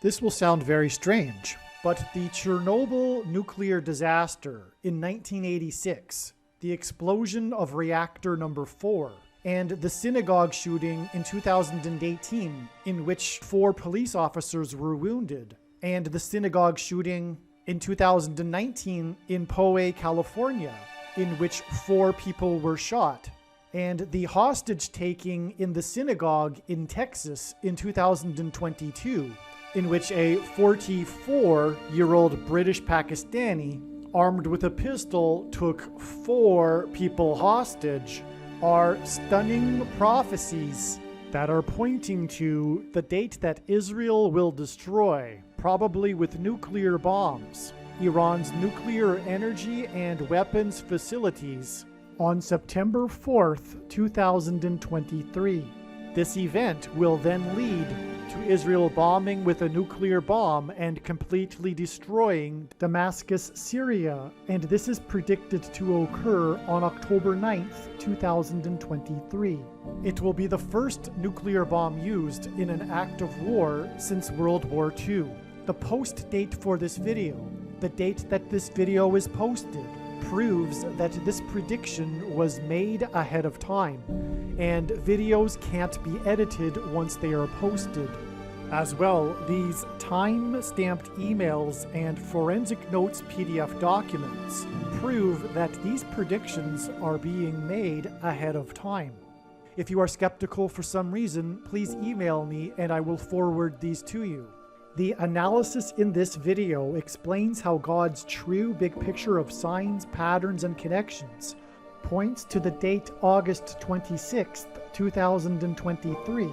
This will sound very strange, but the Chernobyl nuclear disaster in 1986, the explosion of reactor number 4, and the synagogue shooting in 2018 in which 4 police officers were wounded, and the synagogue shooting in 2019 in Poway, California, in which 4 people were shot, and the hostage-taking in the synagogue in Texas in 2022, in which a 44-year-old British Pakistani, armed with a pistol, took 4 people hostage, are stunning prophecies that are pointing to the date that Israel will destroy, probably with nuclear bombs, Iran's nuclear energy and weapons facilities on September 4th, 2023. This event will then lead to Israel bombing with a nuclear bomb and completely destroying Damascus, Syria, and this is predicted to occur on October 9th, 2023. It will be the first nuclear bomb used in an act of war since World War II. The post date for this video, the date that this video is posted, proves that this prediction was made ahead of time, and videos can't be edited once they are posted. As well, these time-stamped emails and forensic notes PDF documents prove that these predictions are being made ahead of time. If you are skeptical for some reason, please email me and I will forward these to you. The analysis in this video explains how God's true big picture of signs, patterns, and connections points to the date August 26th, 2023,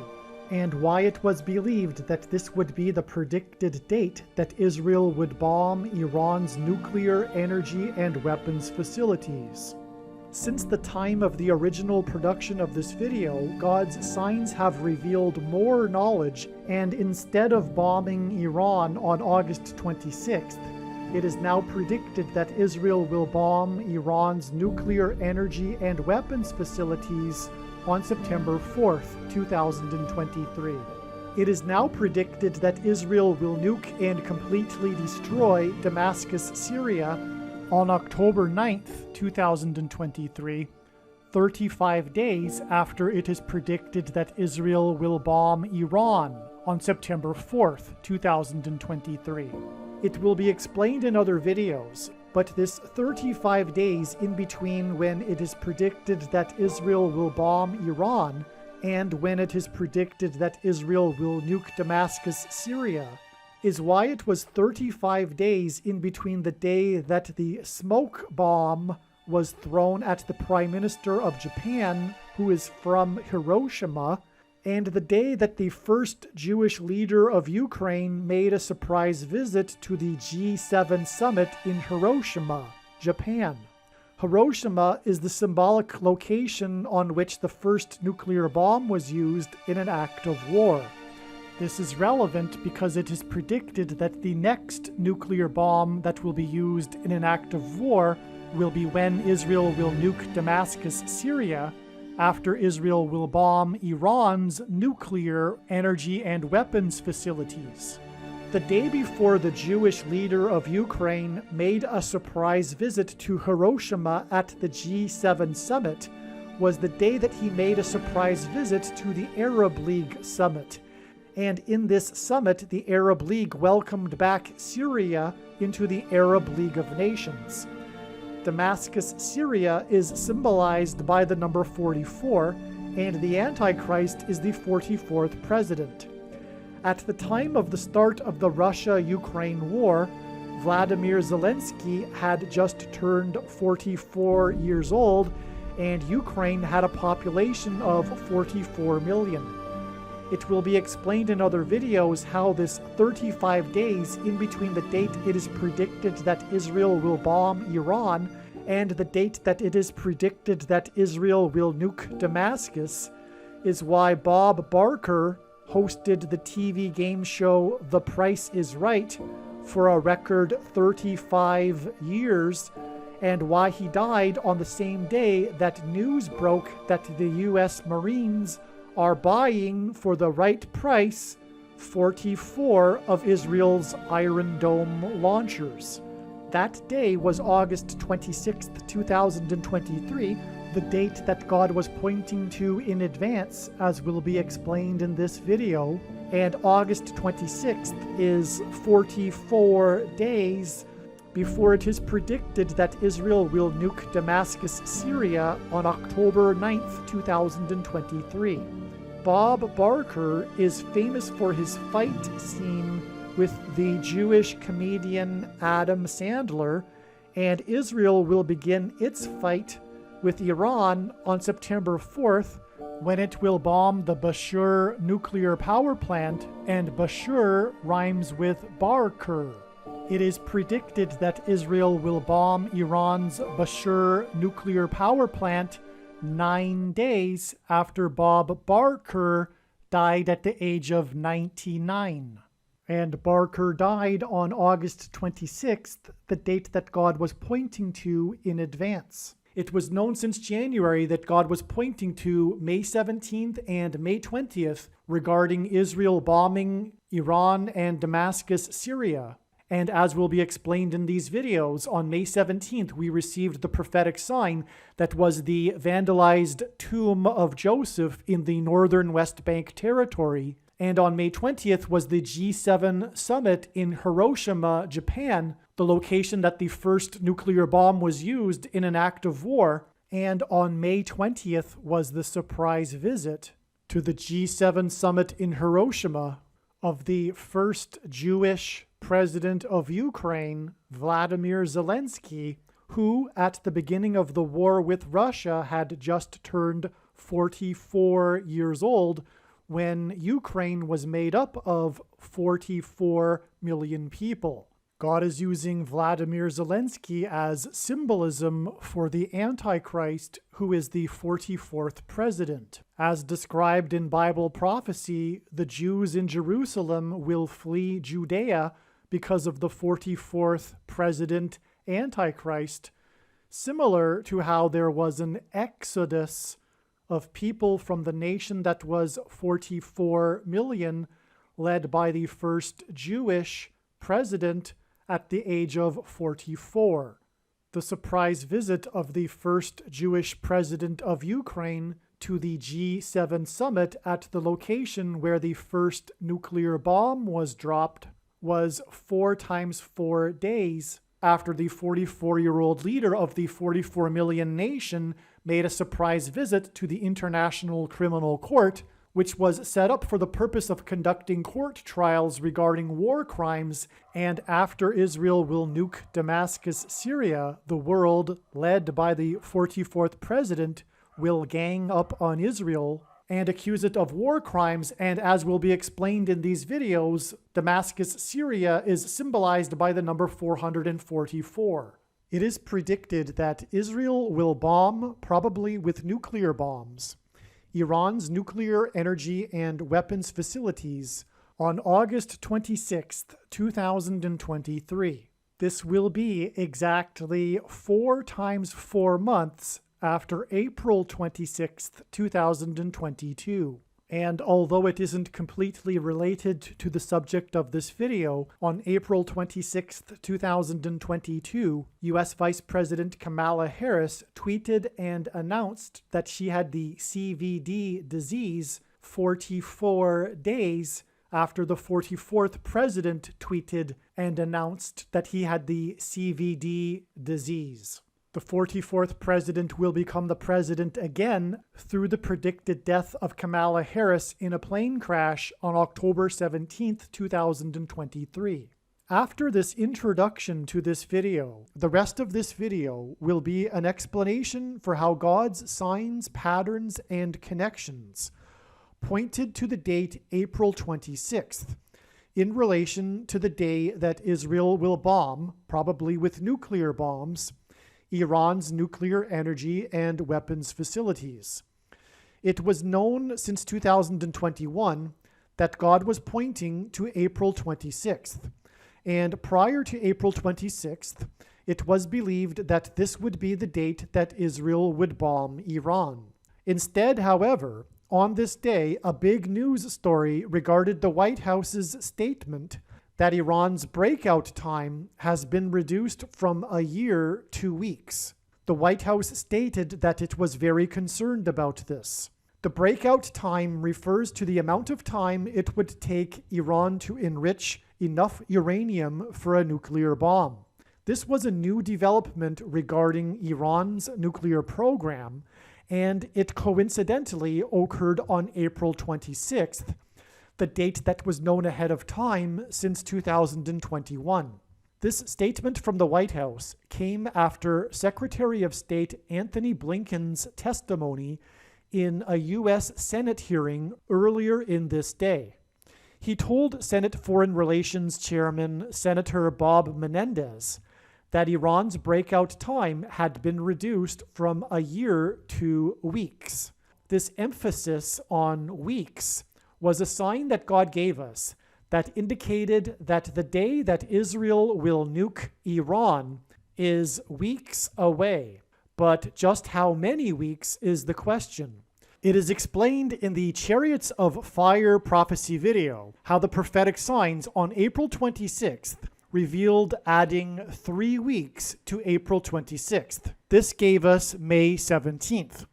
and why it was believed that this would be the predicted date that Israel would bomb Iran's nuclear energy and weapons facilities. Since the time of the original production of this video, God's signs have revealed more knowledge, and instead of bombing Iran on August 26th, it is now predicted that Israel will bomb Iran's nuclear energy and weapons facilities on September 4th, 2023. It is now predicted that Israel will nuke and completely destroy Damascus, Syria on October 9th, 2023, 35 days after it is predicted that Israel will bomb Iran on September 4th, 2023. It will be explained in other videos, but this 35 days in between when it is predicted that Israel will bomb Iran and when it is predicted that Israel will nuke Damascus, Syria, is why it was 35 days in between the day that the smoke bomb was thrown at the Prime Minister of Japan, who is from Hiroshima, and the day that the first Jewish leader of Ukraine made a surprise visit to the G7 summit in Hiroshima, Japan. Hiroshima is the symbolic location on which the first nuclear bomb was used in an act of war. This is relevant because it is predicted that the next nuclear bomb that will be used in an act of war will be when Israel will nuke Damascus, Syria, after Israel will bomb Iran's nuclear energy and weapons facilities. The day before the Jewish leader of Ukraine made a surprise visit to Hiroshima at the G7 summit was the day that he made a surprise visit to the Arab League summit. And in this summit, the Arab League welcomed back Syria into the Arab League of Nations. Damascus, Syria is symbolized by the number 44, and the Antichrist is the 44th president. At the time of the start of the Russia-Ukraine war, Vladimir Zelensky had just turned 44 years old, and Ukraine had a population of 44 million. It will be explained in other videos how this 35 days in between the date it is predicted that Israel will bomb Iran and the date that it is predicted that Israel will nuke Damascus is why Bob Barker hosted the TV game show The Price is Right for a record 35 years, and why he died on the same day that news broke that the U.S. Marines are buying for the right price 44 of Israel's Iron Dome launchers. That day was August 26, 2023, the date that God was pointing to in advance, as will be explained in this video. And August 26th is 44 days before it is predicted that Israel will nuke Damascus, Syria on October 9th, 2023. Bob Barker is famous for his fight scene with the Jewish comedian Adam Sandler, and Israel will begin its fight with Iran on September 4th when it will bomb the Bushehr nuclear power plant, and Bushehr rhymes with Barker. It is predicted that Israel will bomb Iran's Bushehr nuclear power plant 9 days after Bob Barker died at the age of 99. And Barker died on August 26th, the date that God was pointing to in advance. It was known since January that God was pointing to May 17th and May 20th regarding Israel bombing Iran and Damascus, Syria. And as will be explained in these videos, on May 17th, we received the prophetic sign that was the vandalized tomb of Joseph in the northern West Bank territory. And on May 20th was the G7 summit in Hiroshima, Japan, the location that the first nuclear bomb was used in an act of war. And on May 20th was the surprise visit to the G7 summit in Hiroshima of the first Jewish president of Ukraine, Vladimir Zelensky, who at the beginning of the war with Russia had just turned 44 years old when Ukraine was made up of 44 million people. God is using Vladimir Zelensky as symbolism for the Antichrist, who is the 44th president. As described in Bible prophecy, the Jews in Jerusalem will flee Judea because of the 44th president Antichrist, similar to how there was an exodus of people from the nation that was 44 million, led by the first Jewish president at the age of 44. The surprise visit of the first Jewish president of Ukraine to the G7 summit at the location where the first nuclear bomb was dropped was 4 times 4 days after the 44-year-old leader of the 44 million nation made a surprise visit to the International Criminal Court, which was set up for the purpose of conducting court trials regarding war crimes. And after Israel will nuke Damascus, Syria, the world, led by the 44th president, will gang up on Israel and accuse it of war crimes. And as will be explained in these videos, Damascus, Syria is symbolized by the number 444. It is predicted that Israel will bomb, probably with nuclear bombs, Iran's nuclear energy and weapons facilities on August 26, 2023. This will be exactly 4 times 4 months after April 26, 2022. And although it isn't completely related to the subject of this video, on April 26, 2022, U.S. Vice President Kamala Harris tweeted and announced that she had the CVD disease 44 days after the 44th president tweeted and announced that he had the CVD disease. The 44th president will become the president again through the predicted death of Kamala Harris in a plane crash on October 17, 2023. After this introduction to this video, the rest of this video will be an explanation for how God's signs, patterns, and connections pointed to the date April 26th in relation to the day that Israel will bomb, probably with nuclear bombs, Iran's nuclear energy and weapons facilities. It was known since 2021 that God was pointing to April 26th, and prior to April 26th, it was believed that this would be the date that Israel would bomb Iran. Instead, however, on this day, a big news story regarded the White House's statement that Iran's breakout time has been reduced from a year to weeks. The White House stated that it was very concerned about this. The breakout time refers to the amount of time it would take Iran to enrich enough uranium for a nuclear bomb. This was a new development regarding Iran's nuclear program, and it coincidentally occurred on April 26th, the date that was known ahead of time since 2021. This statement from the White House came after Secretary of State Anthony Blinken's testimony in a U.S. Senate hearing earlier in this day. He told Senate Foreign Relations Chairman Senator Bob Menendez that Iran's breakout time had been reduced from a year to weeks. This emphasis on weeks was a sign that God gave us that indicated that the day that Israel will nuke Iran is weeks away. But just how many weeks is the question. It is explained in the Chariots of Fire prophecy video how the prophetic signs on April 26th revealed adding 3 weeks to April 26th. This gave us May 17th.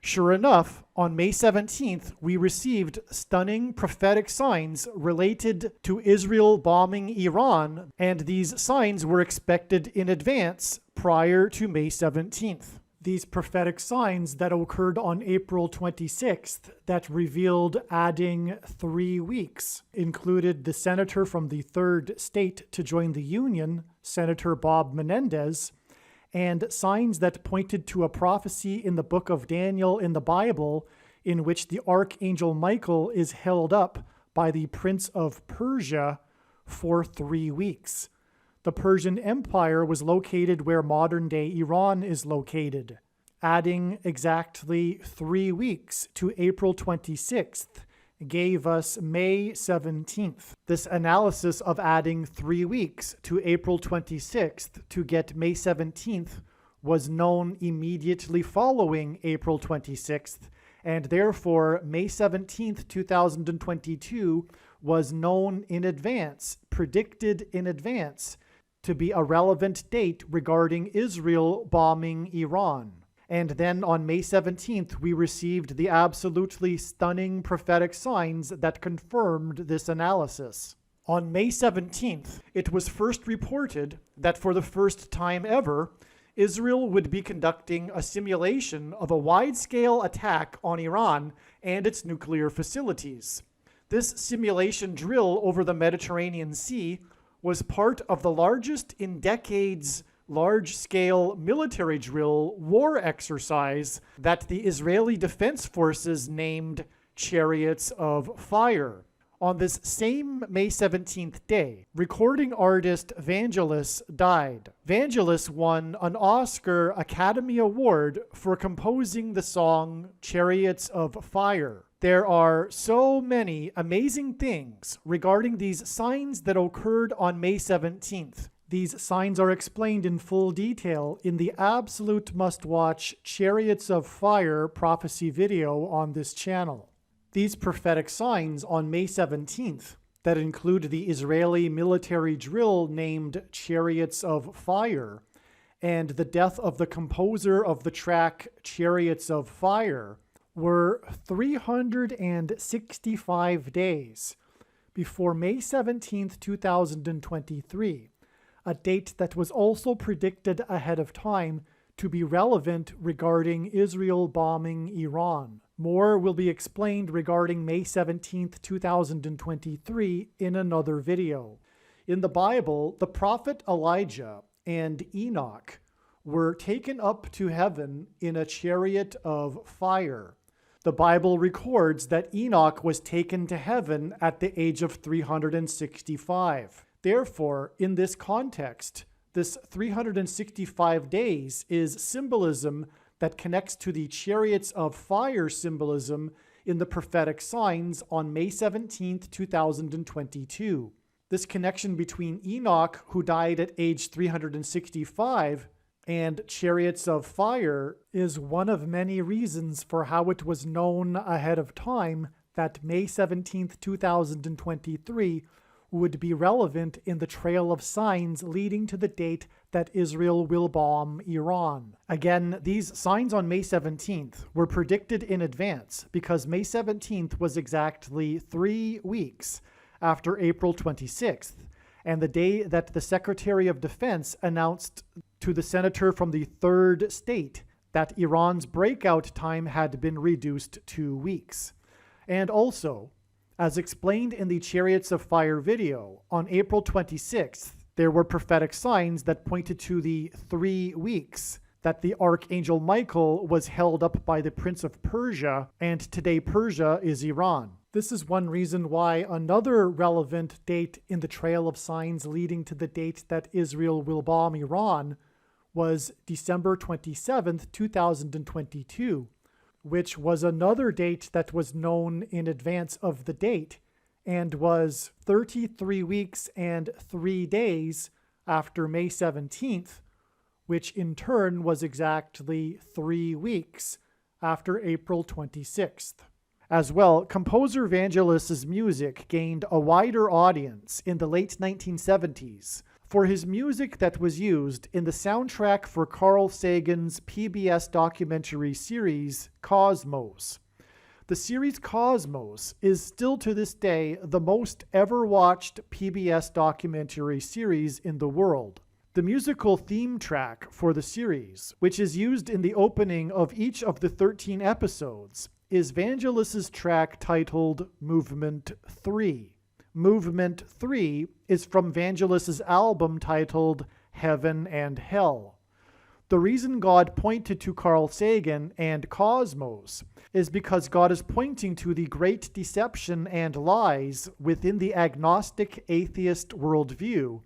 Sure enough, on May 17th, we received stunning prophetic signs related to Israel bombing Iran, and these signs were expected in advance prior to May 17th. These prophetic signs that occurred on April 26th that revealed adding 3 weeks included the senator from the third state to join the Union, Senator Bob Menendez, and signs that pointed to a prophecy in the book of Daniel in the Bible in which the archangel Michael is held up by the prince of Persia for 3 weeks. The Persian Empire was located where modern-day Iran is located. Adding exactly 3 weeks to April 26th gave us May 17th. This analysis of adding 3 weeks to April 26th to get May 17th was known immediately following April 26th, and therefore May 17th, 2022 was known in advance, predicted in advance, to be a relevant date regarding Israel bombing Iran. And then on May 17th, we received the absolutely stunning prophetic signs that confirmed this analysis. On May 17th, it was first reported that for the first time ever, Israel would be conducting a simulation of a wide-scale attack on Iran and its nuclear facilities. This simulation drill over the Mediterranean Sea was part of the largest in decades large-scale military drill war exercise that the Israeli Defense Forces named Chariots of Fire. On this same May 17th day, recording artist Vangelis died. Vangelis won an Oscar Academy Award for composing the song Chariots of Fire. There are so many amazing things regarding these signs that occurred on May 17th. These signs are explained in full detail in the absolute must-watch Chariots of Fire prophecy video on this channel. These prophetic signs on May 17th that include the Israeli military drill named Chariots of Fire and the death of the composer of the track Chariots of Fire were 365 days before May 17th, 2023. A date that was also predicted ahead of time to be relevant regarding Israel bombing Iran. More will be explained regarding May 17th, 2023 in another video. In the Bible, the prophet Elijah and Enoch were taken up to heaven in a chariot of fire. The Bible records that Enoch was taken to heaven at the age of 365. Therefore, in this context, this 365 days is symbolism that connects to the chariots of fire symbolism in the prophetic signs on May 17th, 2022. This connection between Enoch, who died at age 365, And Chariots of Fire is one of many reasons for how it was known ahead of time that May 17th, 2023 would be relevant in the trail of signs leading to the date that Israel will bomb Iran. Again, these signs on May 17th were predicted in advance because May 17th was exactly 3 weeks after April 26th, and the day that the Secretary of Defense announced to the senator from the third state that Iran's breakout time had been reduced 2 weeks. And also, as explained in the Chariots of Fire video, on April 26th, there were prophetic signs that pointed to the 3 weeks that the Archangel Michael was held up by the Prince of Persia, and today Persia is Iran. This is one reason why another relevant date in the trail of signs leading to the date that Israel will bomb Iran was December 27th, 2022, which was another date that was known in advance of the date and was 33 weeks and 3 days after May 17th, which in turn was exactly 3 weeks after April 26th. As well, composer Vangelis's music gained a wider audience in the late 1970s for his music that was used in the soundtrack for Carl Sagan's PBS documentary series Cosmos. The series Cosmos is still to this day the most ever watched PBS documentary series in the world. The musical theme track for the series, which is used in the opening of each of the 13 episodes, is Vangelis's track titled Movement 3. Movement 3 is from Vangelis's album titled Heaven and Hell. The reason God pointed to Carl Sagan and Cosmos is because God is pointing to the great deception and lies within the agnostic atheist worldview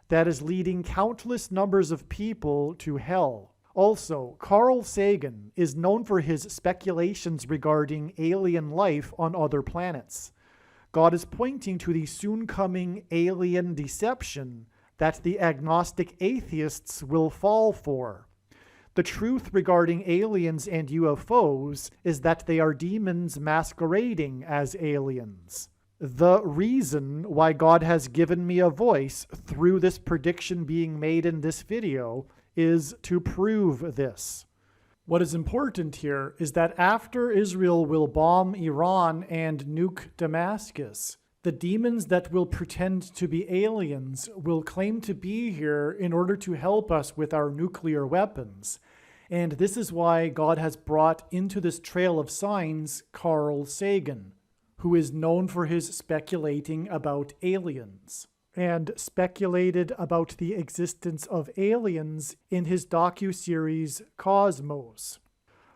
that is leading countless numbers of people to hell. Also, Carl Sagan is known for his speculations regarding alien life on other planets. God is pointing to the soon-coming alien deception that the agnostic atheists will fall for. The truth regarding aliens and UFOs is that they are demons masquerading as aliens. The reason why God has given me a voice through this prediction being made in this video is to prove this. What is important here is that after Israel will bomb Iran and nuke Damascus, the demons that will pretend to be aliens will claim to be here in order to help us with our nuclear weapons. And this is why God has brought into this trail of signs Carl Sagan, who is known for his speculating about aliens, and speculated about the existence of aliens in his docuseries Cosmos.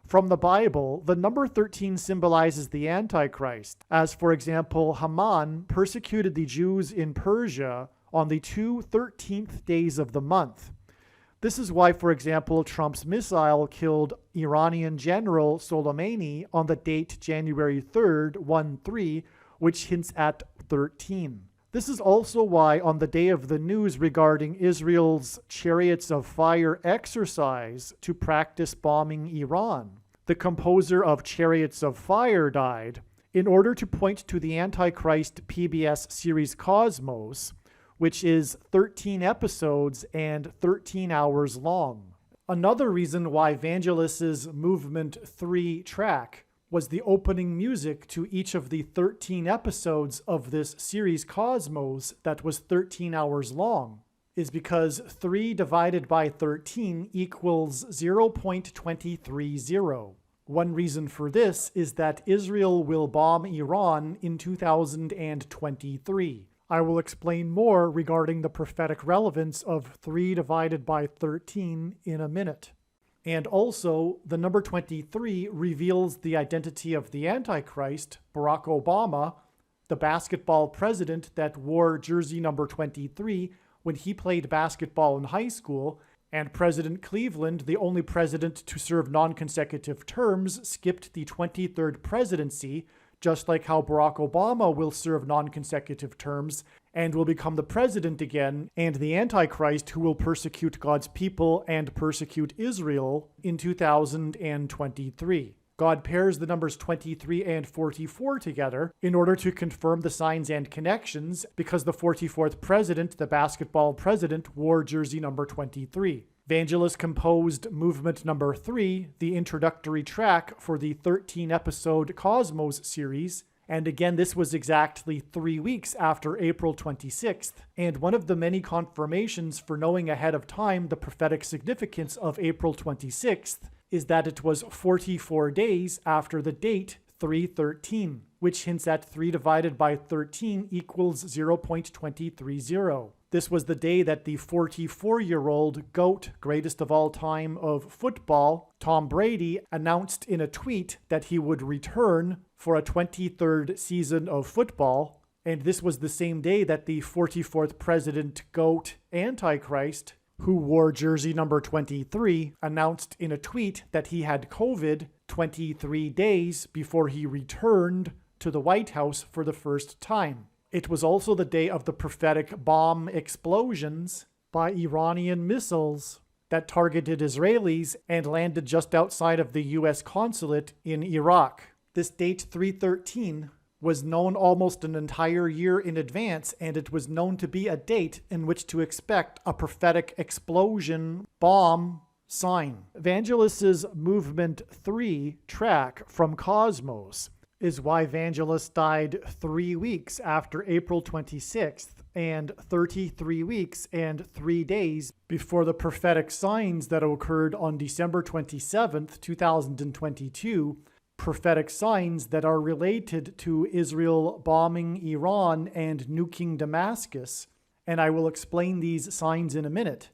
From the Bible, the number 13 symbolizes the Antichrist, as for example, Haman persecuted the Jews in Persia on the 2 13th days of the month. This is why, for example, Trump's missile killed Iranian General Soleimani on the date January 3rd, 1-3, which hints at 13. This is also why on the day of the news regarding Israel's Chariots of Fire exercise to practice bombing Iran, the composer of Chariots of Fire died in order to point to the Antichrist PBS series Cosmos, which is 13 episodes and 13 hours long. Another reason why Vangelis's Movement 3 track was the opening music to each of the 13 episodes of this series Cosmos that was 13 hours long is because 3 divided by 13 equals 0.230. One reason for this is that Israel will bomb Iran in 2023. I will explain more regarding the prophetic relevance of 3 divided by 13 in a minute. And also, the number 23 reveals the identity of the Antichrist, Barack Obama, the basketball president that wore jersey number 23 when he played basketball in high school, and President Cleveland, the only president to serve non-consecutive terms, skipped the 23rd presidency, just like how Barack Obama will serve non-consecutive terms, and will become the president again, and the Antichrist who will persecute God's people and persecute Israel in 2023. God pairs the numbers 23 and 44 together in order to confirm the signs and connections, because the 44th president, the basketball president, wore jersey number 23. Vangelis composed movement number 3, the introductory track for the 13-episode Cosmos series, and again this was exactly 3 weeks after April 26th, and one of the many confirmations for knowing ahead of time the prophetic significance of April 26th is that it was 44 days after the date 313, which hints at 3 divided by 13 equals 0.230. This was the day that the 44-year-old GOAT, greatest of all time of football, Tom Brady, announced in a tweet that he would return for a 23rd season of football. And this was the same day that the 44th president, GOAT, Antichrist, who wore jersey number 23, announced in a tweet that he had COVID 23 days before he returned to the White House for the first time. It was also the day of the prophetic bomb explosions by Iranian missiles that targeted Israelis and landed just outside of the U.S. consulate in Iraq. This date 313 was known almost an entire year in advance, and it was known to be a date in which to expect a prophetic explosion bomb sign. Vangelis's Movement 3 track from Cosmos is why Vangelis died 3 weeks after April 26th and 33 weeks and 3 days before the prophetic signs that occurred on December 27th, 2022, prophetic signs that are related to Israel bombing Iran and nuking Damascus, and I will explain these signs in a minute.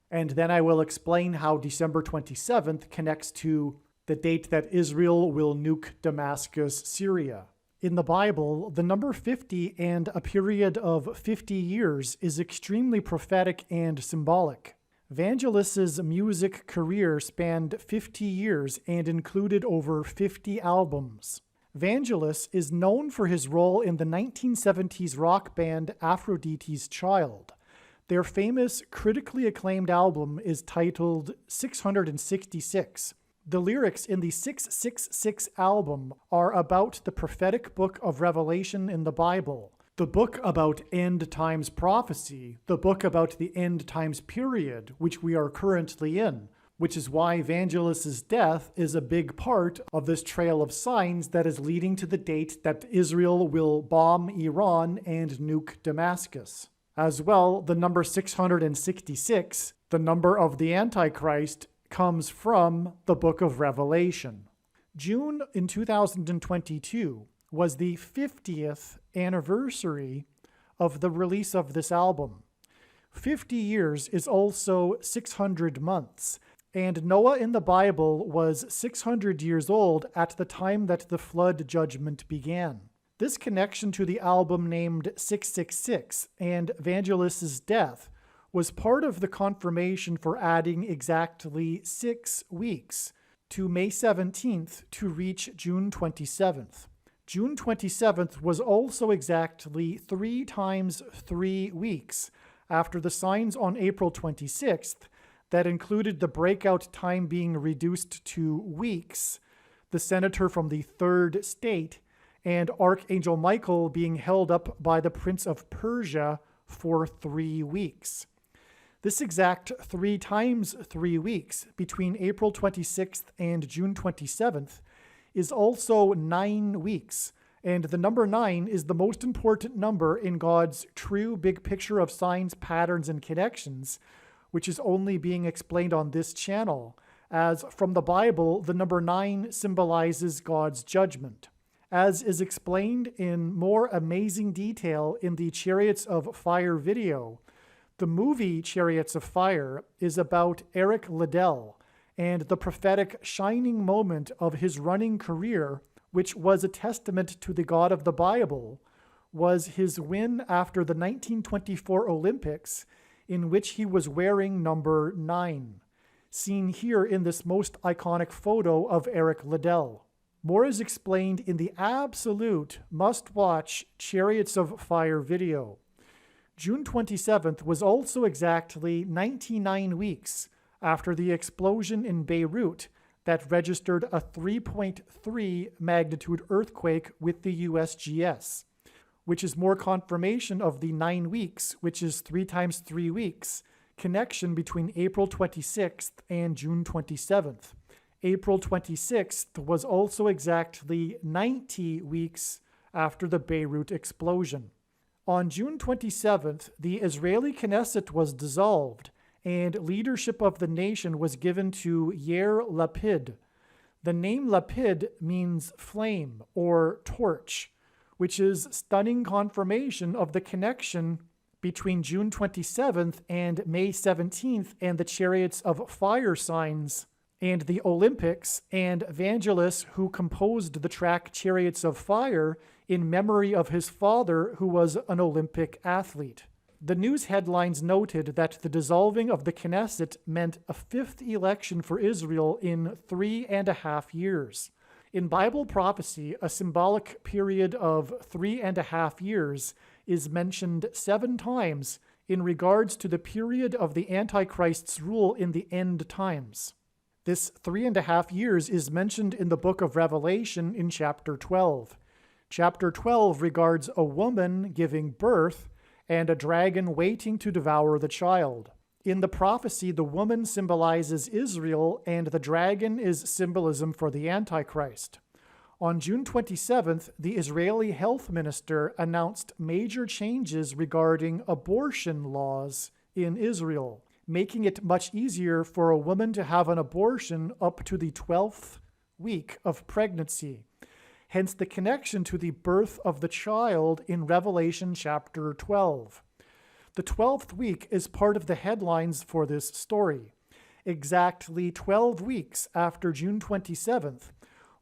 And then I will explain how December 27th connects to the date that Israel will nuke Damascus, Syria. In the Bible, the number 50 and a period of 50 years is extremely prophetic and symbolic. Vangelis's music career spanned 50 years and included over 50 albums. Vangelis is known for his role in the 1970s rock band Aphrodite's Child. Their famous, critically acclaimed album is titled 666. The lyrics in the 666 album are about the prophetic book of Revelation in the Bible, the book about end times prophecy, the book about the end times period, which we are currently in, which is why Vangelis's death is a big part of this trail of signs that is leading to the date that Israel will bomb Iran and nuke Damascus. As well, the number 666, the number of the Antichrist, comes from the book of Revelation. June in 2022 was the 50th anniversary of the release of this album. 50 years is also 600 months, and Noah in the Bible was 600 years old at the time that the flood judgment began. This connection to the album named 666 and Vangelis's death was part of the confirmation for adding exactly 6 weeks to May 17th to reach June 27th. June 27th was also exactly 3 times 3 weeks after the signs on April 26th that included the breakout time being reduced to weeks, the senator from the 3rd state, and Archangel Michael being held up by the Prince of Persia for 3 weeks. This exact 3 times 3 weeks between April 26th and June 27th is also 9 weeks, and the number 9 is the most important number in God's true big picture of signs, patterns, and connections, which is only being explained on this channel, as from the Bible, the number 9 symbolizes God's judgment. As is explained in more amazing detail in the Chariots of Fire video, the movie Chariots of Fire is about Eric Liddell and the prophetic shining moment of his running career, which was a testament to the God of the Bible, was his win after the 1924 Olympics, in which he was wearing number 9, seen here in this most iconic photo of Eric Liddell. More is explained in the absolute must-watch Chariots of Fire video. June 27th was also exactly 99 weeks after the explosion in Beirut that registered a 3.3 magnitude earthquake with the USGS, which is more confirmation of the 9 weeks, which is 3 times 3 weeks, connection between April 26th and June 27th. April 26th was also exactly 90 weeks after the Beirut explosion. On June 27th, the Israeli Knesset was dissolved, and leadership of the nation was given to Yair Lapid. The name Lapid means flame or torch, which is stunning confirmation of the connection between June 27th and May 17th and the Chariots of Fire signs and the Olympics and Vangelis, who composed the track Chariots of Fire in memory of his father, who was an Olympic athlete. The news headlines noted that the dissolving of the Knesset meant a 5th election for Israel in 3.5 years. In Bible prophecy, a symbolic period of 3.5 years is mentioned 7 times in regards to the period of the Antichrist's rule in the end times. This 3.5 years is mentioned in the book of Revelation in chapter 12. Chapter 12 regards a woman giving birth and a dragon waiting to devour the child. In the prophecy, the woman symbolizes Israel, and the dragon is symbolism for the Antichrist. On June 27th, the Israeli health minister announced major changes regarding abortion laws in Israel, making it much easier for a woman to have an abortion up to the 12th week of pregnancy. Hence the connection to the birth of the child in Revelation chapter 12. The 12th week is part of the headlines for this story. Exactly 12 weeks after June 27th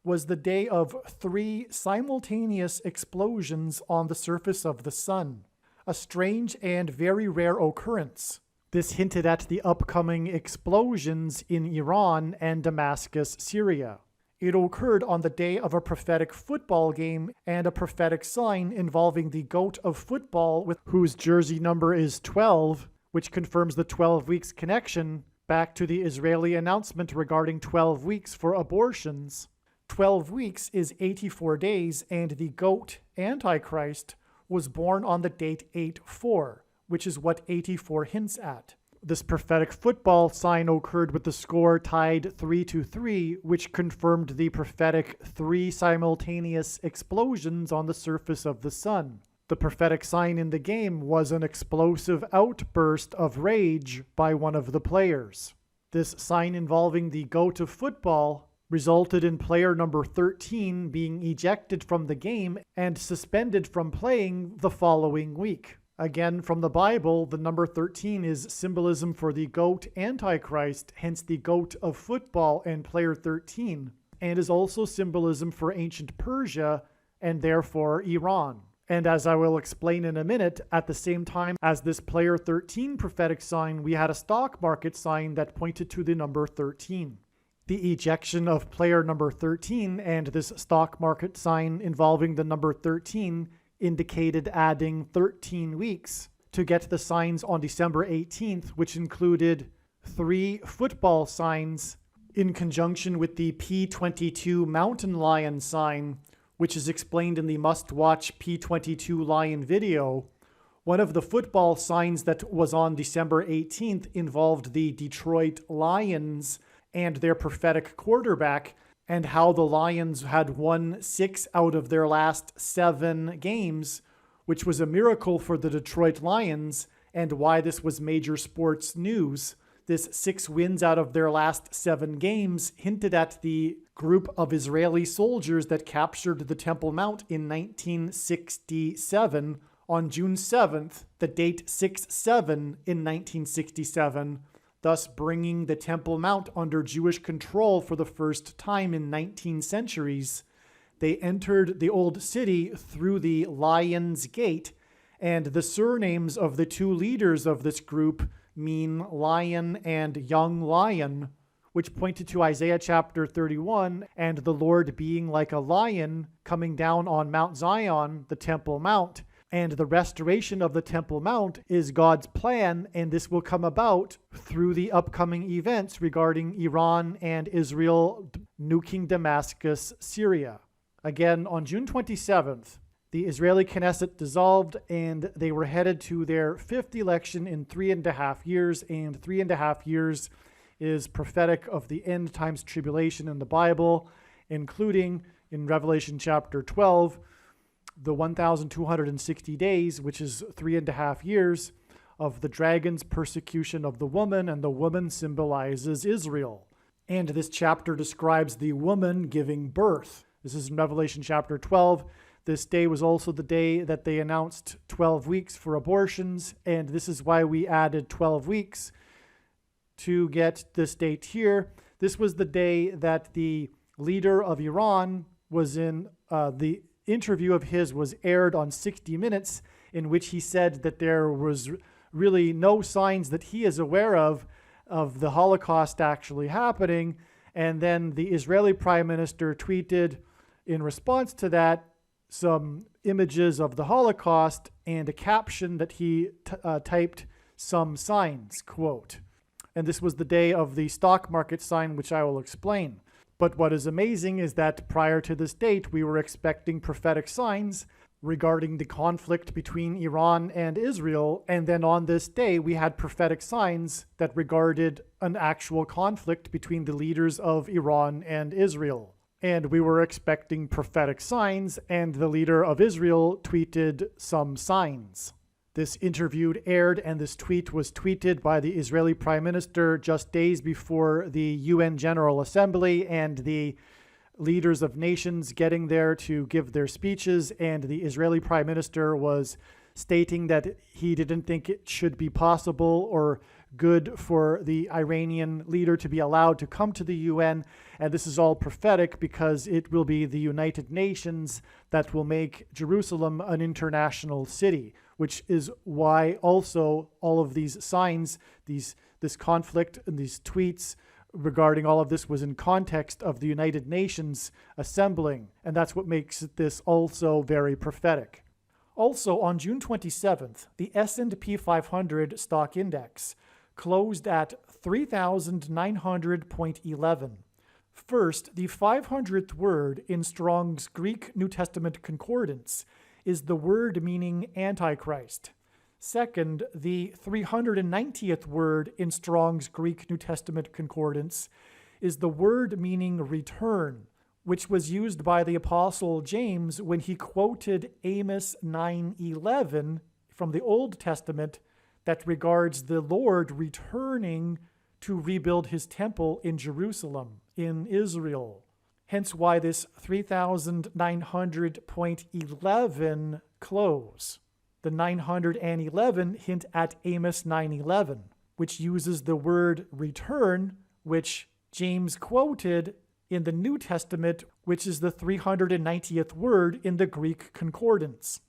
was the day of 3 simultaneous explosions on the surface of the sun, a strange and very rare occurrence. This hinted at the upcoming explosions in Iran and Damascus, Syria. It occurred on the day of a prophetic football game and a prophetic sign involving the GOAT of football, with whose jersey number is 12, which confirms the 12 weeks connection back to the Israeli announcement regarding 12 weeks for abortions. 12 weeks is 84 days, and the GOAT, Antichrist, was born on the date 8/4, which is what 84 hints at. This prophetic football sign occurred with the score tied 3-3, which confirmed the prophetic 3 simultaneous explosions on the surface of the sun. The prophetic sign in the game was an explosive outburst of rage by one of the players. This sign involving the GOAT of football resulted in player number 13 being ejected from the game and suspended from playing the following week. Again, from the Bible, the number 13 is symbolism for the GOAT Antichrist, hence the GOAT of football and player 13, and is also symbolism for ancient Persia and therefore Iran. And as I will explain in a minute, at the same time as this player 13 prophetic sign, we had a stock market sign that pointed to the number 13. The ejection of player number 13 and this stock market sign involving the number 13 indicated adding 13 weeks to get the signs on December 18th, which included 3 football signs in conjunction with the P22 mountain lion sign, which is explained in the must-watch P22 lion video. One of the football signs that was on December 18th involved the Detroit Lions and their prophetic quarterback, and how the Lions had won 6 out of their last 7 games, which was a miracle for the Detroit Lions, and why this was major sports news. This 6 wins out of their last 7 games hinted at the group of Israeli soldiers that captured the Temple Mount in 1967 on June 7th, the date 6/7 in 1967, thus bringing the Temple Mount under Jewish control for the first time in 19 centuries. They entered the old city through the Lion's Gate, and the surnames of the 2 leaders of this group mean lion and young lion, which pointed to Isaiah chapter 31 and the Lord being like a lion coming down on Mount Zion, the Temple Mount, And the restoration of the Temple Mount is God's plan, and this will come about through the upcoming events regarding Iran and Israel nuking Damascus, Syria. Again, on June 27th, the Israeli Knesset dissolved, and they were headed to their fifth election in 3.5 years, and 3.5 years is prophetic of the end times tribulation in the Bible, including in Revelation chapter 12, the 1,260 days, which is 3.5 years, of the dragon's persecution of the woman, and the woman symbolizes Israel. And this chapter describes the woman giving birth. This is in Revelation chapter 12. This day was also the day that they announced 12 weeks for abortions, and this is why we added 12 weeks to get this date here. This was the day that the leader of Iran was in the interview of his was aired on 60 Minutes, in which he said that there was really no signs that he is aware of the Holocaust actually happening. And then the Israeli prime minister tweeted in response to that some images of the Holocaust and a caption that he typed, "some signs," quote. And this was the day of the stock market sign, which I will explain. But what is amazing is that prior to this date, we were expecting prophetic signs regarding the conflict between Iran and Israel. And then on this day, we had prophetic signs that regarded an actual conflict between the leaders of Iran and Israel. And we were expecting prophetic signs, and the leader of Israel tweeted some signs. This interview aired, and this tweet was tweeted by the Israeli Prime Minister just days before the UN General Assembly and the leaders of nations getting there to give their speeches. And the Israeli Prime Minister was stating that he didn't think it should be possible or good for the Iranian leader to be allowed to come to the UN. And this is all prophetic because it will be the United Nations that will make Jerusalem an international city, which is why also all of these signs, this conflict and these tweets regarding all of this was in context of the United Nations assembling. And that's what makes this also very prophetic. Also, on June 27th, the S&P 500 stock index closed at 3,900.11. First, the 500th word in Strong's Greek New Testament Concordance is the word meaning Antichrist. Second, the 390th word in Strong's Greek New Testament Concordance is the word meaning return, which was used by the Apostle James when he quoted Amos 9:11 from the Old Testament that regards the Lord returning to rebuild his temple in Jerusalem, in Israel. Hence why this 3,900.11 close. The 911 hint at Amos 9:11, which uses the word return, which James quoted in the New Testament, which is the 390th word in the Greek concordance.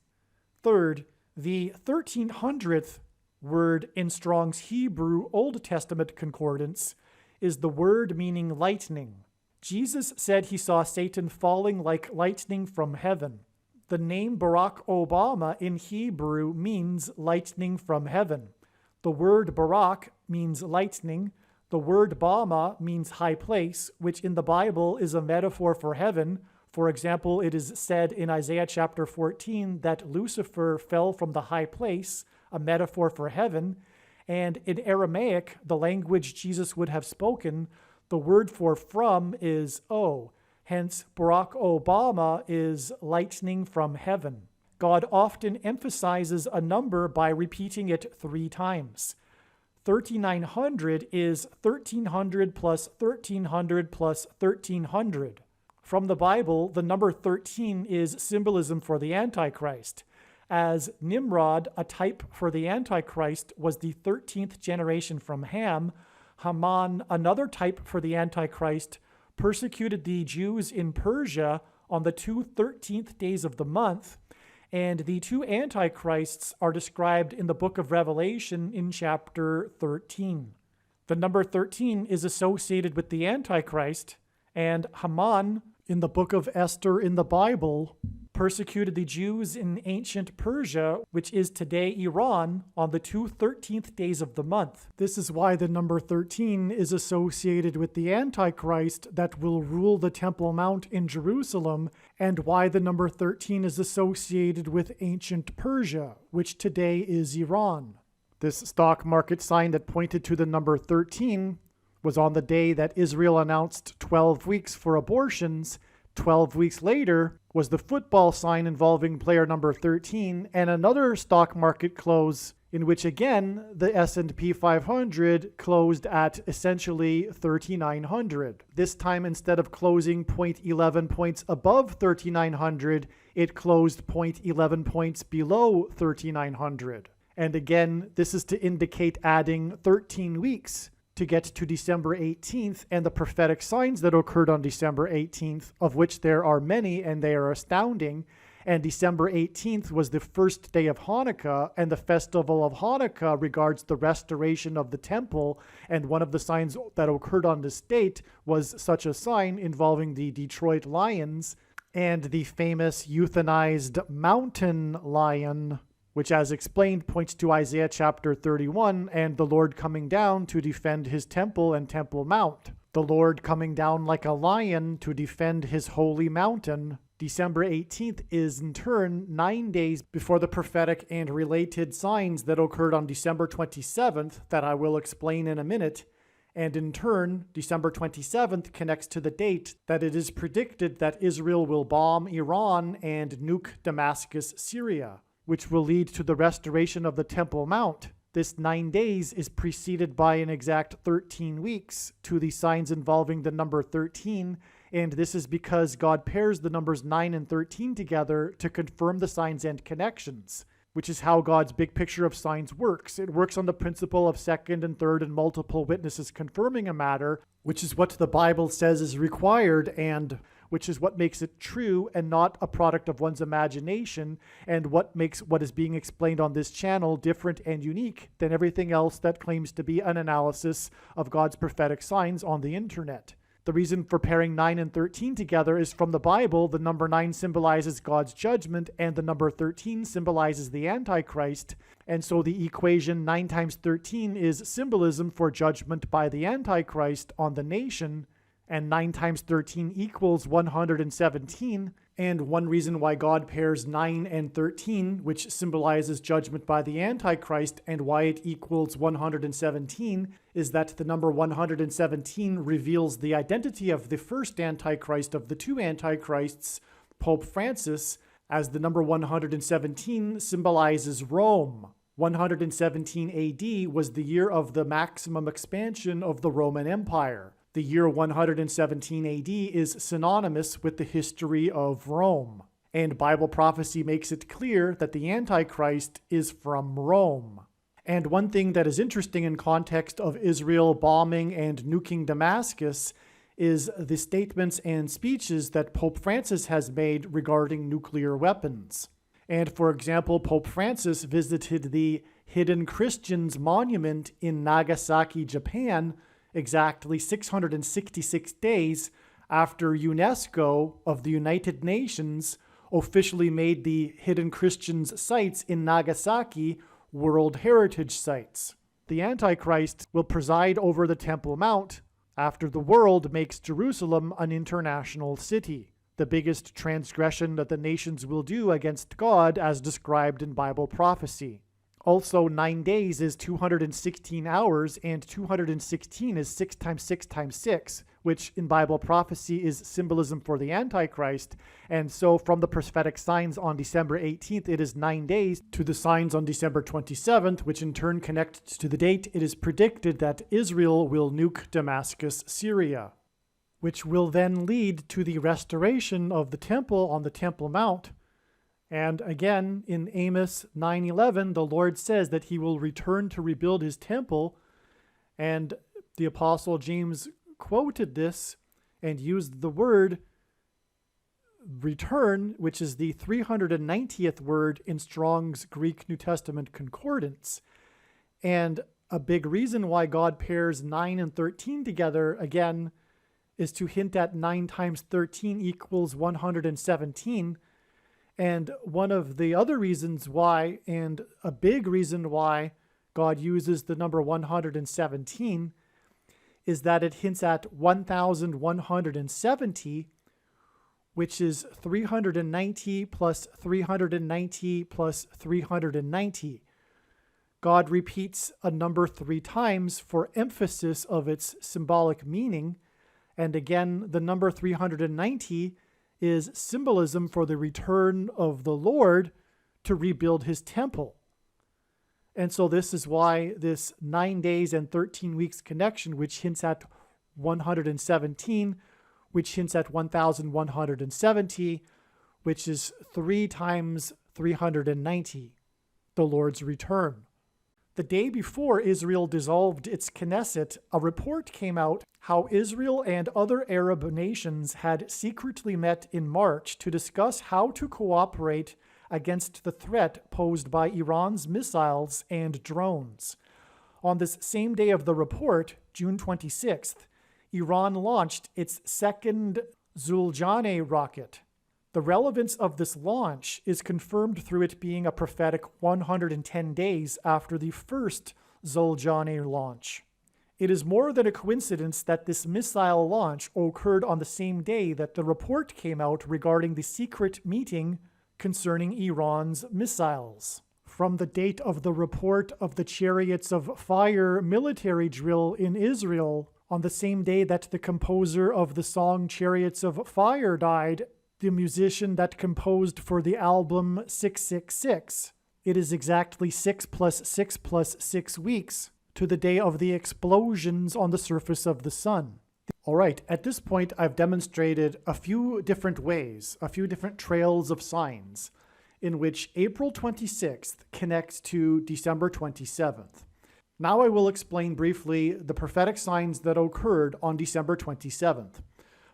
Third, the 1300th word in Strong's Hebrew Old Testament concordance is the word meaning lightning. Jesus said he saw Satan falling like lightning from heaven. The name Barack Obama in Hebrew means lightning from heaven. The word Barak means lightning. The word Bama means high place, which in the Bible is a metaphor for heaven. For example, it is said in Isaiah chapter 14 that Lucifer fell from the high place, a metaphor for heaven. And in Aramaic, the language Jesus would have spoken, the word for from is O. Hence, Barack Obama is lightning from heaven. God often emphasizes a number by repeating it 3 times. 3,900 is 1,300 plus 1,300 plus 1,300. From the Bible, the number 13 is symbolism for the Antichrist, as Nimrod, a type for the Antichrist, was the 13th generation from Ham. Haman, another type for the Antichrist, persecuted the Jews in Persia on the 2 13th days of the month, and the 2 antichrists are described in the book of Revelation in chapter 13. The number 13 is associated with the Antichrist, and Haman in the book of Esther in the Bible persecuted the Jews in ancient Persia, which is today Iran, on the 2 13th days of the month. This is why the number 13 is associated with the Antichrist that will rule the Temple Mount in Jerusalem, and why the number 13 is associated with ancient Persia, which today is Iran. This stock market sign that pointed to the number 13 was on the day that Israel announced 12 weeks for abortions. 12 weeks later was the football sign involving player number 13, and another stock market close in which again the S&P 500 closed at essentially 3,900. This time, instead of closing 0.11 points above 3,900, it closed 0.11 points below 3,900. And again, this is to indicate adding 13 weeks to get to December 18th and the prophetic signs that occurred on December 18th, of which there are many and they are astounding. And December 18th was the first day of Hanukkah, and the festival of Hanukkah regards the restoration of the temple. And one of the signs that occurred on this date was such a sign involving the Detroit Lions and the famous euthanized mountain lion, which, as explained, points to Isaiah chapter 31 and the Lord coming down to defend his temple and Temple Mount. The Lord coming down like a lion to defend his holy mountain. December 18th is in turn 9 days before the prophetic and related signs that occurred on December 27th that I will explain in a minute. And in turn, December 27th connects to the date that it is predicted that Israel will bomb Iran and nuke Damascus, Syria, which will lead to the restoration of the Temple Mount. This 9 days is preceded by an exact 13 weeks to the signs involving the number 13, and this is because God pairs the numbers 9 and 13 together to confirm the signs and connections, which is how God's big picture of signs works. It works on the principle of second and third and multiple witnesses confirming a matter, which is what the Bible says is required, and which is what makes it true and not a product of one's imagination, and what makes what is being explained on this channel different and unique than everything else that claims to be an analysis of God's prophetic signs on the internet. The reason for pairing 9 and 13 together is from the Bible. The number 9 symbolizes God's judgment, and the number 13 symbolizes the Antichrist. And so the equation 9 times 13 is symbolism for judgment by the Antichrist on the nation, and 9 times 13 equals 117. And one reason why God pairs 9 and 13, which symbolizes judgment by the Antichrist, and why it equals 117, is that the number 117 reveals the identity of the first Antichrist of the two Antichrists, Pope Francis, as the number 117 symbolizes Rome. 117 AD was the year of the maximum expansion of the Roman Empire. The year 117 AD is synonymous with the history of Rome, and Bible prophecy makes it clear that the Antichrist is from Rome. And one thing that is interesting in context of Israel bombing and nuking Damascus is the statements and speeches that Pope Francis has made regarding nuclear weapons. And for example, Pope Francis visited the Hidden Christians Monument in Nagasaki, Japan, exactly 666 days after UNESCO of the United Nations officially made the Hidden Christians sites in Nagasaki World Heritage Sites. The Antichrist will preside over the Temple Mount after the world makes Jerusalem an international city, the biggest transgression that the nations will do against God as described in Bible prophecy. Also, 9 days is 216 hours, and 216 is 6 times 6 times 6, which in Bible prophecy is symbolism for the Antichrist. And so from the prophetic signs on December 18th, it is 9 days to the signs on December 27th, which in turn connect to the date it is predicted that Israel will nuke Damascus, Syria, which will then lead to the restoration of the temple on the Temple Mount. And again, in Amos 9:11, the Lord says that he will return to rebuild his temple. And the Apostle James quoted this and used the word return, which is the 390th word in Strong's Greek New Testament Concordance. And a big reason why God pairs 9 and 13 together, again, is to hint at 9 times 13 equals 117. And one of the other reasons why, and a big reason why God uses the number 117, is that it hints at 1,170, which is 390 plus 390 plus 390. God repeats a number 3 times for emphasis of its symbolic meaning. And again, the number 390 is symbolism for the return of the Lord to rebuild his temple. And so this is why this 9 days and 13 weeks connection, which hints at 117, which hints at 1,170, which is 3 times 390, the Lord's return. The day before Israel dissolved its Knesset, a report came out how Israel and other Arab nations had secretly met in March to discuss how to cooperate against the threat posed by Iran's missiles and drones. On this same day of the report, June 26th, Iran launched its second Zul'Jane rocket. The relevance of this launch is confirmed through it being a prophetic 110 days after the first Zul'Jane launch. It is more than a coincidence that this missile launch occurred on the same day that the report came out regarding the secret meeting concerning Iran's missiles. From the date of the report of the Chariots of Fire military drill in Israel, on the same day that the composer of the song Chariots of Fire died, the musician that composed for the album 666, it is exactly 6 plus 6 plus 6 weeks to the day of the explosions on the surface of the sun. All right, at this point, I've demonstrated a few different ways, a few different trails of signs in which April 26th connects to December 27th. Now I will explain briefly the prophetic signs that occurred on December 27th.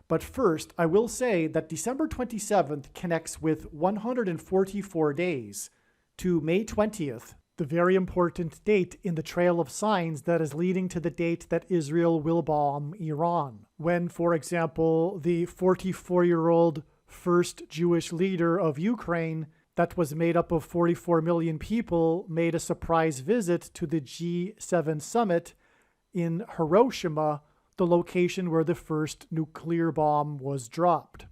But first, I will say that December 27th connects with 144 days to May 20th, the very important date in the trail of signs that is leading to the date that Israel will bomb Iran. When, for example, the 44-year-old first Jewish leader of Ukraine that was made up of 44 million people made a surprise visit to the G7 summit in Hiroshima, the location where the first nuclear bomb was dropped.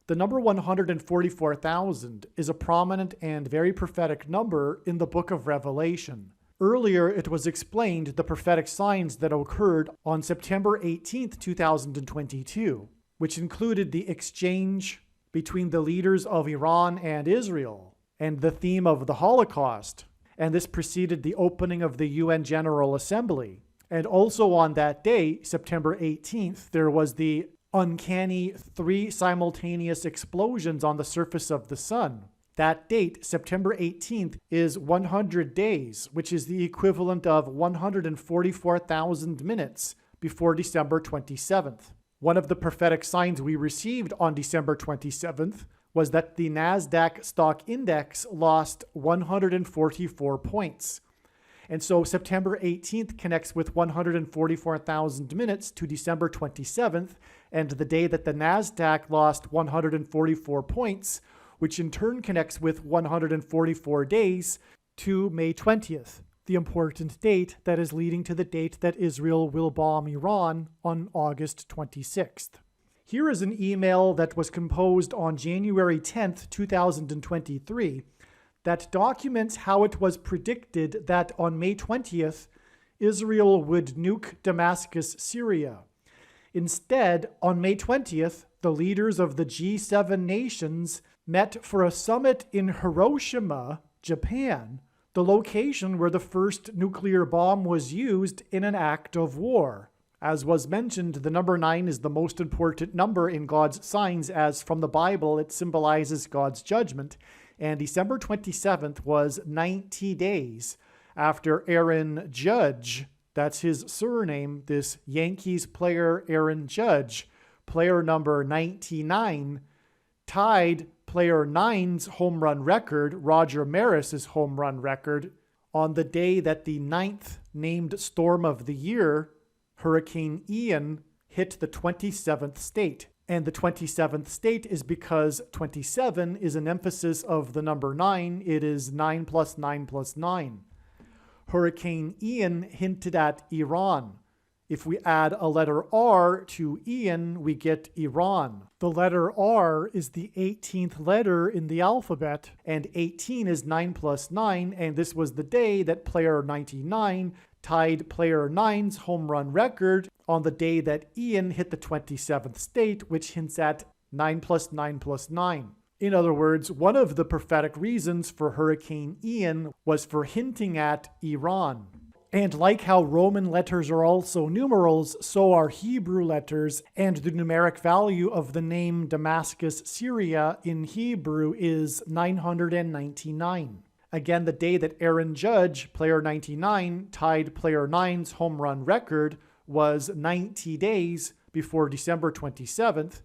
The number 144,000 is a prominent and very prophetic number in the book of Revelation. Earlier, it was explained the prophetic signs that occurred on September 18th, 2022, which included the exchange between the leaders of Iran and Israel, and the theme of the Holocaust, and this preceded the opening of the UN General Assembly. And also on that day, September 18th, there was the uncanny 3 simultaneous explosions on the surface of the sun. That date, September 18th, is 100 days, which is the equivalent of 144,000 minutes before December 27th. One of the prophetic signs we received on December 27th was that the NASDAQ stock index lost 144 points. And so September 18th connects with 144,000 minutes to December 27th, and the day that the NASDAQ lost 144 points, which in turn connects with 144 days to May 20th, the important date that is leading to the date that Israel will bomb Iran on August 26th. Here is an email that was composed on January 10th, 2023, that documents how it was predicted that on May 20th, Israel would nuke Damascus, Syria. Instead, on May 20th, the leaders of the G7 nations met for a summit in Hiroshima, Japan, the location where the first nuclear bomb was used in an act of war. As was mentioned, the number 9 is the most important number in God's signs, as from the Bible it symbolizes God's judgment. And December 27th was 90 days after Aaron Judge, that's his surname, this Yankees player Aaron Judge, player number 99, tied player 9's home run record, Roger Maris's home run record, on the day that the 9th named storm of the year, Hurricane Ian, hit the 27th state. And the 27th state is because 27 is an emphasis of the number 9. It is 9 plus 9 plus 9. Hurricane Ian hinted at Iran. If we add a letter R to Ian, we get Iran. The letter R is the 18th letter in the alphabet, and 18 is 9 plus 9, and this was the day that player 99 tied player 9's home run record on the day that Ian hit the 27th state, which hints at 9 plus 9 plus 9. In other words, one of the prophetic reasons for Hurricane Ian was for hinting at Iran. And like how Roman letters are also numerals, so are Hebrew letters, and the numeric value of the name Damascus, Syria in Hebrew is 999. Again, the day that Aaron Judge, player 99, tied player 9's home run record was 90 days before December 27th.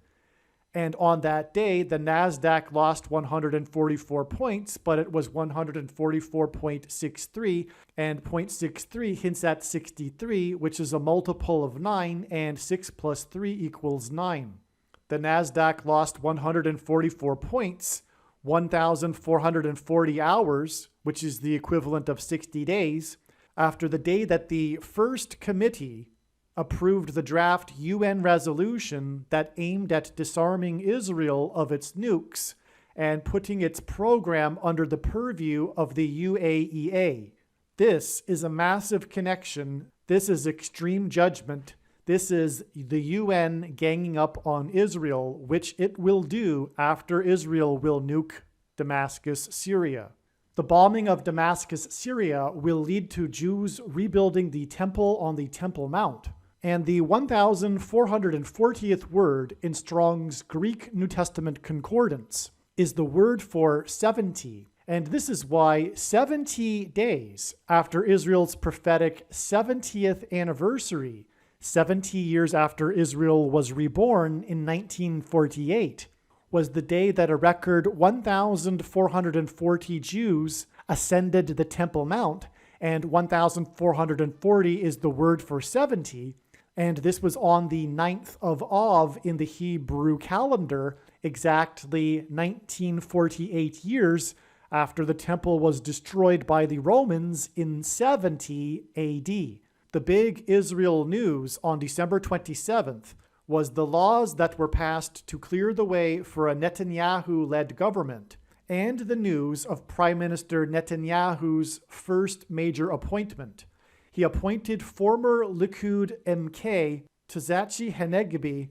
And on that day, the NASDAQ lost 144 points, but it was 144.63, and 0.63 hints at 63, which is a multiple of 9, and 6 plus 3 equals 9. The NASDAQ lost 144 points, 1,440 hours, which is the equivalent of 60 days, after the day that the first committee approved the draft UN resolution that aimed at disarming Israel of its nukes and putting its program under the purview of the UAEA. This is a massive connection. This is extreme judgment. This is the UN ganging up on Israel, which it will do after Israel will nuke Damascus, Syria. The bombing of Damascus, Syria will lead to Jews rebuilding the temple on the Temple Mount. And the 1440th word in Strong's Greek New Testament Concordance is the word for 70. And this is why 70 days after Israel's prophetic 70th anniversary, 70 years after Israel was reborn in 1948, was the day that a record 1,440 Jews ascended the Temple Mount, and 1,440 is the word for 70. And this was on the 9th of Av in the Hebrew calendar, exactly 1948 years after the temple was destroyed by the Romans in 70 AD. The big Israel news on December 27th was the laws that were passed to clear the way for a Netanyahu-led government, and the news of Prime Minister Netanyahu's first major appointment. He appointed former Likud MK Tzachi Hanegbi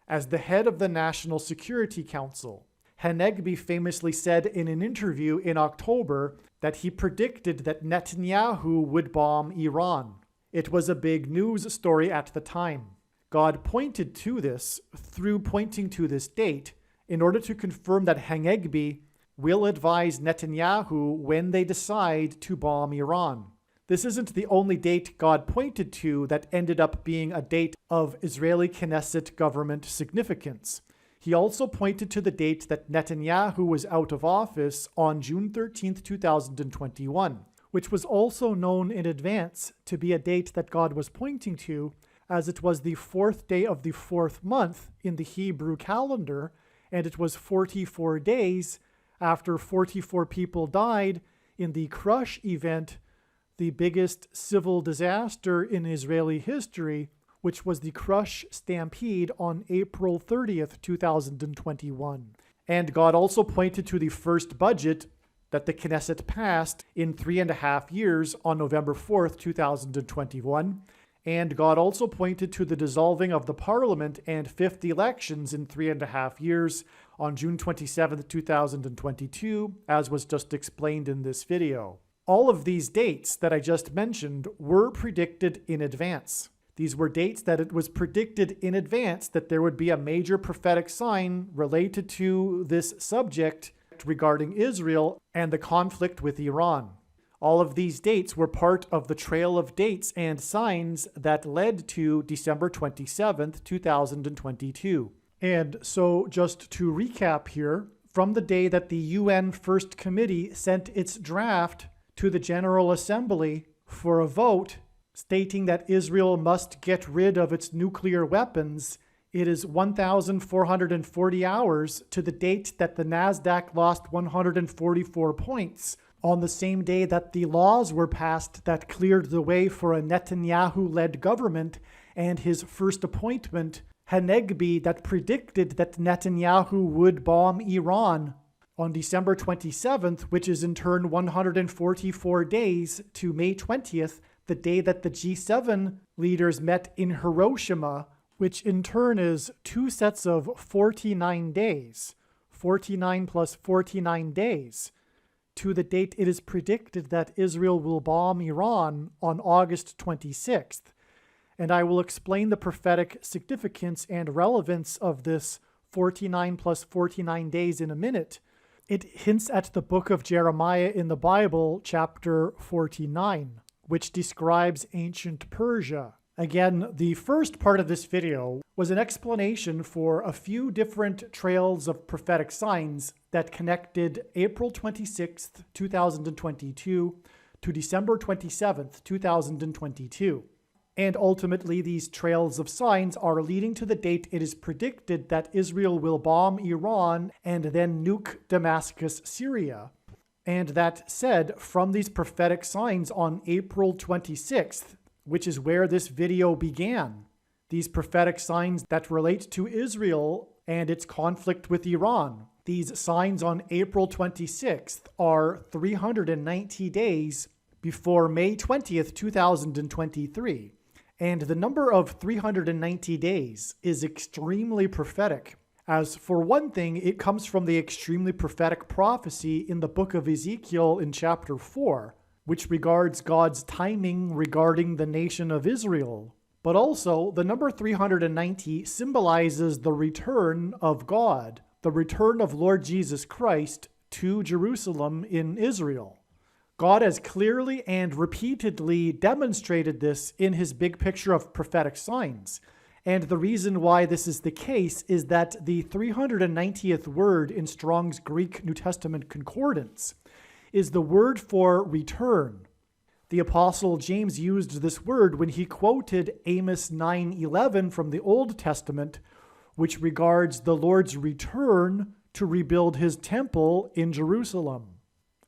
as the head of the National Security Council. Hanegbi famously said in an interview in October that he predicted that Netanyahu would bomb Iran. It was a big news story at the time. God pointed to this through pointing to this date in order to confirm that Hanegbi will advise Netanyahu when they decide to bomb Iran. This isn't the only date God pointed to that ended up being a date of Israeli Knesset government significance. He also pointed to the date that Netanyahu was out of office on June 13, 2021, which was also known in advance to be a date that God was pointing to, as it was the 4th day of the 4th month in the Hebrew calendar, and it was 44 days after 44 people died in the Crush event, the biggest civil disaster in Israeli history, which was the Crush Stampede on April 30th, 2021. And God also pointed to the first budget that the Knesset passed in 3.5 years on November 4th, 2021. And God also pointed to the dissolving of the parliament and 5th elections in 3.5 years on June 27th, 2022, as was just explained in this video. All of these dates that I just mentioned were predicted in advance. These were dates that it was predicted in advance that there would be a major prophetic sign related to this subject regarding Israel and the conflict with Iran. All of these dates were part of the trail of dates and signs that led to December 27th, 2022. And so just to recap here, from the day that the UN First Committee sent its draft to the General Assembly for a vote stating that Israel must get rid of its nuclear weapons It is 1,440 hours to the date that the NASDAQ lost 144 points on the same day that the laws were passed that cleared the way for a Netanyahu-led government and his first appointment, Hanegbi, that predicted that Netanyahu would bomb Iran. On December 27th, which is in turn 144 days to May 20th, the day that the G7 leaders met in Hiroshima, which in turn is two sets of 49 days, 49 plus 49 days, to the date it is predicted that Israel will bomb Iran on August 26th. And I will explain the prophetic significance and relevance of this 49 plus 49 days in a minute. It hints at the book of Jeremiah in the Bible, chapter 49, which describes ancient Persia. Again, the first part of this video was an explanation for a few different trails of prophetic signs that connected April 26th, 2022 to December 27th, 2022. And ultimately, these trails of signs are leading to the date it is predicted that Israel will bomb Iran and then nuke Damascus, Syria. And that said, from these prophetic signs on April 26th, which is where this video began, these prophetic signs that relate to Israel and its conflict with Iran, these signs on April 26th are 390 days before May 20th, 2023. And the number of 390 days is extremely prophetic, as for one thing, it comes from the extremely prophetic prophecy in the book of Ezekiel in chapter 4, which regards God's timing regarding the nation of Israel. But also, the number 390 symbolizes the return of God, the return of Lord Jesus Christ to Jerusalem in Israel. God has clearly and repeatedly demonstrated this in his big picture of prophetic signs. And the reason why this is the case is that the 390th word in Strong's Greek New Testament Concordance is the word for return. The Apostle James used this word when he quoted Amos 9:11 from the Old Testament, which regards the Lord's return to rebuild his temple in Jerusalem.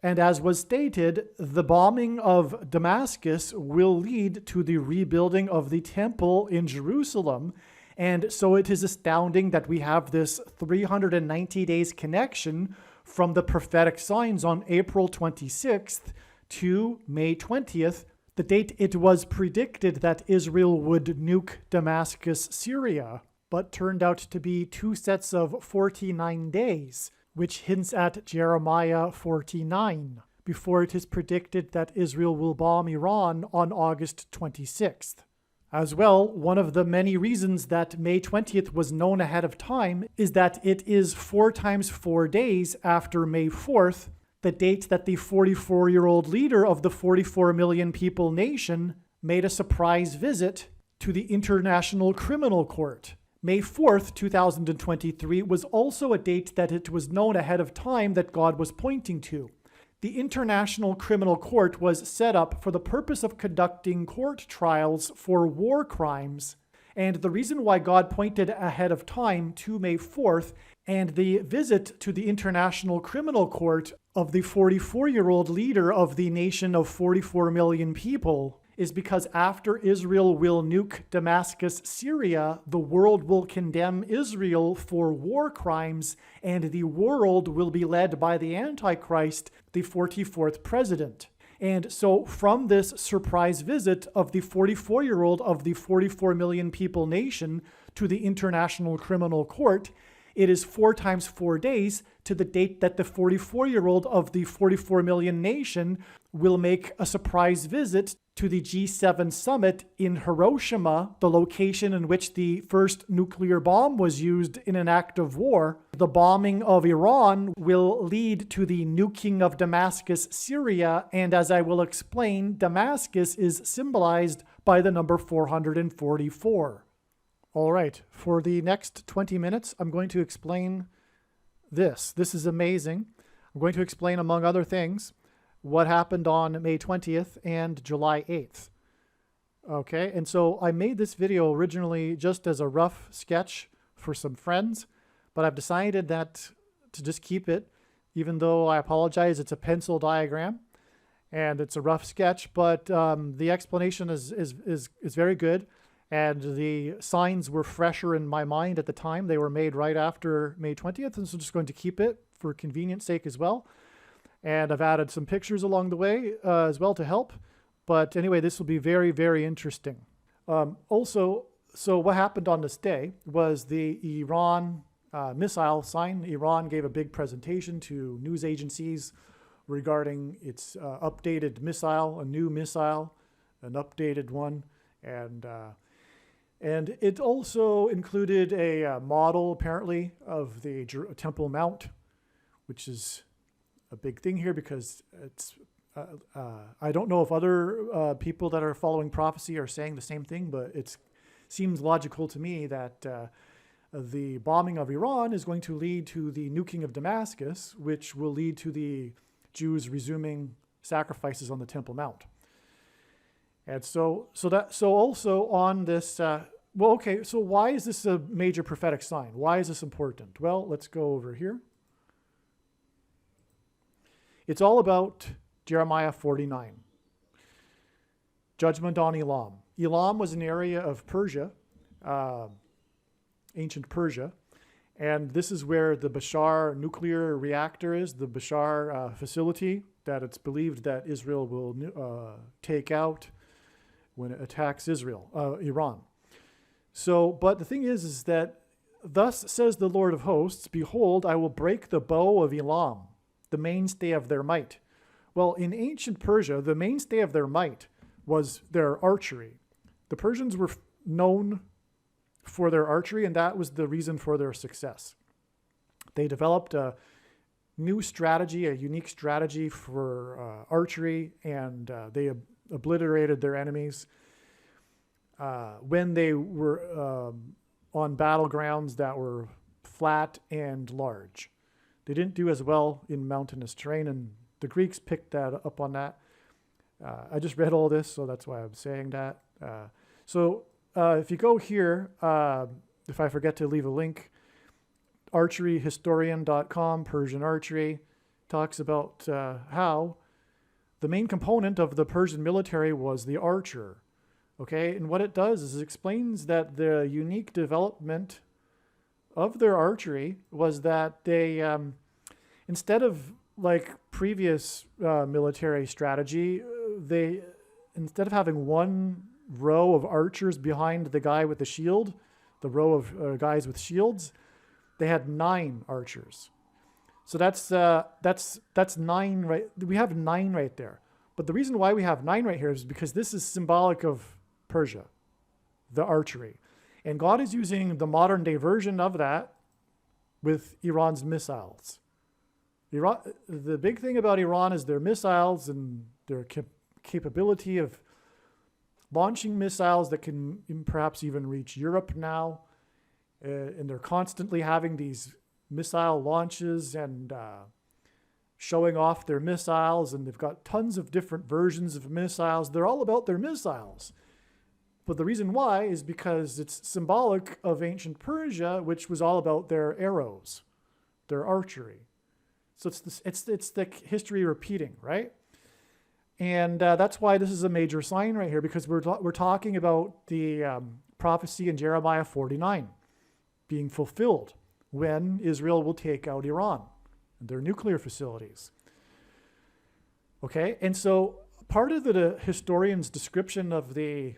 And as was stated, the bombing of Damascus will lead to the rebuilding of the temple in Jerusalem. And so it is astounding that we have this 390 days connection from the prophetic signs on April 26th to May 20th, the date it was predicted that Israel would nuke Damascus, Syria, but turned out to be two sets of 49 days, which hints at Jeremiah 49, before it is predicted that Israel will bomb Iran on August 26th. As well, one of the many reasons that May 20th was known ahead of time is that it is 4 times 4 days after May 4th, the date that the 44-year-old leader of the 44 million people nation made a surprise visit to the International Criminal Court. May 4th, 2023 was also a date that it was known ahead of time that God was pointing to. The International Criminal Court was set up for the purpose of conducting court trials for war crimes. And the reason why God pointed ahead of time to May 4th and the visit to the International Criminal Court of the 44-year-old leader of the nation of 44 million people is because after Israel will nuke Damascus, Syria, the world will condemn Israel for war crimes, and the world will be led by the Antichrist, the 44th president. And so from this surprise visit of the 44-year-old of the 44 million people nation to the International Criminal Court, it is 4 times 4 days to the date that the 44-year-old of the 44 million nation will make a surprise visit to the G7 summit in Hiroshima, the location in which the first nuclear bomb was used in an act of war. The bombing of Iran will lead to the nuking of Damascus, Syria, and as I will explain, Damascus is symbolized by the number 444. All right, for the next 20 minutes, I'm going to explain this. This is amazing. I'm going to explain, among other things, what happened on May 20th and July 8th. Okay, and so I made this video originally just as a rough sketch for some friends, but I've decided that to just keep it, even though I apologize, it's a pencil diagram and it's a rough sketch, but the explanation is very good. And the signs were fresher in my mind at the time. They were made right after May 20th, and so I'm just going to keep it for convenience sake as well. And I've added some pictures along the way as well to help. But anyway, this will be very, very interesting. Also, so what happened on this day was the Iran missile sign. Iran gave a big presentation to news agencies regarding its updated missile, a new missile, an updated one. And it also included a model, apparently, of the Temple Mount, which is a big thing here because it's, I don't know if other people that are following prophecy are saying the same thing, but it seems logical to me that the bombing of Iran is going to lead to the nuking of Damascus, which will lead to the Jews resuming sacrifices on the Temple Mount. And so also on this, well, okay, so why is this a major prophetic sign? Why is this important? Well, let's go over here. It's all about Jeremiah 49. Judgment on Elam. Elam was an area of Persia, ancient Persia, and this is where the Bashar nuclear reactor is, the Bashar facility that it's believed that Israel will take out when it attacks Iran. So, but the thing is that, thus says the Lord of hosts, behold, I will break the bow of Elam, the mainstay of their might. Well, in ancient Persia, the mainstay of their might was their archery. The Persians were known for their archery, and that was the reason for their success. They developed a new strategy, a unique strategy for archery, and they obliterated their enemies when they were on battlegrounds that were flat and large. They didn't do as well in mountainous terrain, and the Greeks picked that up on that. I just read all this, so that's why I'm saying that. If you go here, if I forget to leave a link, archeryhistorian.com, Persian archery, talks about how the main component of the Persian military was the archer. Okay, and what it does is it explains that the unique development of their archery was that they, instead of like previous military strategy, they, instead of having one row of archers behind the guy with the shield, the row of guys with shields, they had 9 archers. So that's 9, right? We have 9 right there. But the reason why we have 9 right here is because this is symbolic of Persia, the archery. And God is using the modern day version of that with Iran's missiles. The big thing about Iran is their missiles and their capability of launching missiles that can perhaps even reach Europe now. And they're constantly having these missile launches and showing off their missiles. And they've got tons of different versions of missiles. They're all about their missiles. But the reason why is because it's symbolic of ancient Persia, which was all about their arrows, their archery. So it's the history repeating, right? And that's why this is a major sign right here, because we're talking about the prophecy in Jeremiah 49 being fulfilled when Israel will take out Iran and their nuclear facilities. Okay, and so part of the historian's description of the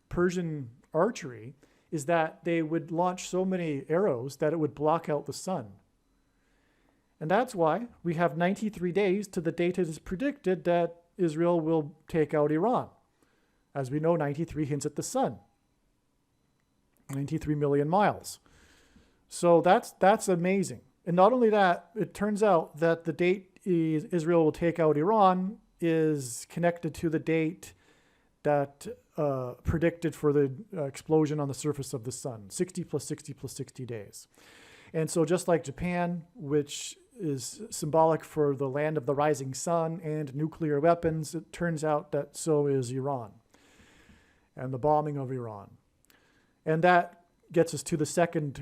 Persian archery is that they would launch so many arrows that it would block out the sun. And that's why we have 93 days to the date it is predicted that Israel will take out Iran. As we know, 93 hints at the sun. 93 million miles. So that's amazing. And not only that, it turns out that the date Israel will take out Iran is connected to the date that predicted for the explosion on the surface of the sun, 60 plus 60 plus 60 days. And so just like Japan, which is symbolic for the land of the rising sun and nuclear weapons, it turns out that so is Iran and the bombing of Iran. And that gets us to the second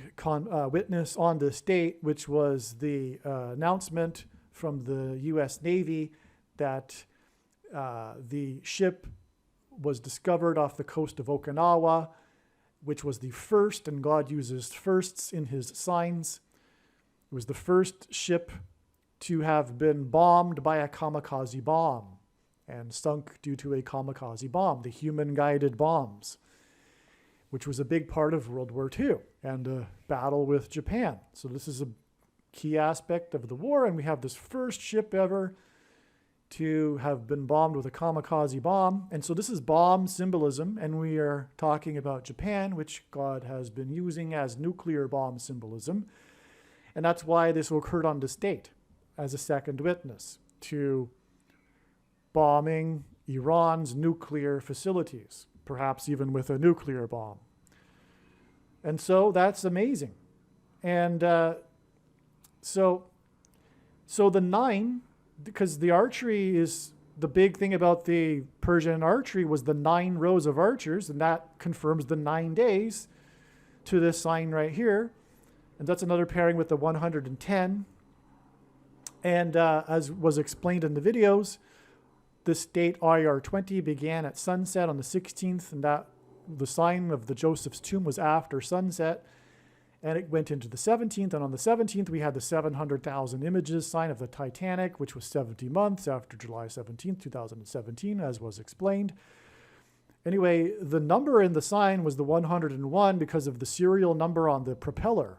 witness on this date, which was the announcement from the U.S. Navy that the ship was discovered off the coast of Okinawa, which was the first, and God uses firsts in his signs. It was the first ship to have been bombed by a kamikaze bomb and sunk due to a kamikaze bomb, the human-guided bombs, which was a big part of World War II and a battle with Japan. So this is a key aspect of the war, and we have this first ship ever to have been bombed with a kamikaze bomb. And so this is bomb symbolism, and we are talking about Japan, which God has been using as nuclear bomb symbolism. And that's why this occurred on this date as a second witness to bombing Iran's nuclear facilities, perhaps even with a nuclear bomb. And so that's amazing. And so the 9, because the archery is the big thing about the Persian archery was the 9 rows of archers, and that confirms the 9 days to this sign right here. And that's another pairing with the 110. And as was explained in the videos, this date IR20 began at sunset on the 16th, and that the sign of the Joseph's tomb was after sunset. And it went into the 17th, and on the 17th, we had the 700,000 images sign of the Titanic, which was 70 months after July 17th, 2017, as was explained. Anyway, the number in the sign was the 101 because of the serial number on the propeller.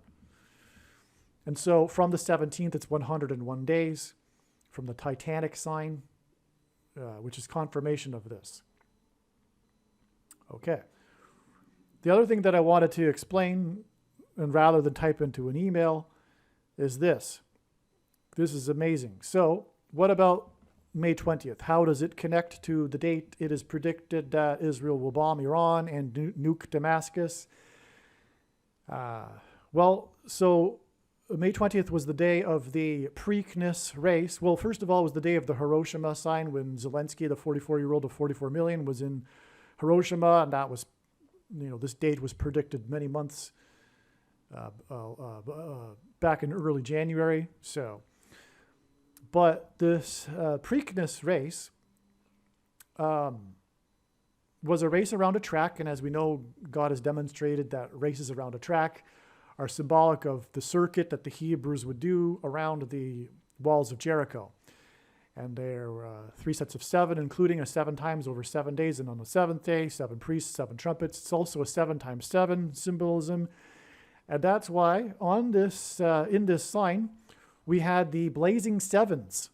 And so from the 17th, it's 101 days from the Titanic sign, which is confirmation of this. Okay. The other thing that I wanted to explain, and rather than type into an email, is this. This is amazing. So what about May 20th? How does it connect to the date it is predicted that Israel will bomb Iran and nuke Damascus? Well, so May 20th was the day of the Preakness race. Well, first of all, it was the day of the Hiroshima sign when Zelensky, the 44-year-old of 44 million, was in Hiroshima, and that was, this date was predicted many months back in early January. So, but this Preakness race was a race around a track, and as we know, God has demonstrated that races around a track are symbolic of the circuit that the Hebrews would do around the walls of Jericho. And there were 3 sets of 7, including a 7 times over 7 days, and on the 7th day, 7 priests, 7 trumpets. It's also a 7 times 7 symbolism. And that's why on this, in this sign, we had the blazing 7s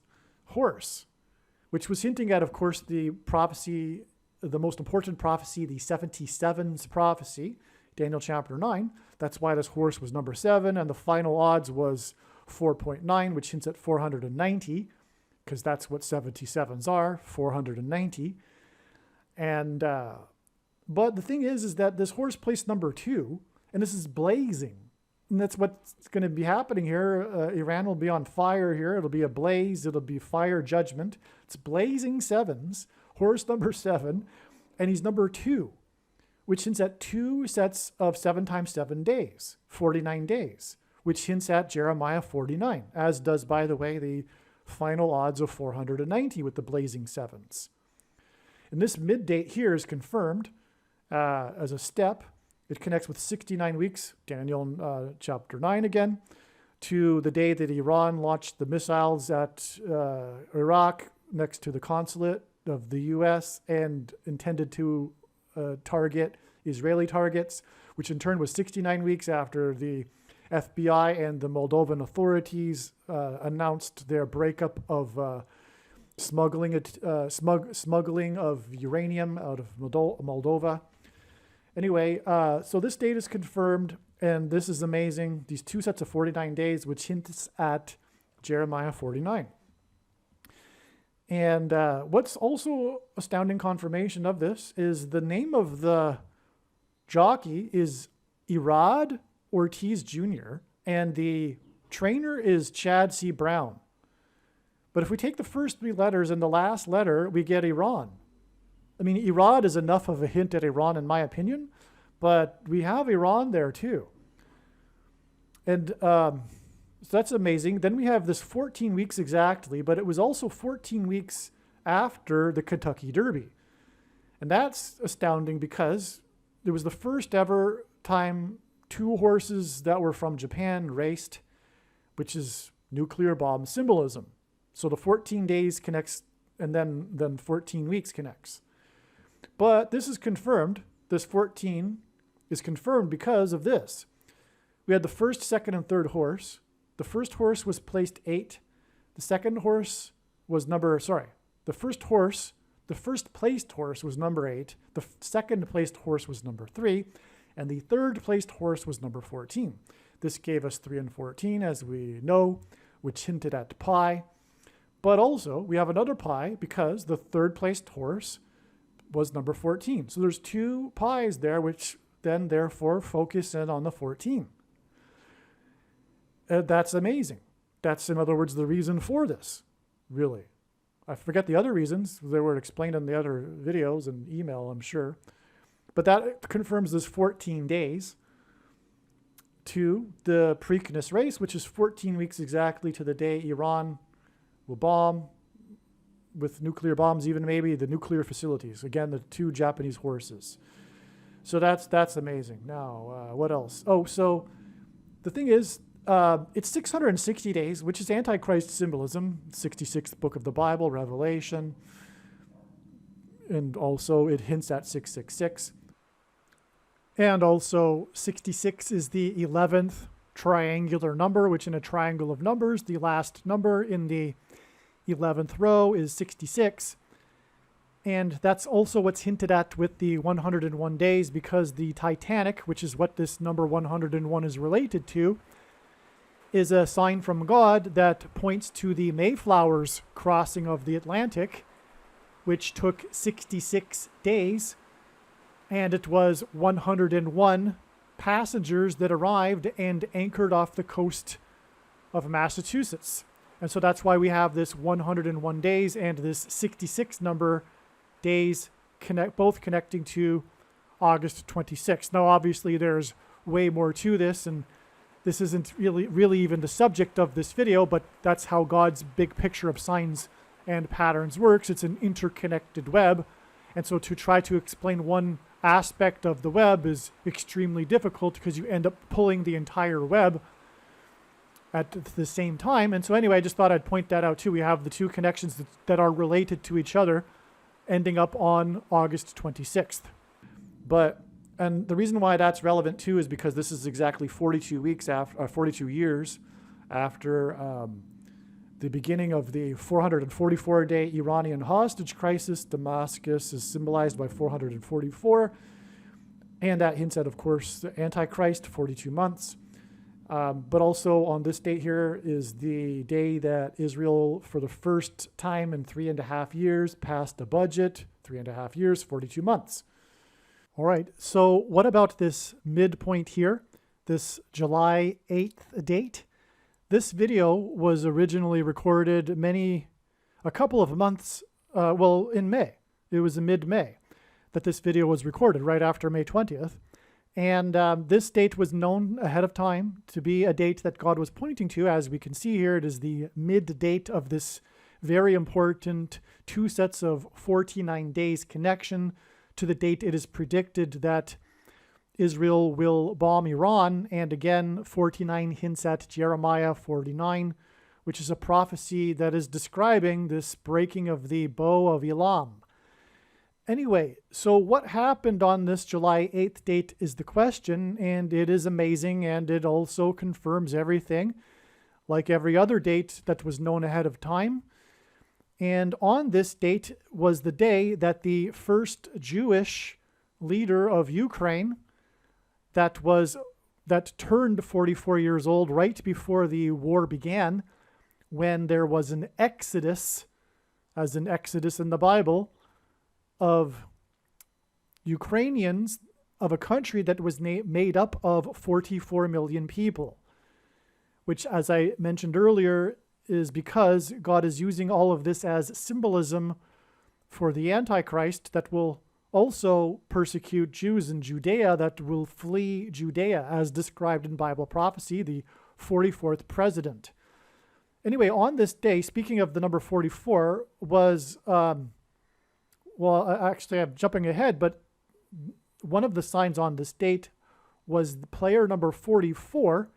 horse, which was hinting at, of course, the prophecy, the most important prophecy, the 77s prophecy, Daniel chapter 9. That's why this horse was number 7, and the final odds was 4.9, which hints at 490, because that's what 77s are, 490. And but the thing is that this horse placed number 2, and this is blazing. And that's what's going to be happening here. Iran will be on fire here. It'll be a blaze. It'll be fire judgment. It's blazing 7s, horse number 7, and he's number 2, which hints at 2 sets of 7 times 7 days, 49 days, which hints at Jeremiah 49, as does, by the way, the final odds of 490 with the blazing 7s. And this mid-date here is confirmed as a step. It connects with 69 weeks, Daniel chapter 9 again, to the day that Iran launched the missiles at Iraq next to the consulate of the U.S. and intended to target Israeli targets, which in turn was 69 weeks after the FBI and the Moldovan authorities announced their breakup of smuggling of uranium out of Moldova. Anyway, so this date is confirmed, and this is amazing. These 2 sets of 49 days, which hints at Jeremiah 49. And what's also astounding confirmation of this is the name of the jockey is Irad Ortiz Jr., and the trainer is Chad C. Brown. But if we take the first 3 letters and the last letter, we get Iran. I mean, Irad is enough of a hint at Iran, in my opinion, But we have Iran there too. And so that's amazing. Then we have this 14 weeks exactly, but it was also 14 weeks after the Kentucky Derby. And that's astounding because it was the first ever time two horses that were from Japan raced, which is nuclear bomb symbolism. So the 14 days connects, and then 14 weeks connects. But this is confirmed. This 14 is confirmed because of this. We had the first, second, and third horse. The first horse was placed 8. The second horse was the first placed horse was number 8. The second placed horse was number 3. And the third placed horse was number 14. This gave us 3 and 14, as we know, which hinted at pi. But also, we have another pi because the third placed horse was number 14. So there's 2 pies there, which then therefore focus in on the 14. That's amazing. That's, in other words, the reason for this, really. I forget the other reasons. They were explained in the other videos and email, I'm sure. But that confirms this 14 days to the Preakness race, which is 14 weeks exactly to the day Iran will bomb with nuclear bombs, even maybe the nuclear facilities. Again, the 2 Japanese horses. So that's amazing. Now, what else? Oh, so the thing is, it's 660 days, which is Antichrist symbolism, 66th book of the Bible, Revelation. And also it hints at 666. And also 66 is the 11th triangular number, which in a triangle of numbers, the last number in the 11th row is 66. And that's also what's hinted at with the 101 days, because the Titanic, which is what this number 101 is related to, is a sign from God that points to the Mayflower's crossing of the Atlantic, which took 66 days, and it was 101 passengers that arrived and anchored off the coast of Massachusetts. And so that's why we have this 101 days and this 66 number days both connecting to August 26th. Now, obviously, there's way more to this, and this isn't really even the subject of this video, but that's how God's big picture of signs and patterns works. It's an interconnected web. And so to try to explain one aspect of the web is extremely difficult because you end up pulling the entire web at the same time. And so anyway, I just thought I'd point that out too. We have the 2 connections that are related to each other ending up on August 26th. And the reason why that's relevant too is because this is exactly 42 years after the beginning of the 444-day Iranian hostage crisis. Damascus is symbolized by 444, and that hints at, of course, the Antichrist, 42 months. But also on this date here is the day that Israel, for the first time in 3.5 years, passed a budget. 3.5 years, 42 months. All right, so what about this midpoint here, this July 8th date? This video was originally recorded a couple of months, in May. It was in mid-May that this video was recorded, right after May 20th. And this date was known ahead of time to be a date that God was pointing to. As we can see here, it is the mid-date of this very important 2 sets of 49 days connection to the date it is predicted that Israel will bomb Iran. And again, 49 hints at Jeremiah 49, which is a prophecy that is describing this breaking of the bow of Elam. Anyway, so what happened on this July 8th date is the question, and it is amazing, and it also confirms everything, like every other date that was known ahead of time. And on this date was the day that the first Jewish leader of Ukraine that turned 44 years old right before the war began, when there was an exodus, as an exodus in the Bible, of Ukrainians of a country that was made up of 44 million people, which, as I mentioned earlier, is because God is using all of this as symbolism for the Antichrist that will also persecute Jews in Judea that will flee Judea, as described in Bible prophecy, the 44th president. Anyway, on this day, speaking of the number 44, was, actually I'm jumping ahead, but one of the signs on this date was the player number 44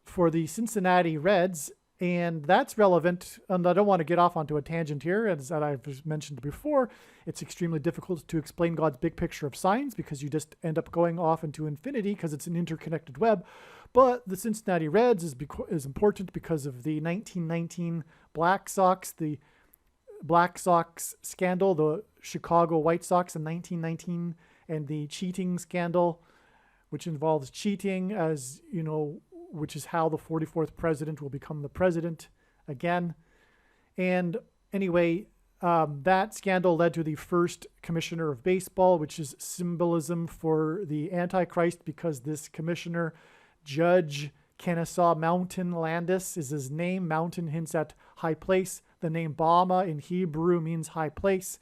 for the Cincinnati Reds. And that's relevant, and I don't want to get off onto a tangent here, as I've mentioned before. It's extremely difficult to explain God's big picture of signs because you just end up going off into infinity because it's an interconnected web. But the Cincinnati Reds is important because of the 1919 Black Sox, the Black Sox scandal, the Chicago White Sox in 1919, and the cheating scandal, which involves cheating, as you know, which is how the 44th president will become the president again. And anyway, that scandal led to the first commissioner of baseball, which is symbolism for the Antichrist, because this commissioner, Judge Kennesaw Mountain Landis is his name. Mountain hints at high place. The name Bama in Hebrew means high place,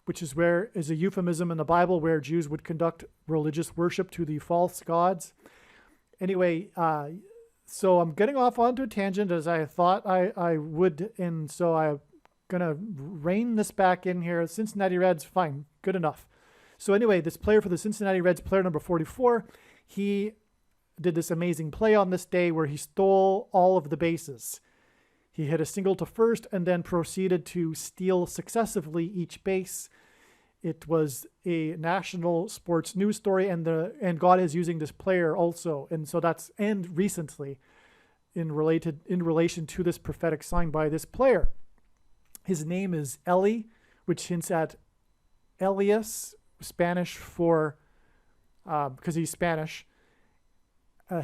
which is a euphemism in the Bible where Jews would conduct religious worship to the false gods. Anyway, so I'm getting off onto a tangent as I thought I would, and so I'm going to rein this back in here. Cincinnati Reds, fine, good enough. So anyway, this player for the Cincinnati Reds, player number 44, he did this amazing play on this day where he stole all of the bases. He hit a single to first and then proceeded to steal successively each base. It was a national sports news story, and God is using this player also, and so and recently, in relation to this prophetic sign by this player. His name is Eli, which hints at Elias, Spanish for because he's Spanish.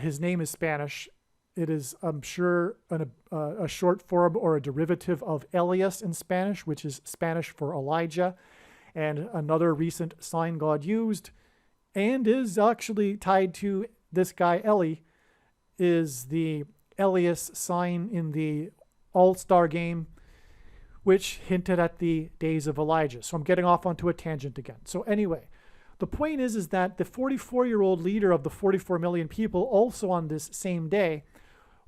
His name is Spanish. It is, I'm sure, a short form or a derivative of Elias in Spanish, which is Spanish for Elijah. And another recent sign God used, and is actually tied to this guy Eli, is the Elias sign in the All-Star game, which hinted at the days of Elijah. So I'm getting off onto a tangent again. So anyway, the point is that the 44-year-old leader of the 44 million people also on this same day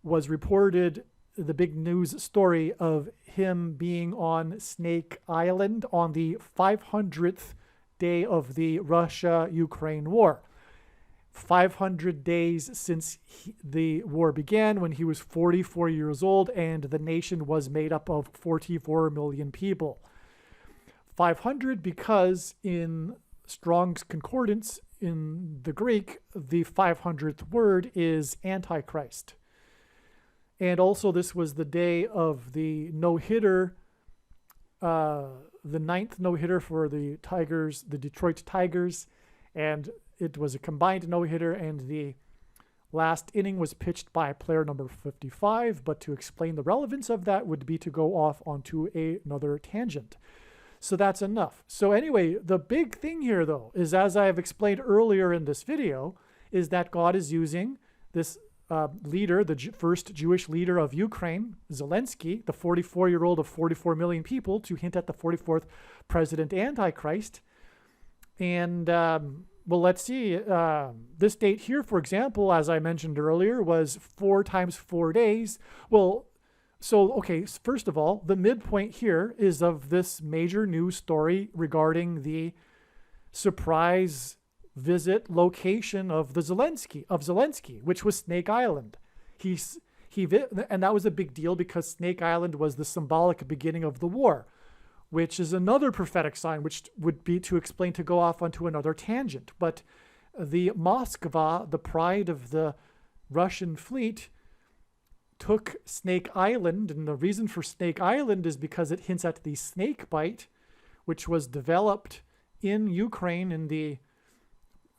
was reported the big news story of him being on Snake Island on the 500th day of the Russia-Ukraine war. 500 days since the war began, when he was 44 years old and the nation was made up of 44 million people. 500 because in Strong's Concordance in the Greek, the 500th word is Antichrist. And also this was the day of the no-hitter, the 9th no-hitter for the Tigers, the Detroit Tigers, and it was a combined no-hitter, and the last inning was pitched by player number 55, but to explain the relevance of that would be to go off onto another tangent. So that's enough. So anyway, the big thing here, though, is, as I have explained earlier in this video, is that God is using this leader, the first Jewish leader of Ukraine, Zelensky, the 44-year-old of 44 million people, to hint at the 44th president Antichrist. And, well, let's see. This date here, for example, as I mentioned earlier, was 4 times 4 days. Well, so, okay, first of all, the midpoint here is of this major news story regarding the surprise visit location of Zelensky, which was Snake Island. And that was a big deal because Snake Island was the symbolic beginning of the war, which is another prophetic sign, which would be to explain, to go off onto another tangent. But the Moskva, the pride of the Russian fleet, took Snake Island, and the reason for Snake Island is because it hints at the snake bite, which was developed in Ukraine in the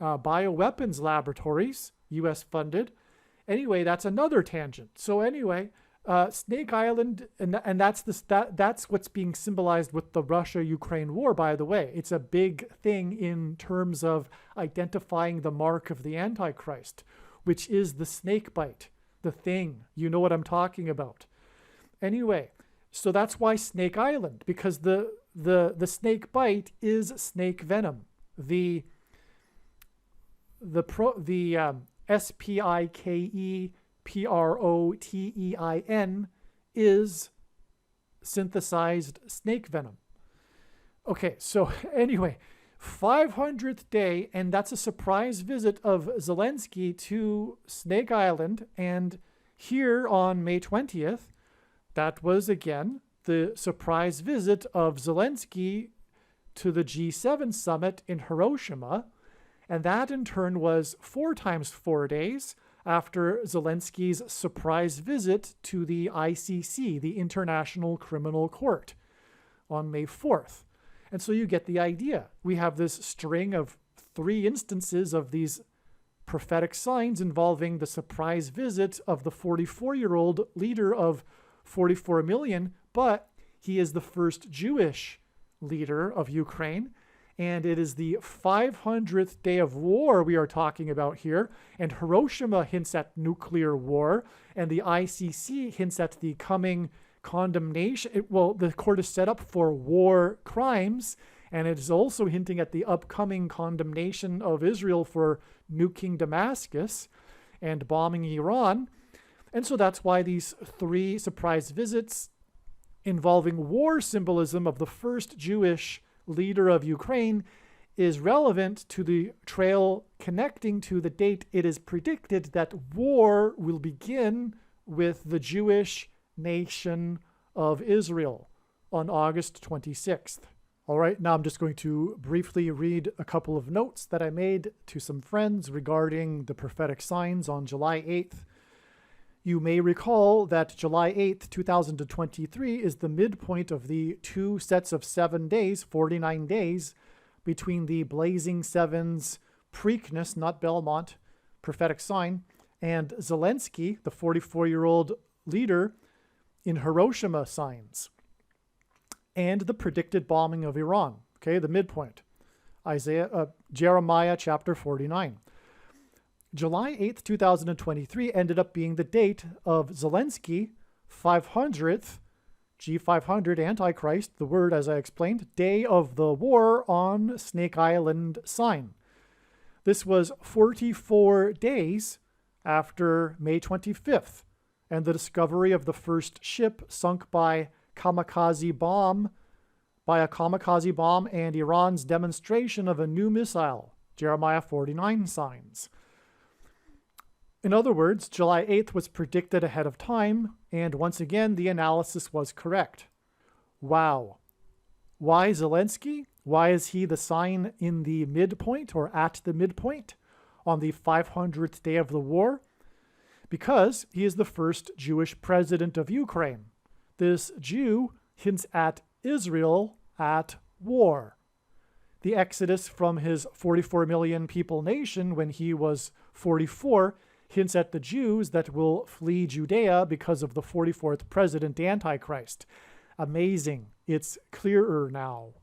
bioweapons laboratories, U.S. funded. Anyway, that's another tangent. So anyway, Snake Island, and that's what's being symbolized with the Russia-Ukraine war, by the way. It's a big thing in terms of identifying the mark of the Antichrist, which is the snake bite, the thing. You know what I'm talking about. Anyway, so that's why Snake Island, because the the snake bite is snake venom. The SPIKEPROTEIN is synthesized snake venom. Okay, so anyway, 500th day, and that's a surprise visit of Zelensky to Snake Island. And here on May 20th, that was again the surprise visit of Zelensky to the G7 summit in Hiroshima. And that in turn was 4 times 4 days after Zelensky's surprise visit to the ICC, the International Criminal Court, on May 4th. And so you get the idea. We have this string of 3 instances of these prophetic signs involving the surprise visit of the 44-year-old leader of 44 million, but he is the first Jewish leader of Ukraine. And it is the 500th day of war we are talking about here. And Hiroshima hints at nuclear war, and the ICC hints at the coming condemnation. Well, the court is set up for war crimes, and it is also hinting at the upcoming condemnation of Israel for nuking Damascus and bombing Iran. And so that's why these 3 surprise visits involving war symbolism of the first Jewish leader of Ukraine is relevant to the trail connecting to the date it is predicted that war will begin with the Jewish nation of Israel on August 26th. All right, now I'm just going to briefly read a couple of notes that I made to some friends regarding the prophetic signs on July 8th. You may recall that July 8th, 2023 is the midpoint of the 2 sets of 7 days, 49 days, between the Blazing Sevens Preakness, not Belmont, prophetic sign, and Zelensky, the 44-year-old leader, in Hiroshima signs, and the predicted bombing of Iran. Okay, the midpoint. Jeremiah chapter 49. July 8th, 2023 ended up being the date of Zelensky 500th, G500 Antichrist, the word as I explained, day of the war on Snake Island sign. This was 44 days after May 25th and the discovery of the first ship sunk by a kamikaze bomb and Iran's demonstration of a new missile, Jeremiah 49 signs. In other words, July 8th was predicted ahead of time, and once again, the analysis was correct. Wow. Why Zelensky? Why is he the sign in the midpoint or at the midpoint on the 500th day of the war? Because he is the first Jewish president of Ukraine. This Jew hints at Israel at war. The exodus from his 44 million people nation when he was 44 hints at the Jews that will flee Judea because of the 44th president Antichrist. Amazing. It's clearer now.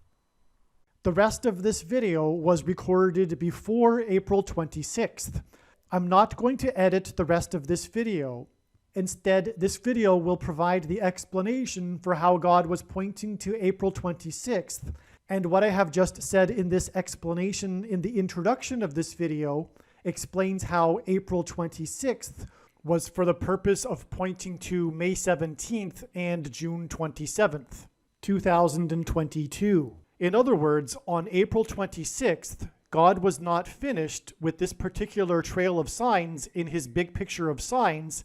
The rest of this video was recorded before April 26th. I'm not going to edit the rest of this video. Instead, this video will provide the explanation for how God was pointing to April 26th. And what I have just said in this explanation in the introduction of this video explains how April 26th was for the purpose of pointing to May 17th and June 27th, 2022. In other words, on April 26th, God was not finished with this particular trail of signs in his big picture of signs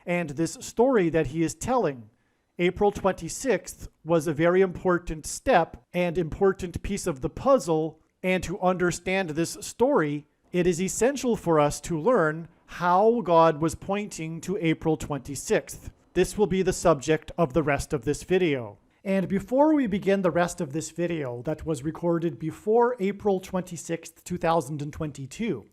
and this story that he is telling. April 26th was a very important step and important piece of the puzzle, and to understand this story, it is essential for us to learn how God was pointing to April 26th. This will be the subject of the rest of this video. And before we begin the rest of this video that was recorded before April 26th, 2022,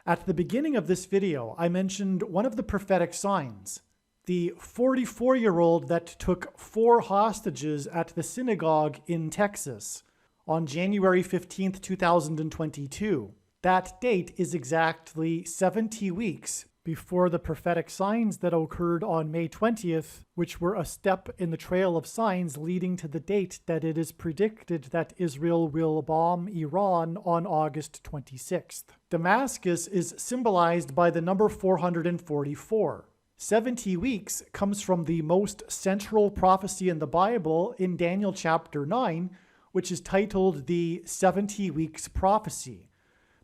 at the beginning of this video, I mentioned one of the prophetic signs, the 44-year-old that took 4 hostages at the synagogue in Texas on January 15th, 2022. That date is exactly 70 weeks before the prophetic signs that occurred on May 20th, which were a step in the trail of signs leading to the date that it is predicted that Israel will bomb Iran on August 26th. Damascus is symbolized by the number 444. 70 weeks comes from the most central prophecy in the Bible in Daniel chapter 9, which is titled the 70 Weeks Prophecy.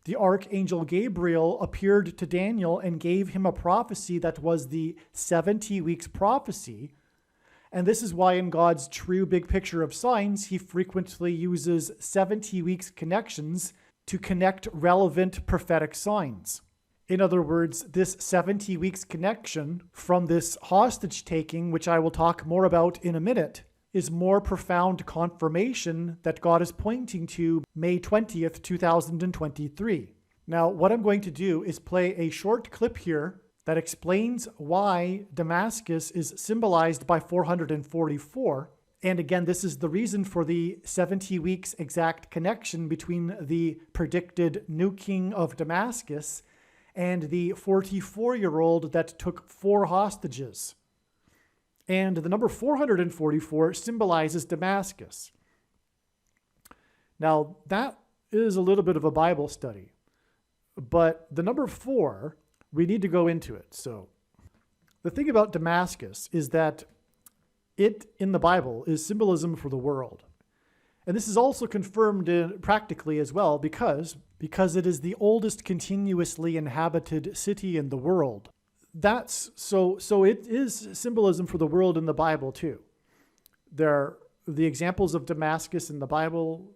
The archangel Gabriel appeared to Daniel and gave him a prophecy that was the 70 weeks prophecy. And this is why in God's true big picture of signs, he frequently uses 70 weeks connections to connect relevant prophetic signs. In other words, this 70 weeks connection from this hostage taking, which I will talk more about in a minute, is more profound confirmation that God is pointing to May 20th, 2023. Now, what I'm going to do is play a short clip here that explains why Damascus is symbolized by 444. And again, this is the reason for the 70 weeks exact connection between the predicted new king of Damascus and the 44-year-old that took 4 hostages. And the number 444 symbolizes Damascus. Now, that is a little bit of a Bible study. But the number 4, we need to go into it. So the thing about Damascus is that it, in the Bible, is symbolism for the world. And this is also confirmed practically as well because it is the oldest continuously inhabited city in the world. That's so it is symbolism for the world in the Bible too. The examples of Damascus in the Bible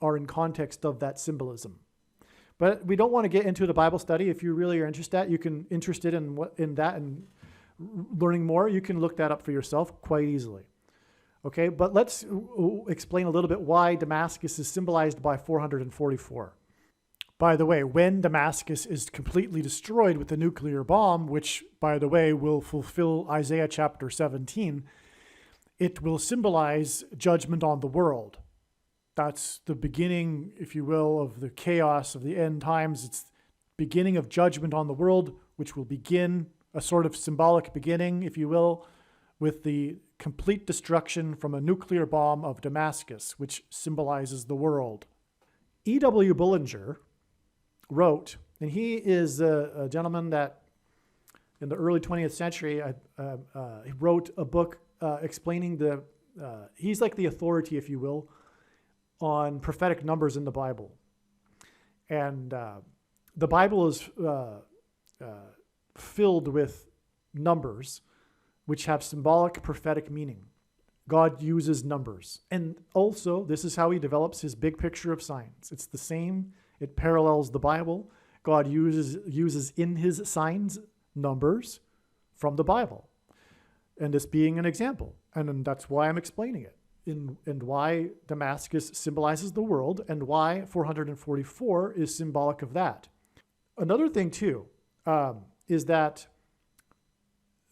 are in context of that symbolism. But we don't want to get into the Bible study. If you really are interested in that and learning more, you can look that up for yourself quite easily. Okay, but let's explain a little bit why Damascus is symbolized by 444. By the way, when Damascus is completely destroyed with the nuclear bomb, which, by the way, will fulfill Isaiah chapter 17, it will symbolize judgment on the world. That's the beginning, if you will, of the chaos of the end times. It's the beginning of judgment on the world, which will begin a sort of symbolic beginning, if you will, with the complete destruction from a nuclear bomb of Damascus, which symbolizes the world. E.W. Bullinger wrote, and he is a gentleman that in the early 20th century, he wrote a book explaining he's like the authority, if you will, on prophetic numbers in the Bible. And the Bible is filled with numbers which have symbolic prophetic meaning. God uses numbers. And also, this is how he develops his big picture of signs. It's the same. It parallels the Bible. God uses in his signs numbers from the Bible. And this being an example. And that's why I'm explaining it. And why Damascus symbolizes the world and why 444 is symbolic of that. Another thing, too, is that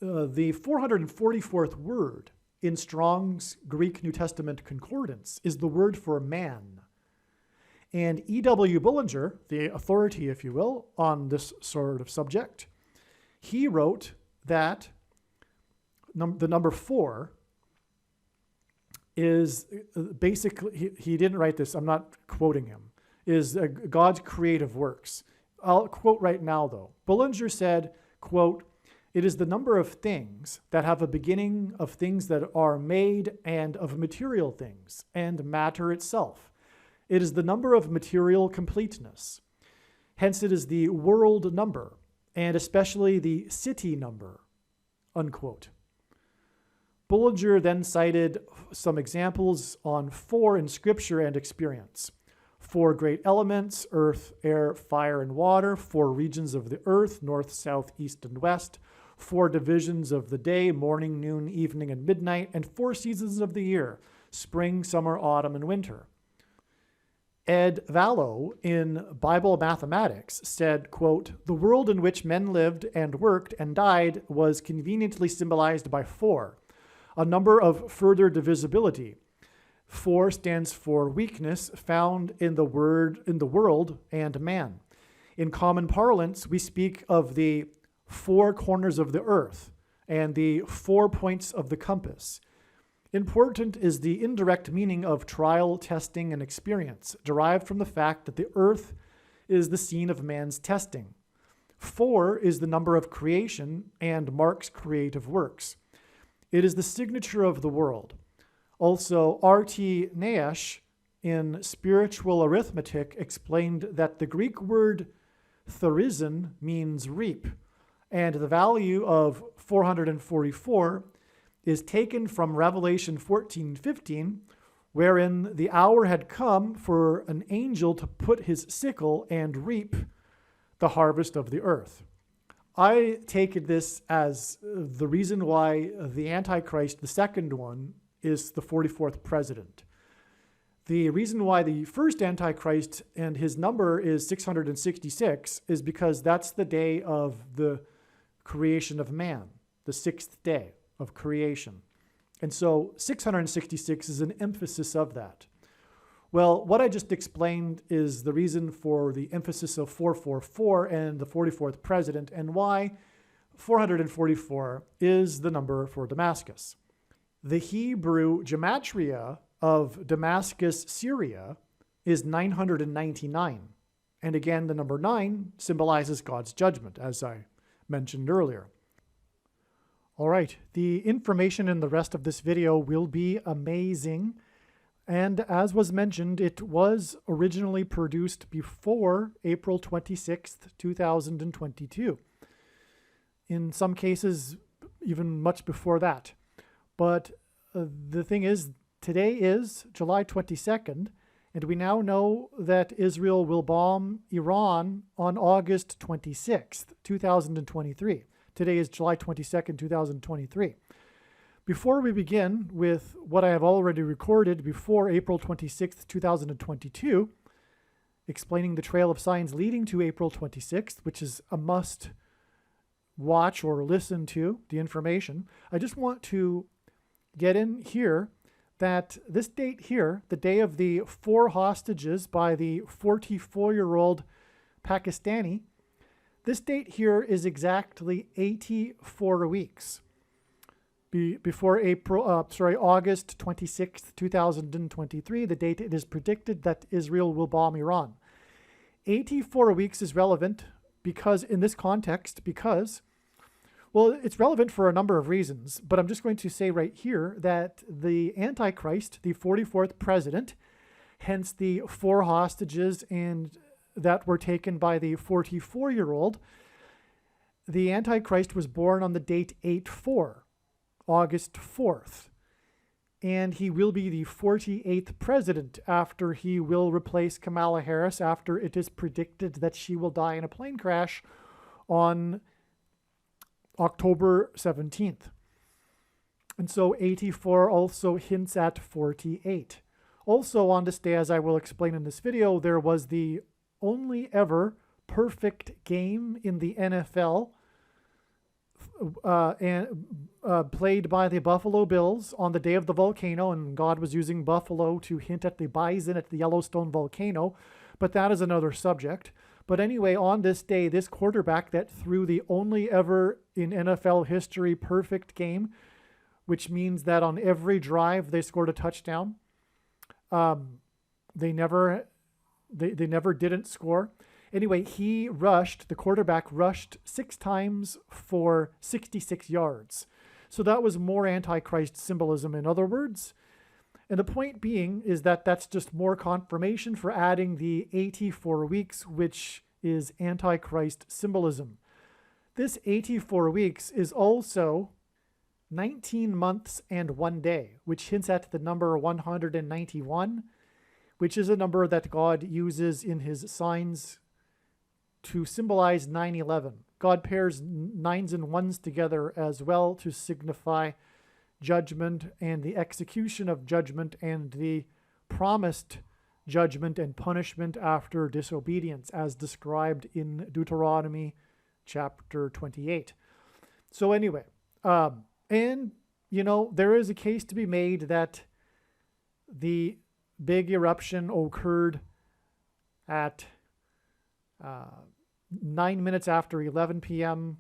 the 444th word in Strong's Greek New Testament Concordance is the word for man. And E.W. Bullinger, the authority, if you will, on this sort of subject, he wrote that the number 4 is basically, he didn't write this, I'm not quoting him, is God's creative works. I'll quote right now, though. Bullinger said, quote, "It is the number of things that have a beginning of things that are made and of material things and matter itself. It is the number of material completeness. Hence it is the world number, and especially the city number," unquote. Bullinger then cited some examples on 4 in Scripture and experience. 4 great elements, earth, air, fire, and water. 4 regions of the earth, north, south, east, and west. 4 divisions of the day, morning, noon, evening, and midnight. And 4 seasons of the year, spring, summer, autumn, and winter. Ed Vallow in Bible Mathematics said, quote, "The world in which men lived and worked and died was conveniently symbolized by 4. A number of further divisibility. 4 stands for weakness found in the world and man. In common parlance, we speak of the 4 corners of the earth and the 4 points of the compass. Important is the indirect meaning of trial, testing, and experience, derived from the fact that the earth is the scene of man's testing. 4 is the number of creation and marks creative works. It is the signature of the world. Also, R.T. Nash, in Spiritual Arithmetic, explained that the Greek word therizin means reap, and the value of 444 is taken from Revelation 14:15, wherein the hour had come for an angel to put his sickle and reap the harvest of the earth. I take this as the reason why the Antichrist, the second one, is the 44th president. The reason why the first Antichrist and his number is 666 is because that's the day of the creation of man, the 6th day of creation. And so 666 is an emphasis of that. Well, what I just explained is the reason for the emphasis of 444 and the 44th president, and why 444 is the number for Damascus. The Hebrew gematria of Damascus, Syria, is 999. And again, the number 9 symbolizes God's judgment, as I mentioned earlier. All right, the information in the rest of this video will be amazing. And as was mentioned, it was originally produced before April 26th, 2022. In some cases, even much before that. But the thing is, today is July 22nd, and we now know that Israel will bomb Iran on August 26th, 2023. Today is July 22nd, 2023. Before we begin with what I have already recorded before April 26th, 2022, explaining the trail of signs leading to April 26th, which is a must watch or listen to the information, I just want to get in here that this date here, the day of the 4 hostages by the 44-year-old Pakistani, this date here is exactly 84 weeks before August 26th, 2023, the date it is predicted that Israel will bomb Iran. 84 weeks is relevant because in this context, well, it's relevant for a number of reasons, but I'm just going to say right here that the Antichrist, the 44th president, hence the 4 hostages and that were taken by the 44-year-old, the Antichrist was born on the date 8/4, August 4th, and he will be the 48th president after he will replace Kamala Harris after it is predicted that she will die in a plane crash on October 17th. And so 84 also hints at 48. Also on this day, as I will explain in this video, there was the only ever perfect game in the NFL played by the Buffalo Bills on the day of the volcano, and God was using buffalo to hint at the bison at the Yellowstone volcano, but that is another subject. But anyway, on this day, this quarterback that threw the only ever in NFL history perfect game, which means that on every drive they scored a touchdown. They never didn't score. Anyway, the quarterback rushed 6 times for 66 yards. So that was more Antichrist symbolism, in other words. And the point being is that that's just more confirmation for adding the 84 weeks, which is Antichrist symbolism. This 84 weeks is also 19 months and 1 day, which hints at the number 191, which is a number that God uses in his signs to symbolize 9/11. God pairs 9s and 1s together as well to signify judgment and the execution of judgment and the promised judgment and punishment after disobedience, as described in Deuteronomy chapter 28. So anyway, and there is a case to be made that the big eruption occurred at 9 minutes after 11 p.m.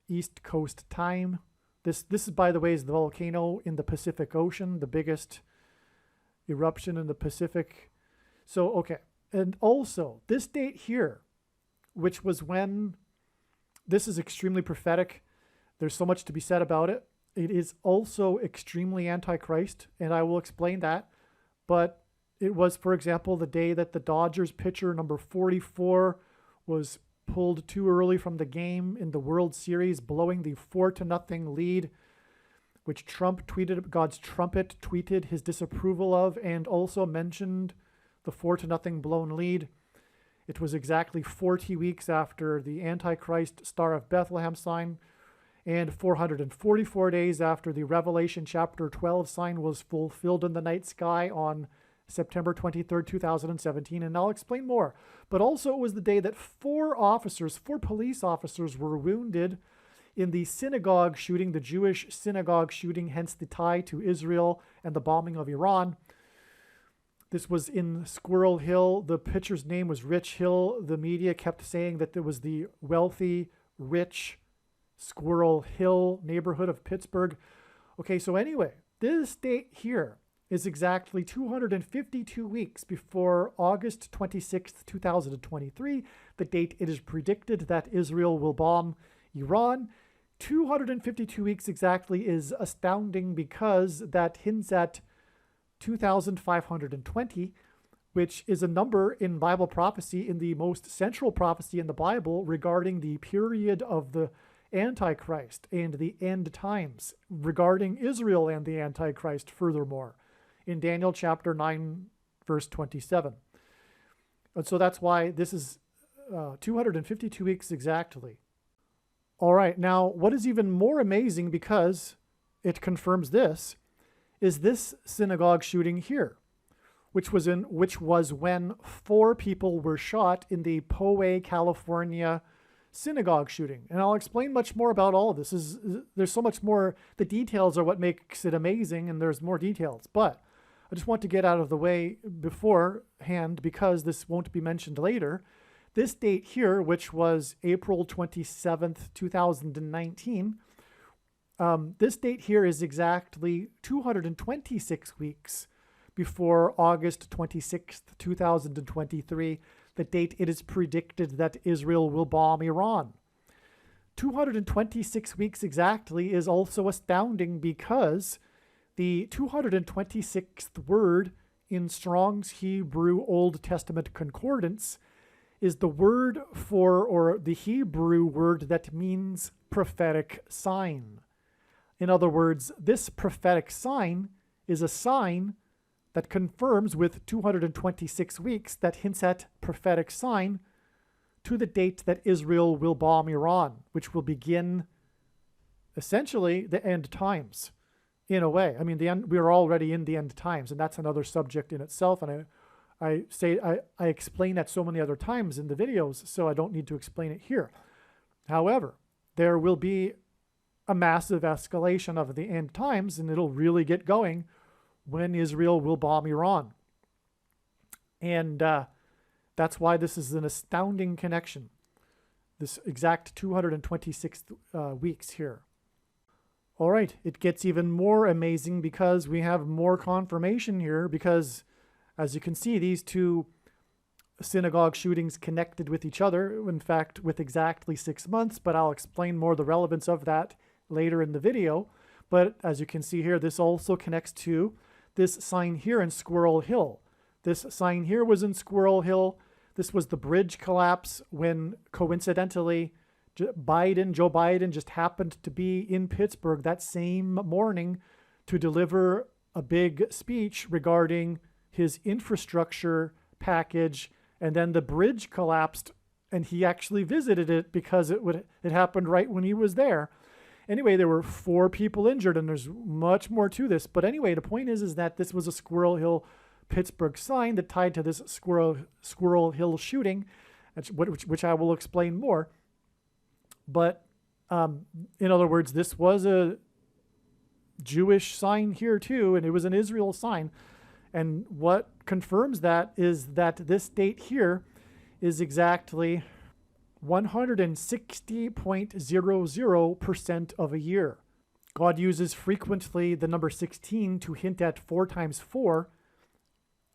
East Coast time. This is, by the way, is the volcano in the Pacific Ocean, the biggest eruption in the Pacific. So, okay. And also, this date here, which was when, this is extremely prophetic. There's so much to be said about it. It is also extremely antichrist, and I will explain that. But it was, for example, the day that the Dodgers pitcher number 44 was pulled too early from the game in the World Series, blowing the 4-0 lead, which Trump tweeted, God's trumpet tweeted his disapproval of, and also mentioned the 4-0 blown lead. It was exactly 40 weeks after the Antichrist Star of Bethlehem sign, and 444 days after the Revelation chapter 12 sign was fulfilled in the night sky on September 23rd, 2017, and I'll explain more. But also it was the day that 4 police officers were wounded in the synagogue shooting, the Jewish synagogue shooting, hence the tie to Israel and the bombing of Iran. This was in Squirrel Hill. The pitcher's name was Rich Hill. The media kept saying that there was the wealthy, rich Squirrel Hill neighborhood of Pittsburgh. Okay, so anyway, this date here is exactly 252 weeks before August 26th, 2023, the date it is predicted that Israel will bomb Iran. 252 weeks exactly is astounding because that hints at 2,520, which is a number in Bible prophecy, in the most central prophecy in the Bible regarding the period of the Antichrist and the end times, regarding Israel and the Antichrist furthermore, in Daniel chapter 9, verse 27. And so that's why this is 252 weeks exactly. All right, now what is even more amazing, because it confirms this, is this synagogue shooting here, which was when 4 people were shot in the Poway, California synagogue shooting. And I'll explain much more about all of this. There's so much more. The details are what makes it amazing, and there's more details. But I just want to get out of the way beforehand, because this won't be mentioned later. This date here, which was April 27th, 2019, this date here is exactly 226 weeks before August 26th, 2023, the date it is predicted that Israel will bomb Iran. 226 weeks exactly is also astounding because the 226th word in Strong's Hebrew Old Testament Concordance is the word for, or the Hebrew word that means prophetic sign. In other words, this prophetic sign is a sign that confirms with 226 weeks that hints at prophetic sign to the date that Israel will bomb Iran, which will begin essentially the end times in a way. I mean, we're already in the end times, and that's another subject in itself. And I explain that so many other times in the videos, so I don't need to explain it here. However, there will be a massive escalation of the end times, and it'll really get going when Israel will bomb Iran. And that's why this is an astounding connection, this exact 226 weeks here. All right, it gets even more amazing because we have more confirmation here, because as you can see, these 2 synagogue shootings connected with each other, in fact, with exactly 6 months, but I'll explain more the relevance of that later in the video. But as you can see here, this also connects to this sign here in Squirrel Hill. This sign here was in Squirrel Hill. This was the bridge collapse when coincidentally Joe Biden just happened to be in Pittsburgh that same morning to deliver a big speech regarding his infrastructure package, and then the bridge collapsed and he actually visited it because it happened right when he was there. Anyway, there were 4 people injured, and there's much more to this. But anyway, the point is that this was a Squirrel Hill, Pittsburgh sign that tied to this Squirrel Hill shooting, which I will explain more. But in other words, this was a Jewish sign here too, and it was an Israel sign. And what confirms that is that this date here is exactly 160.00% of a year. God uses frequently the number 16 to hint at 4 times 4,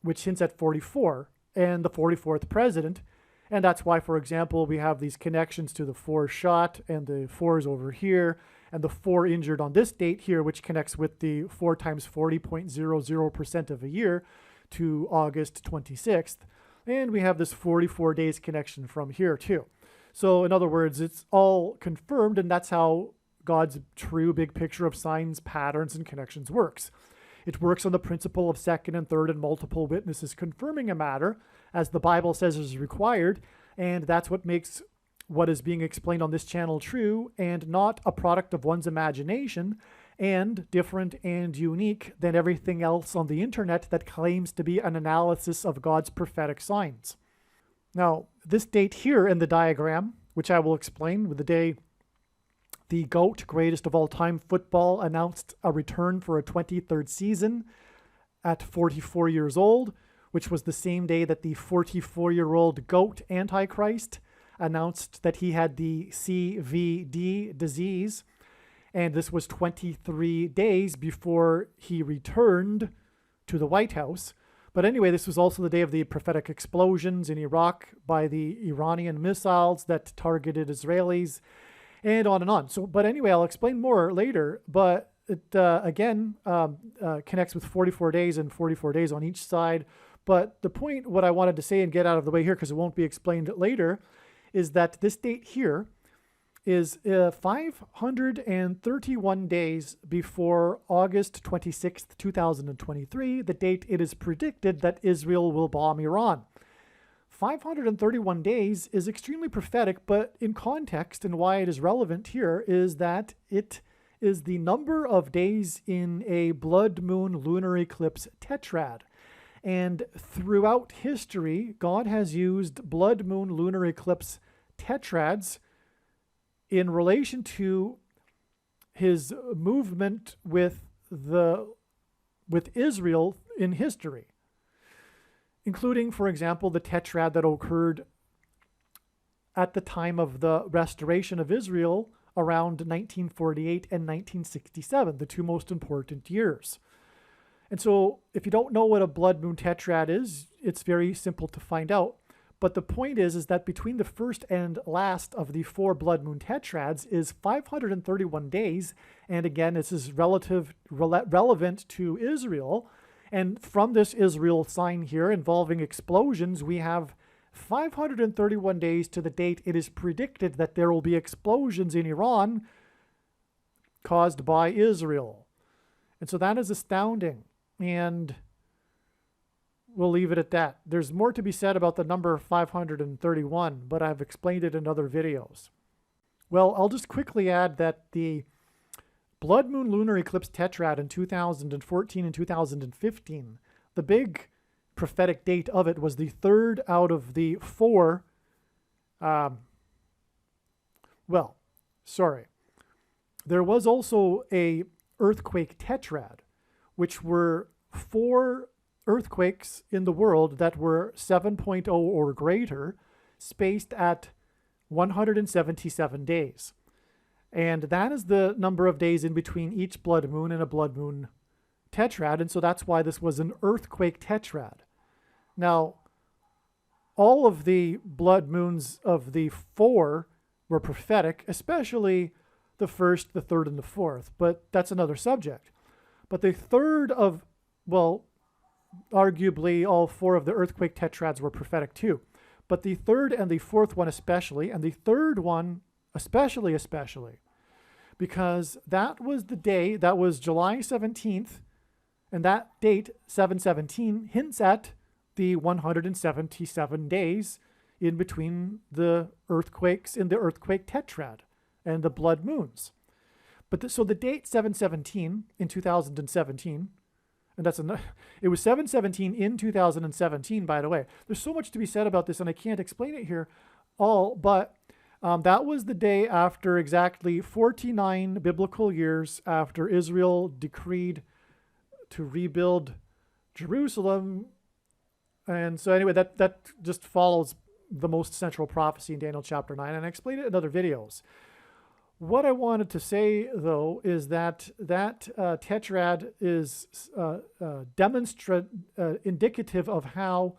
which hints at 44, and the 44th president. And that's why, for example, we have these connections to the 4 shot and the 4s over here, and the 4 injured on this date here, which connects with the 4 times 40.00% of a year to August 26th. And we have this 44 days connection from here too. So in other words, it's all confirmed, and that's how God's true big picture of signs, patterns, and connections works. It works on the principle of second and third and multiple witnesses confirming a matter, as the Bible says is required, and that's what makes what is being explained on this channel true and not a product of one's imagination, and different and unique than everything else on the internet that claims to be an analysis of God's prophetic signs. Now, this date here in the diagram, which I will explain, with the day the GOAT, greatest of all time football, announced a return for a 23rd season at 44 years old, which was the same day that the 44-year-old GOAT Antichrist announced that he had the CVD disease. And this was 23 days before he returned to the White House. But anyway, this was also the day of the prophetic explosions in Iraq by the Iranian missiles that targeted Israelis, and on and on. So, but anyway, I'll explain more later. But it again connects with 44 days and 44 days on each side. But the point, what I wanted to say and get out of the way here, because it won't be explained later, is that this date here is 531 days before August 26th, 2023, the date it is predicted that Israel will bomb Iran. 531 days is extremely prophetic, but in context, and why it is relevant here, is that it is the number of days in a blood moon lunar eclipse tetrad. And throughout history, God has used blood moon lunar eclipse tetrads in relation to his movement with Israel in history, including, for example, the tetrad that occurred at the time of the restoration of Israel around 1948 and 1967, the 2 most important years. And so if you don't know what a blood moon tetrad is, it's very simple to find out. But the point is that between the first and last of the 4 blood moon tetrads is 531 days. And again, this is relevant to Israel. And from this Israel sign here involving explosions, we have 531 days to the date it is predicted that there will be explosions in Iran caused by Israel. And so that is astounding. And we'll leave it at that. There's more to be said about the number 531, but I've explained it in other videos. Well, I'll just quickly add that the blood moon lunar eclipse tetrad in 2014 and 2015, the big prophetic date of it was the 3rd out of the 4. There was also a earthquake tetrad, which were 4 earthquakes in the world that were 7.0 or greater, spaced at 177 days. And that is the number of days in between each blood moon and a blood moon tetrad. And so that's why this was an earthquake tetrad. Now, all of the blood moons of the 4 were prophetic, especially the 1st, the 3rd, and the 4th. But that's another subject. But the 3rd of, well, arguably all 4 of the earthquake tetrads were prophetic too. But the 3rd and the 4th one especially, and the 3rd one especially, because that was the day, that was July 17th, and that date, 7/17, hints at the 177 days in between the earthquakes in the earthquake tetrad and the blood moons. But so the date 7/17 in 2017, and it was 7/17 in 2017, by the way. There's so much to be said about this, and I can't explain it here all, but that was the day after exactly 49 biblical years after Israel decreed to rebuild Jerusalem. And so anyway, that just follows the most central prophecy in Daniel chapter 9, and I explained it in other videos. What I wanted to say, though, is that tetrad is indicative of how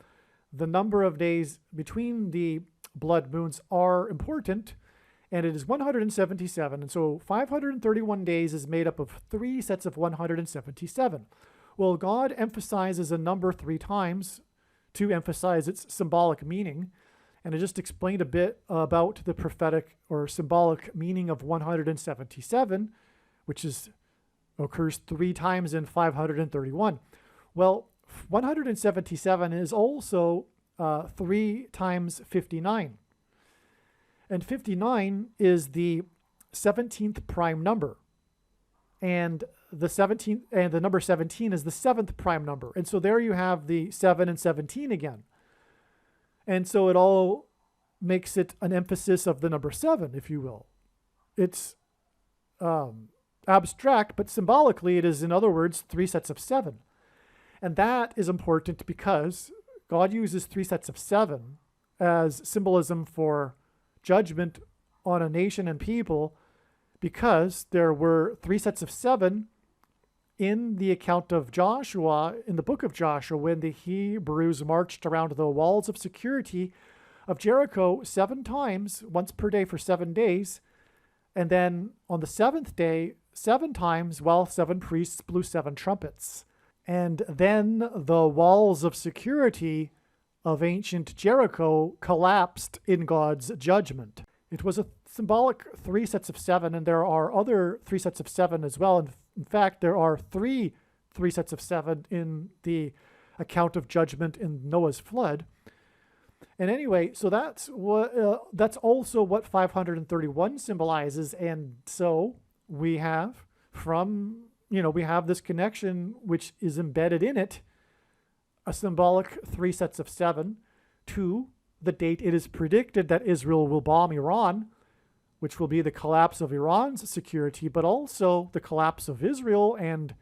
the number of days between the blood moons are important, and it is 177. And so 531 days is made up of 3 sets of 177. Well, God emphasizes a number 3 times to emphasize its symbolic meaning. And I just explained a bit about the prophetic or symbolic meaning of 177, which occurs 3 times in 531. Well, 177 is also 3 times 59. And 59 is the 17th prime number. And the number 17 is the 7th prime number. And so there you have the 7 and 17 again. And so it all makes it an emphasis of the number 7, if you will. It's abstract, but symbolically it is, in other words, 3 sets of 7. And that is important because God uses 3 sets of 7 as symbolism for judgment on a nation and people, because there were 3 sets of 7 in the account of Joshua, in the book of Joshua, when the Hebrews marched around the walls of security of Jericho 7 times, once per day for 7 days. And then on the 7th day, 7 times, while 7 priests blew 7 trumpets. And then the walls of security of ancient Jericho collapsed in God's judgment. It was a symbolic 3 sets of 7, and there are other 3 sets of 7 as well. In fact, there are 3 sets of 7 in the account of judgment in Noah's flood. And anyway, so that's also what 531 symbolizes. And so we have we have this connection which is embedded in it, a symbolic 3 sets of 7 to the date it is predicted that Israel will bomb Iran, which will be the collapse of Iran's security, but also the collapse of Israel and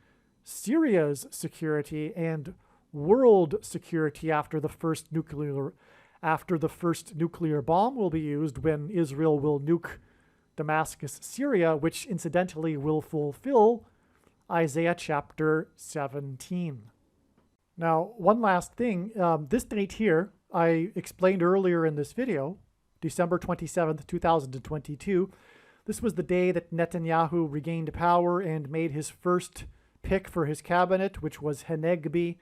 Syria's security and world security after the first nuclear bomb will be used, when Israel will nuke Damascus, Syria, which incidentally will fulfill Isaiah chapter 17. Now, one last thing, this date here, I explained earlier in this video, December 27th, 2022. This was the day that Netanyahu regained power and made his first pick for his cabinet, which was Hanegbi.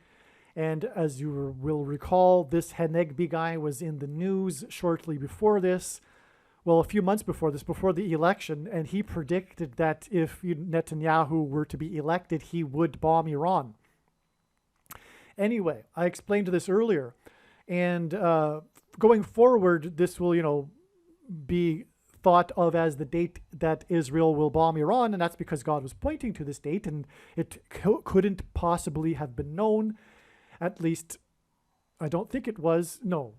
And as you will recall, this Hanegbi guy was in the news shortly before this, well, a few months before this, before the election, and he predicted that if Netanyahu were to be elected, he would bomb Iran. Anyway, I explained this earlier, and going forward, this will, be thought of as the date that Israel will bomb Iran, and that's because God was pointing to this date, and it couldn't possibly have been known. At least, I don't think it was. No.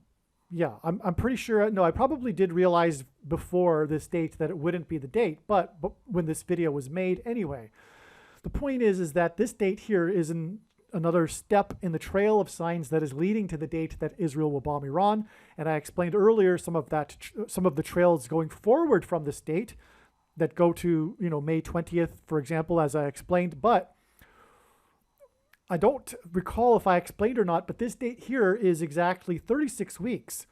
Yeah, I'm pretty sure. No, I probably did realize before this date that it wouldn't be the date, but when this video was made anyway. The point is that this date here is another step in the trail of signs that is leading to the date that Israel will bomb Iran. And I explained earlier some of the trails going forward from this date that go to, May 20th, for example, as I explained. But I don't recall if I explained or not, but this date here is exactly 36 weeks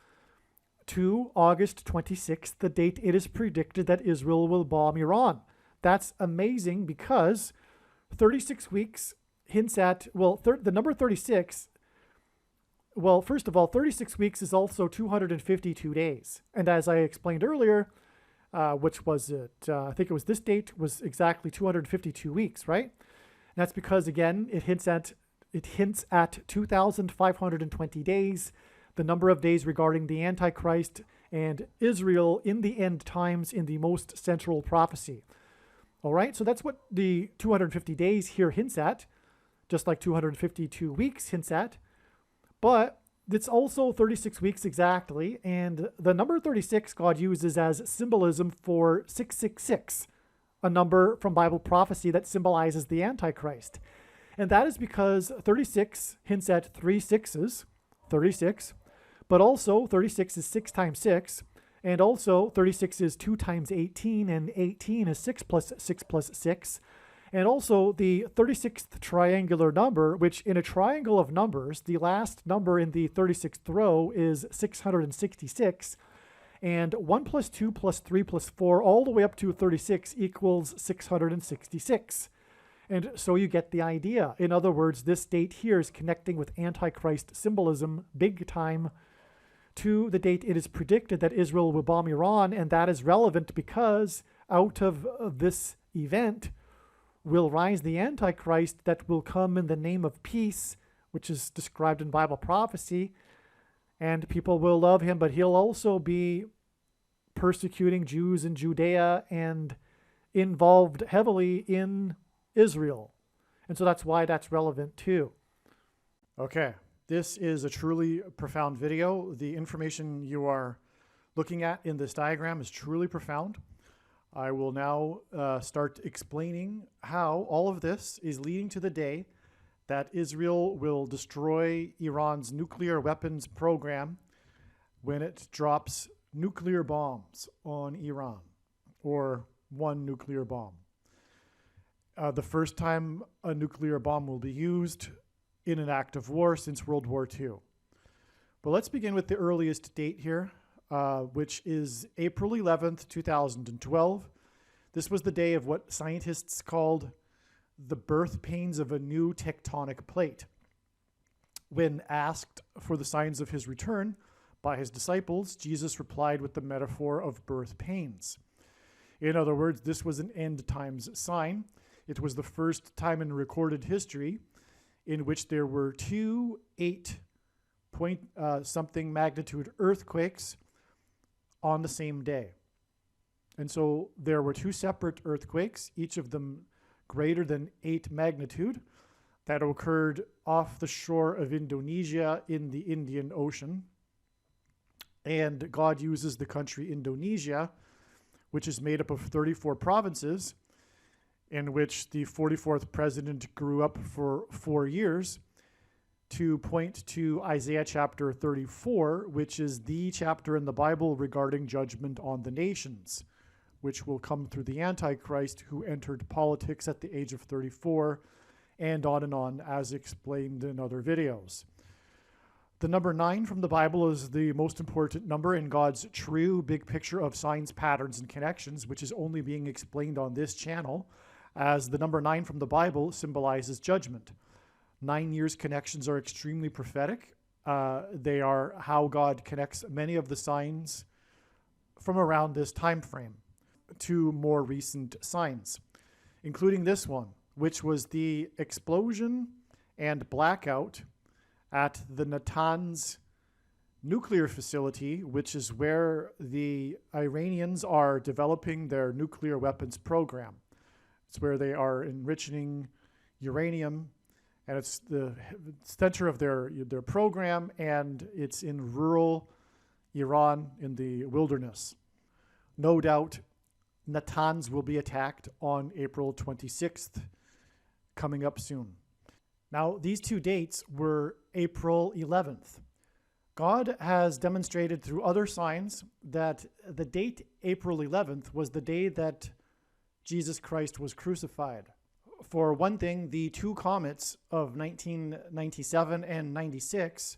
to August 26th, the date it is predicted that Israel will bomb Iran. That's amazing because 36 weeks hints at, the number 36, first of all, 36 weeks is also 252 days. And as I explained earlier, which was it, I think it was this date, was exactly 252 weeks, right? And that's because, again, it hints at 2,520 days, the number of days regarding the Antichrist and Israel in the end times in the most central prophecy. All right, so that's what the 250 days here hints at, just like 252 weeks hints at. But it's also 36 weeks exactly, and the number 36 God uses as symbolism for 666, a number from Bible prophecy that symbolizes the Antichrist. And that is because 36 hints at 3 sixes, 36, But also 36 is 6 times 6. And also 36 is 2 times 18, and 18 is 6 plus 6 plus 6. And also the 36th triangular number, which in a triangle of numbers, the last number in the 36th row is 666. And 1 plus 2 plus 3 plus 4 all the way up to 36 equals 666. And so you get the idea. In other words, this date here is connecting with Antichrist symbolism big time to the date it is predicted that Israel will bomb Iran, and that is relevant because out of this event will rise the Antichrist that will come in the name of peace, which is described in Bible prophecy, and people will love him, but he'll also be persecuting Jews in Judea and involved heavily in Israel. And so that's why that's relevant too. Okay. This is a truly profound video. The information you are looking at in this diagram is truly profound. I will now start explaining how all of this is leading to the day that Israel will destroy Iran's nuclear weapons program when it drops nuclear bombs on Iran, or one nuclear bomb. The first time a nuclear bomb will be used in an act of war since World War II. But let's begin with the earliest date here, which is April 11th, 2012. This was the day of what scientists called the birth pains of a new tectonic plate. When asked for the signs of his return by his disciples, Jesus replied with the metaphor of birth pains. In other words, this was an end times sign. It was the first time in recorded history in which there were 2 8-point-something magnitude earthquakes on the same day. And so there were 2 separate earthquakes, each of them greater than 8 magnitude, that occurred off the shore of Indonesia in the Indian Ocean. And God uses the country Indonesia, which is made up of 34 provinces, in which the 44th president grew up for 4 years, to point to Isaiah chapter 34, which is the chapter in the Bible regarding judgment on the nations, which will come through the Antichrist who entered politics at the age of 34, and on, as explained in other videos. The number 9 from the Bible is the most important number in God's true big picture of signs, patterns, and connections, which is only being explained on this channel, as the number 9 from the Bible symbolizes judgment. 9 years connections are extremely prophetic. They are how God connects many of the signs from around this time frame to more recent signs, including this one, which was the explosion and blackout at the Natanz nuclear facility, which is where the Iranians are developing their nuclear weapons program. It's where they are enriching uranium, and it's the center of their program, and it's in rural Iran in the wilderness. No doubt Natanz will be attacked on April 26th, coming up soon. Now, these 2 dates were April 11th. God has demonstrated through other signs that the date April 11th was the day that Jesus Christ was crucified. For one thing, the 2 comets of 1997 and 96,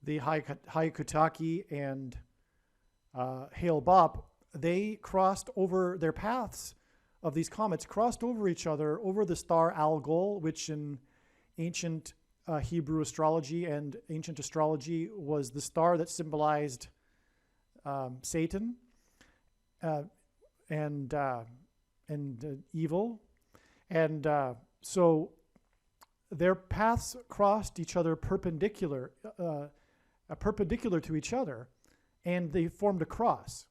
the Hyakutake and Hale-Bopp, they crossed over their paths of these comets, crossed over each other over the star Algol, which in ancient Hebrew astrology and ancient astrology was the star that symbolized Satan and evil. And so their paths crossed each other perpendicular to each other, and they formed a cross.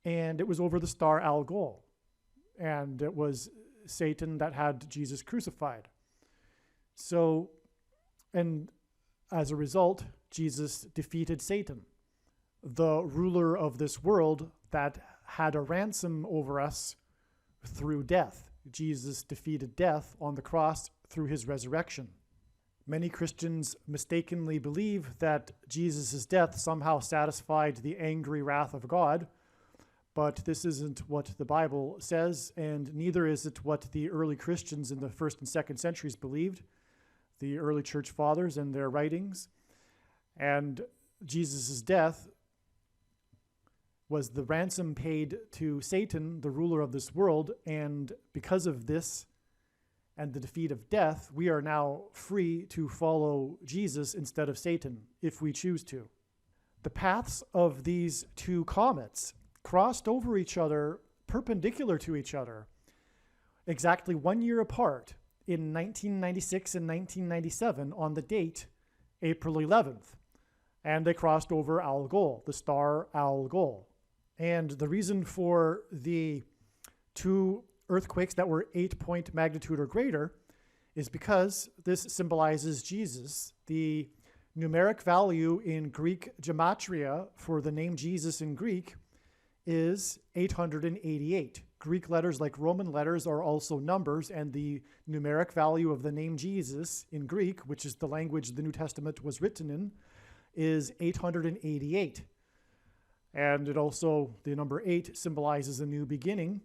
And it was over the star Algol. And it was Satan that had Jesus crucified. So, and as a result, Jesus defeated Satan, the ruler of this world that had a ransom over us through death. Jesus defeated death on the cross through his resurrection. Many Christians mistakenly believe that Jesus' death somehow satisfied the angry wrath of God, but this isn't what the Bible says, and neither is it what the early Christians in the 1st and 2nd centuries believed, the early church fathers and their writings. And Jesus' death was the ransom paid to Satan, the ruler of this world, and because of this and the defeat of death, we are now free to follow Jesus instead of Satan, if we choose to. The paths of these two comets crossed over each other, perpendicular to each other, exactly 1 year apart in 1996 and 1997 on the date April 11th. And they crossed over Algol, the star Algol. And the reason for the two earthquakes that were 8-point magnitude or greater is because this symbolizes Jesus. The numeric value in Greek gematria for the name Jesus in Greek is 888. Greek letters, like Roman letters, are also numbers, and the numeric value of the name Jesus in Greek, which is the language the New Testament was written in, is 888. And it also, the number 8 symbolizes a new beginning,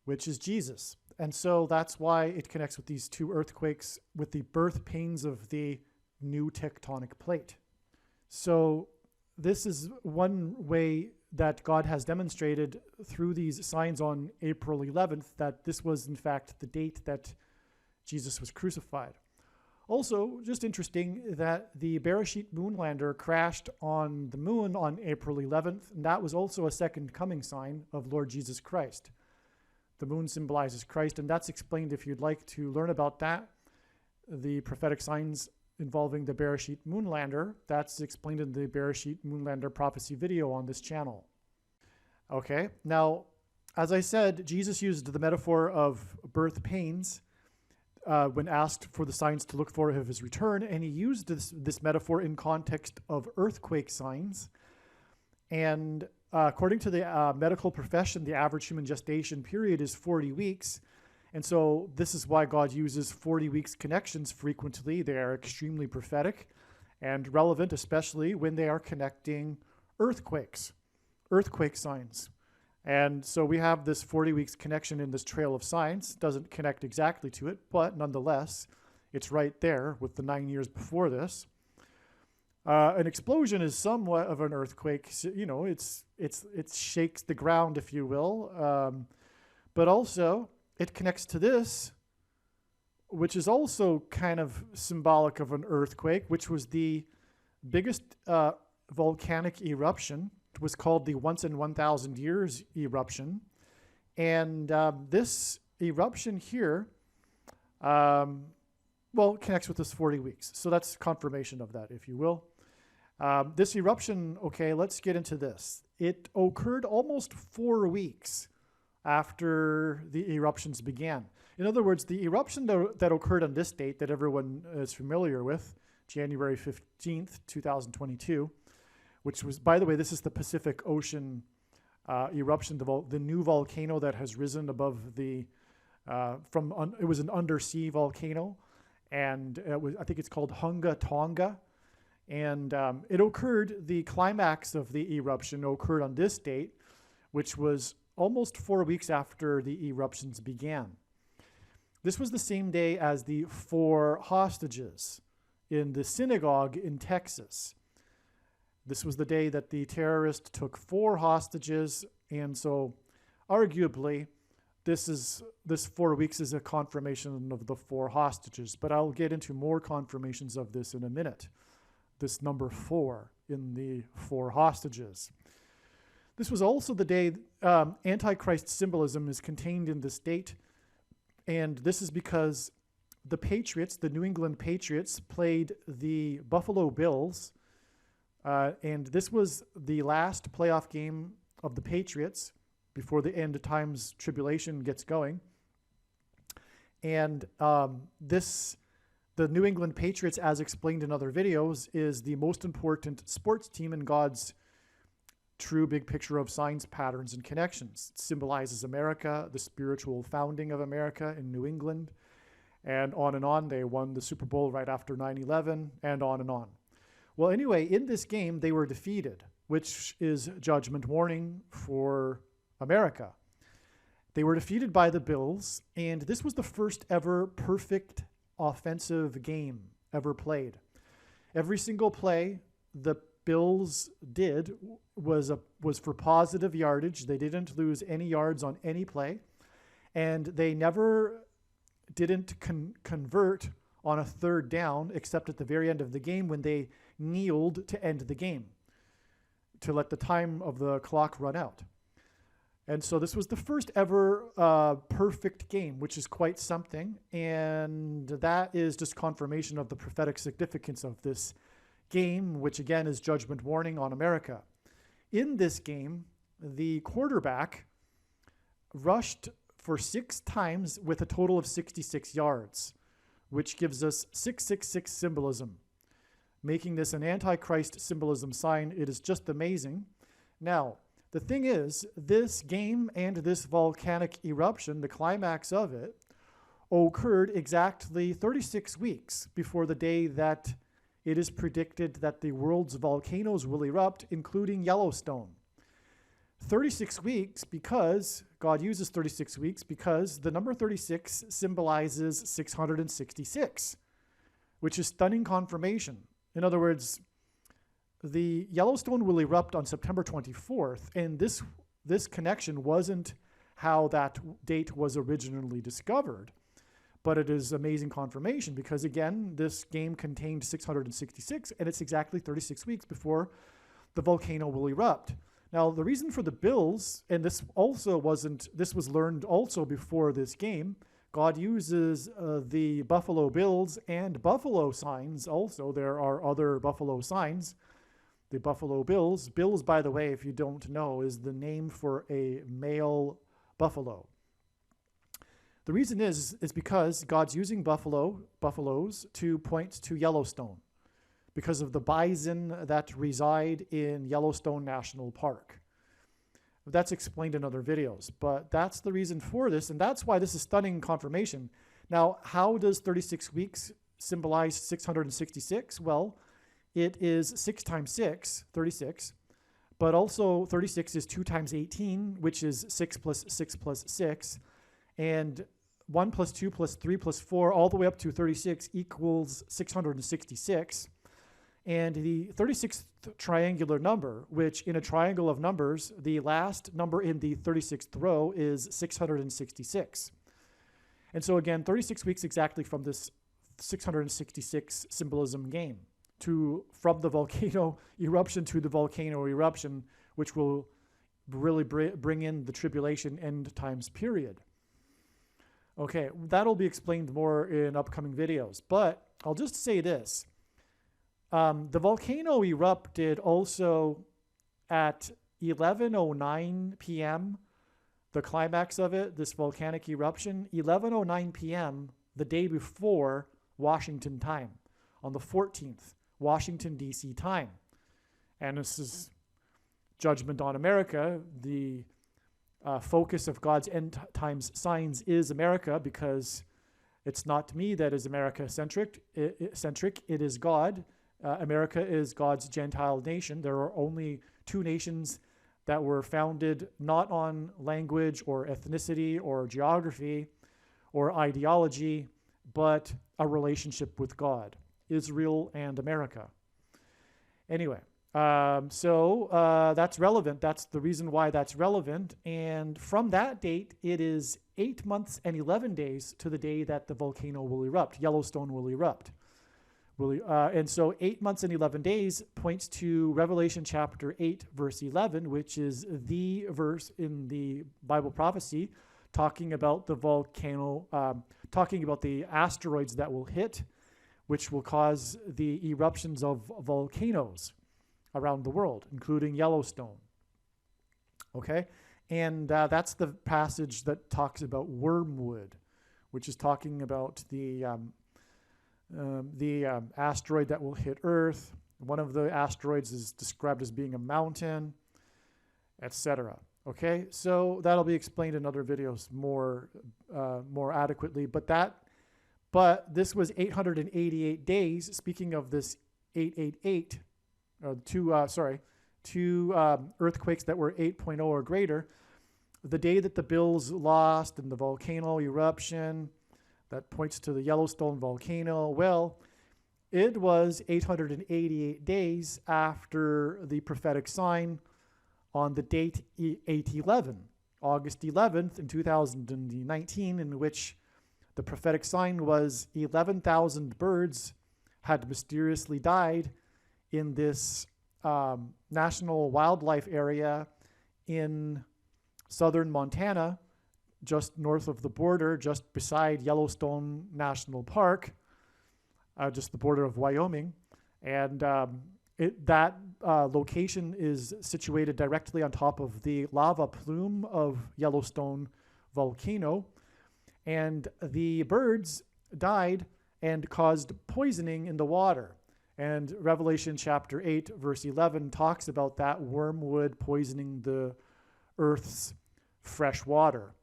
which is Jesus. And so that's why it connects with these two earthquakes, with the birth pains of the new tectonic plate. So this is one way that God has demonstrated through these signs on April 11th that this was in fact the date that Jesus was crucified. Also, just interesting that the Bereshit moonlander crashed on the moon on April 11th, and that was also a second coming sign of Lord Jesus Christ. The moon symbolizes Christ, and that's explained if you'd like to learn about that. The prophetic signs involving the Bereshit moonlander, that's explained in the Bereshit moonlander prophecy video on this channel. Okay, now, as I said, Jesus used the metaphor of birth pains when asked for the signs to look for of his return, and he used this metaphor in context of earthquake signs. And according to the medical profession, the average human gestation period is 40 weeks. And so this is why God uses 40 weeks connections frequently. They are extremely prophetic and relevant, especially when they are connecting earthquake signs. And so we have this 40 weeks connection in this trail of signs. Doesn't connect exactly to it, but nonetheless, it's right there with the 9 years before this. An explosion is somewhat of an earthquake. You know, it shakes the ground, if you will. But also, it connects to this, which is also kind of symbolic of an earthquake, which was the biggest volcanic eruption. It was called the once in 1,000 years eruption. And this eruption here, well, it connects with this 40 weeks. So that's confirmation of that, if you will. This eruption, okay, let's get into this. It occurred almost 4 weeks after the eruptions began. In other words, the eruption that occurred on this date that everyone is familiar with, January 15th, 2022, which was, by the way, this is the Pacific Ocean eruption, the new volcano that has risen above the, it was an undersea volcano, and I think it's called Hunga Tonga. And it occurred, the climax of the eruption occurred on this date, which was almost 4 weeks after the eruptions began. This was the same day as the 4 hostages in the synagogue in Texas. This was the day that the terrorist took 4 hostages, and so arguably this 4 weeks is a confirmation of the 4 hostages, but I'll get into more confirmations of this in a minute. This number 4 in the 4 hostages. This was also the day Antichrist symbolism is contained in this date, and this is because the Patriots, the New England Patriots, played the Buffalo Bills, and this was the last playoff game of the Patriots before the end of times tribulation gets going. And the New England Patriots, as explained in other videos, is the most important sports team in God's true big picture of signs, patterns, and connections. It symbolizes America, the spiritual founding of America in New England. And on and on. They won the Super Bowl right after 9/11, and on and on. Well, anyway, in this game, they were defeated, which is judgment warning for America. They were defeated by the Bills, and this was the first ever perfect offensive game ever played. Every single play the Bills did was for positive yardage. They didn't lose any yards on any play, and they never didn't convert on a third down except at the very end of the game when they kneeled to end the game to let the time of the clock run out. And so this was the first ever perfect game, which is quite something. And that is just confirmation of the prophetic significance of this game, which again is judgment warning on America. In this game, the quarterback rushed for 6 times with a total of 66 yards, which gives us 666 symbolism. Making this an Antichrist symbolism sign, it is just amazing. Now, the thing is, this game and this volcanic eruption, the climax of it, occurred exactly 36 weeks before the day that it is predicted that the world's volcanoes will erupt, including Yellowstone. 36 weeks because God uses 36 weeks because the number 36 symbolizes 666, which is stunning confirmation. In other words, the Yellowstone will erupt on September 24th, and this connection wasn't how that date was originally discovered, but it is amazing confirmation because, again, this game contained 666, and it's exactly 36 weeks before the volcano will erupt. Now, the reason for the Bills, and this was learned also before this game, God uses the Buffalo Bills and Buffalo signs also. There are other Buffalo signs. The Buffalo Bills. Bills, by the way, if you don't know, is the name for a male buffalo. The reason is because God's using buffaloes to point to Yellowstone because of the bison that reside in Yellowstone National Park. That's explained in other videos, but that's the reason for this, and that's why this is stunning confirmation. Now, how does 36 weeks symbolize 666? Well, it is 6 times 6, 36, but also 36 is 2 times 18, which is 6 plus 6 plus 6, and 1 plus 2 plus 3 plus 4, all the way up to 36 equals 666. And the 36th triangular number, which in a triangle of numbers, the last number in the 36th row is 666. And so again, 36 weeks exactly from this 666 symbolism game from the volcano eruption to the volcano eruption, which will really bring in the tribulation end times period. Okay, that'll be explained more in upcoming videos, but I'll just say this. The volcano erupted also at 11:09 p.m., the climax of it, this volcanic eruption, 11:09 p.m. the day before Washington time, on the 14th, Washington, D.C. time. And this is judgment on America. The focus of God's end times signs is America because it's not me that is America-centric. It is God. America is God's Gentile nation. There are only 2 nations that were founded not on language or ethnicity or geography or ideology, but a relationship with God, Israel and America. Anyway, so that's relevant. That's the reason why that's relevant. And from that date, it is 8 months and 11 days to the day that the volcano will erupt, Yellowstone will erupt. And so 8 months and 11 days points to Revelation chapter 8, verse 11, which is the verse in the Bible prophecy talking about the volcano, talking about the asteroids that will hit, which will cause the eruptions of volcanoes around the world, including Yellowstone. Okay? And that's the passage that talks about wormwood, which is talking about the asteroid that will hit Earth. One of the asteroids is described as being a mountain, etc. Okay, so that'll be explained in other videos more adequately. But that But this was 888 days. Speaking of this 888, two earthquakes that were 8.0 or greater, the day that the Bills lost and the volcano eruption that points to the Yellowstone volcano, well, it was 888 days after the prophetic sign on the date 8/11, August 11th in 2019, in which the prophetic sign was 11,000 birds had mysteriously died in this national wildlife area in southern Montana, just north of the border, just beside Yellowstone National Park, just the border of Wyoming. And that location is situated directly on top of the lava plume of Yellowstone volcano. And the birds died and caused poisoning in the water. And Revelation chapter 8, verse 11 talks about that wormwood poisoning the earth's fresh water.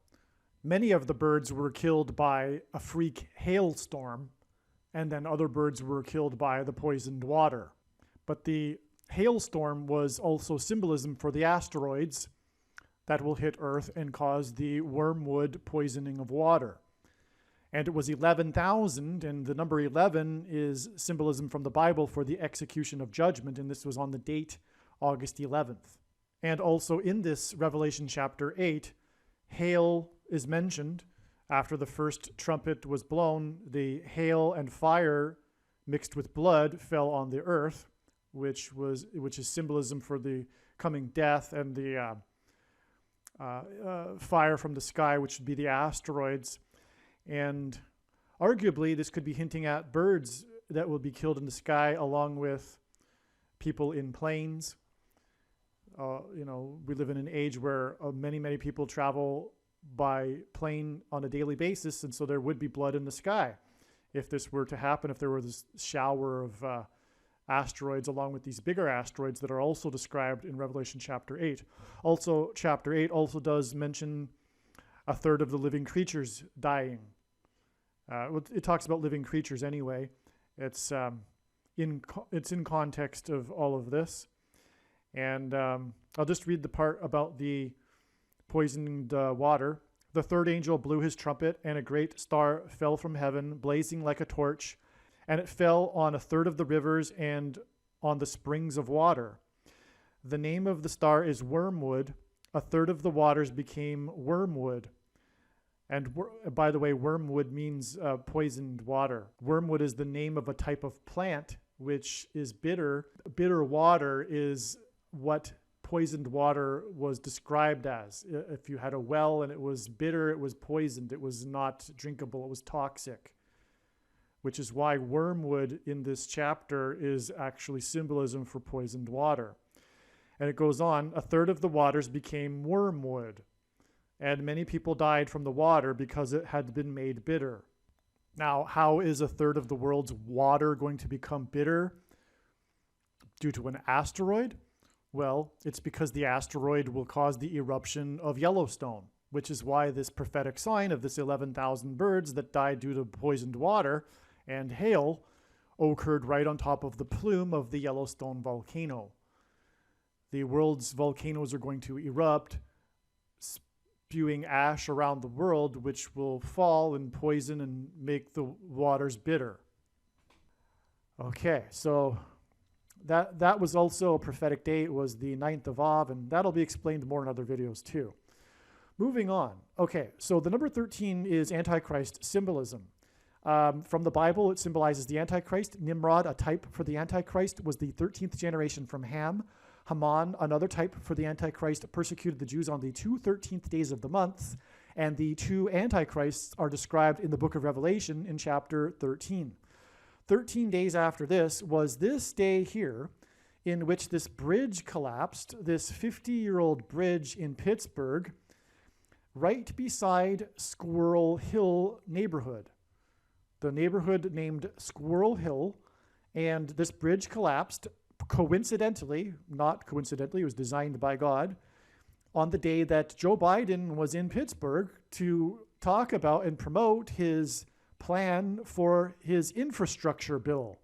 Many of the birds were killed by a freak hailstorm, and then other birds were killed by the poisoned water. But the hailstorm was also symbolism for the asteroids that will hit Earth and cause the wormwood poisoning of water. And it was 11,000, and the number 11 is symbolism from the Bible for the execution of judgment, and this was on the date August 11th. And also in this Revelation chapter 8, hail is mentioned. After the first trumpet was blown, the hail and fire mixed with blood fell on the earth, which is symbolism for the coming death, and the fire from the sky, which would be the asteroids. And arguably, this could be hinting at birds that will be killed in the sky, along with people in planes. We live in an age where many people travel by plane on a daily basis, and so there would be blood in the sky if this were to happen, if there were this shower of asteroids along with these bigger asteroids that are also described in Revelation chapter 8. Also, chapter 8 also does mention a third of the living creatures dying. It talks about living creatures anyway. It's in context of all of this. And I'll just read the part about the poisoned water. The third angel blew his trumpet, and a great star fell from heaven, blazing like a torch, and it fell on a third of the rivers and on the springs of water. The name of the star is Wormwood. A third of the waters became wormwood. And by the way, wormwood means poisoned water. Wormwood is the name of a type of plant which is bitter. Bitter water is what poisoned water was described as. If you had a well and it was bitter, it was poisoned. It was not drinkable. It was toxic, which is why wormwood in this chapter is actually symbolism for poisoned water. And it goes on, a third of the waters became wormwood, and many people died from the water because it had been made bitter. Now, how is a third of the world's water going to become bitter due to an asteroid? Well, it's because the asteroid will cause the eruption of Yellowstone, which is why this prophetic sign of this 11,000 birds that died due to poisoned water and hail occurred right on top of the plume of the Yellowstone volcano. The world's volcanoes are going to erupt, spewing ash around the world, which will fall and poison and make the waters bitter. Okay, so that was also a prophetic day. It was the 9th of Av, and that'll be explained more in other videos too. Moving on. Okay, so the number 13 is Antichrist symbolism. From the Bible, it symbolizes the Antichrist. Nimrod, a type for the Antichrist, was the 13th generation from Ham. Haman, another type for the Antichrist, persecuted the Jews on the 2 13th days of the month. And the two Antichrists are described in the book of Revelation in chapter 13. 13 days after this was this day here in which this bridge collapsed, this 50-year-old bridge in Pittsburgh, right beside Squirrel Hill neighborhood. The neighborhood named Squirrel Hill, and this bridge collapsed coincidentally, not coincidentally, it was designed by God, on the day that Joe Biden was in Pittsburgh to talk about and promote his plan for his infrastructure bill.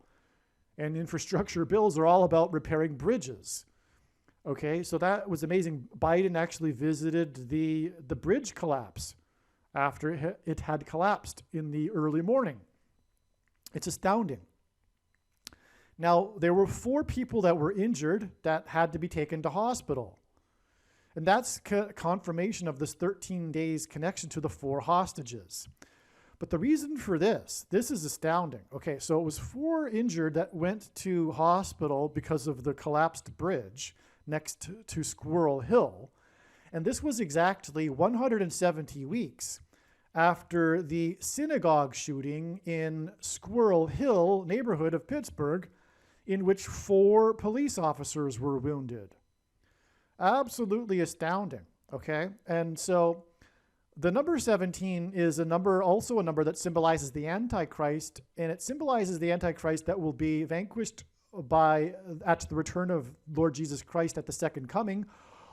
And infrastructure bills are all about repairing bridges. Okay, so that was amazing. Biden actually visited the bridge collapse after it had collapsed in the early morning. It's astounding. Now, there were 4 people that were injured that had to be taken to hospital. And that's confirmation of this 13 days connection to the 4 hostages. But the reason for this is astounding. Okay, so it was 4 injured that went to hospital because of the collapsed bridge next to Squirrel Hill. And this was exactly 170 weeks after the synagogue shooting in Squirrel Hill neighborhood of Pittsburgh, in which 4 police officers were wounded. Absolutely astounding, okay? And so the number 17 is also a number that symbolizes the Antichrist, and it symbolizes the Antichrist that will be vanquished at the return of Lord Jesus Christ at the second coming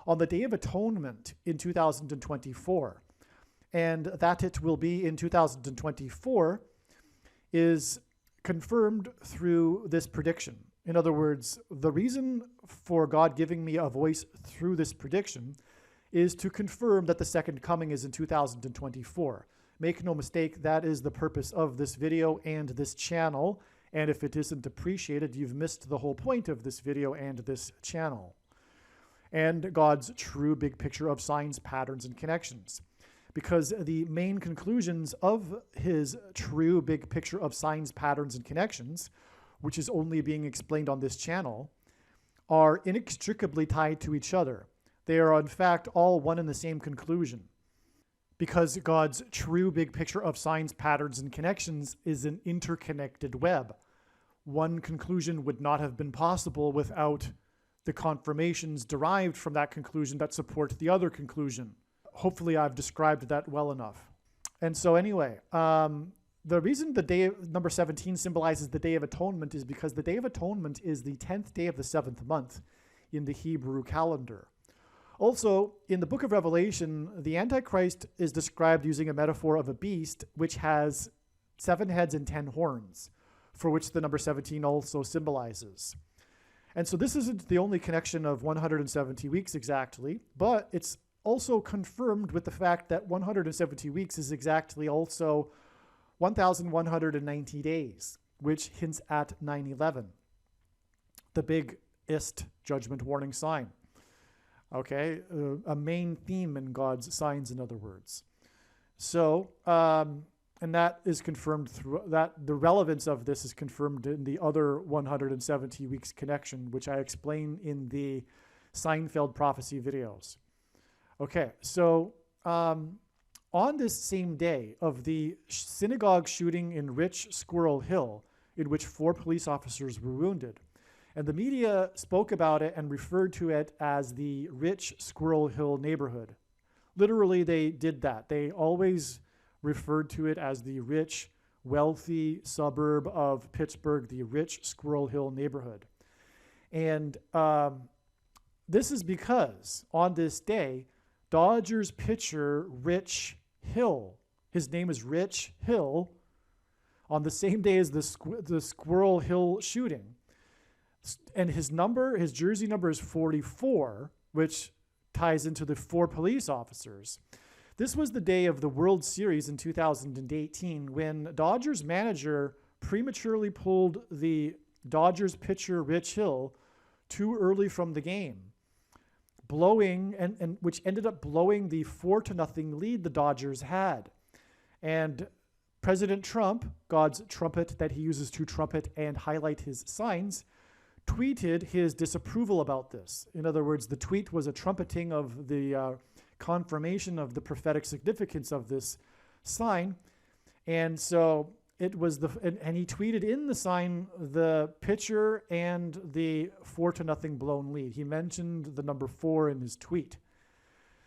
on the Day of Atonement in 2024. And that it will be in 2024 is confirmed through this prediction. In other words, the reason for God giving me a voice through this prediction is to confirm that the second coming is in 2024. Make no mistake, that is the purpose of this video and this channel. And if it isn't appreciated, you've missed the whole point of this video and this channel. And God's true big picture of signs, patterns, and connections. Because the main conclusions of his true big picture of signs, patterns, and connections, which is only being explained on this channel, are inextricably tied to each other. They are, in fact, all one and the same conclusion. Because God's true big picture of signs, patterns, and connections is an interconnected web. One conclusion would not have been possible without the confirmations derived from that conclusion that support the other conclusion. Hopefully I've described that well enough. And so anyway, the reason the day number 17 symbolizes the Day of Atonement is because the Day of Atonement is the 10th day of the 7th month in the Hebrew calendar. Also, in the book of Revelation, the Antichrist is described using a metaphor of a beast which has 7 heads and 10 horns, for which the number 17 also symbolizes. And so this isn't the only connection of 170 weeks exactly, but it's also confirmed with the fact that 170 weeks is exactly also 1,190 days, which hints at 9/11, the biggest judgment warning sign. Okay, a main theme in God's signs, in other words. So, and that is confirmed through that. The relevance of this is confirmed in the other 170 weeks connection, which I explain in the Seinfeld prophecy videos. Okay, so on this same day of the synagogue shooting in Rich Squirrel Hill, in which 4 police officers were wounded, and the media spoke about it and referred to it as the Rich Squirrel Hill neighborhood. Literally, they did that. They always referred to it as the rich, wealthy suburb of Pittsburgh, the Rich Squirrel Hill neighborhood. And this is because on this day, Dodgers pitcher Rich Hill, his name is Rich Hill, on the same day as the Squirrel Hill shooting. And his jersey number is 44, which ties into the 4 police officers. This was the day of the World Series in 2018 when Dodgers manager prematurely pulled the Dodgers pitcher Rich Hill too early from the game, blowing and which ended up blowing the 4-0 lead the Dodgers had. And President Trump, God's trumpet that he uses to trumpet and highlight his signs, tweeted his disapproval about this. In other words, the tweet was a trumpeting of the confirmation of the prophetic significance of this sign. And so it was and he tweeted in the sign the pitcher and the 4-0 blown lead. He mentioned the number 4 in his tweet.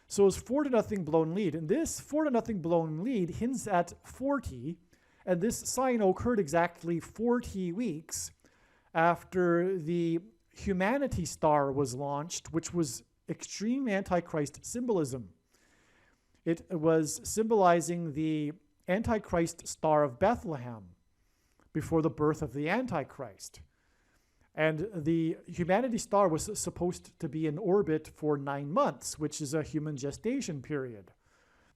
So it was 4-0 blown lead. And this 4-0 blown lead hints at 40. And this sign occurred exactly 40 weeks after the Humanity Star was launched, which was extreme Antichrist symbolism. It was symbolizing the Antichrist Star of Bethlehem before the birth of the Antichrist. And the humanity star was supposed to be in orbit for 9 months, which is a human gestation period.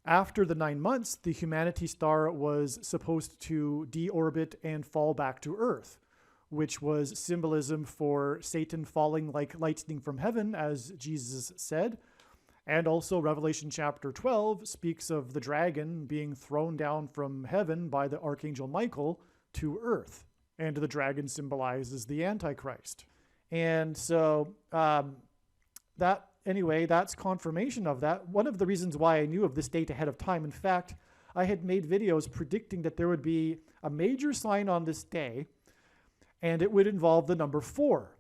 After the 9 months, the humanity star was supposed to deorbit and fall back to Earth, which was symbolism for Satan falling like lightning from heaven, as Jesus said. And also Revelation chapter 12 speaks of the dragon being thrown down from heaven by the archangel Michael to Earth. And the dragon symbolizes the Antichrist. And so that's confirmation of that. One of the reasons why I knew of this date ahead of time, in fact, I had made videos predicting that there would be a major sign on this day, and it would involve the number 4.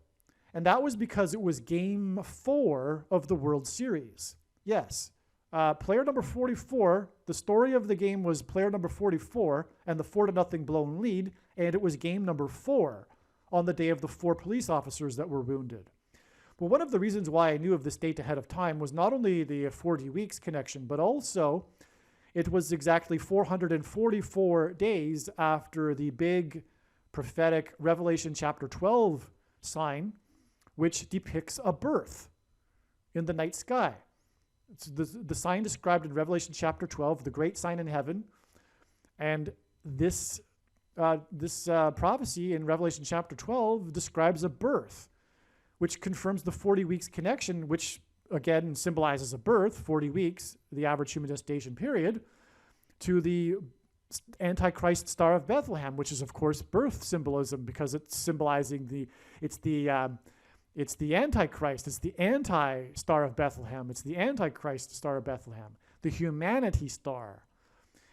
And that was because it was game 4 of the World Series. Yes. Player number 44, the story of the game was player number 44 and the 4-0 blown lead, and it was game number 4 on the day of the 4 police officers that were wounded. Well, one of the reasons why I knew of this date ahead of time was not only the 40 weeks connection, but also it was exactly 444 days after the big prophetic Revelation chapter 12 sign, which depicts a birth in the night sky. It's the sign described in Revelation chapter 12, the great sign in heaven. And this prophecy in Revelation chapter 12 describes a birth, which confirms the 40 weeks connection, which again symbolizes a birth, 40 weeks, the average human gestation period, to the Antichrist Star of Bethlehem, which is of course birth symbolism because it's symbolizing it's the Antichrist, it's the anti-Star of Bethlehem, it's the Antichrist Star of Bethlehem, the humanity star.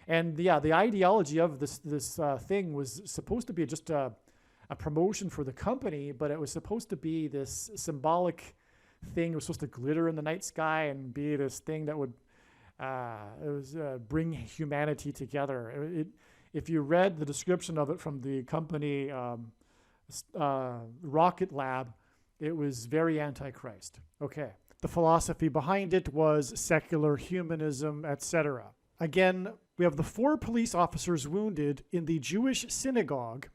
And the ideology of this thing was supposed to be just a promotion for the company, but it was supposed to be this symbolic thing. It was supposed to glitter in the night sky and be this thing that would bring humanity together. If you read the description of it from the company Rocket Lab, it was very Antichrist. Okay. The philosophy behind it was secular humanism, etc. Again, we have the 4 police officers wounded in the Jewish synagogue,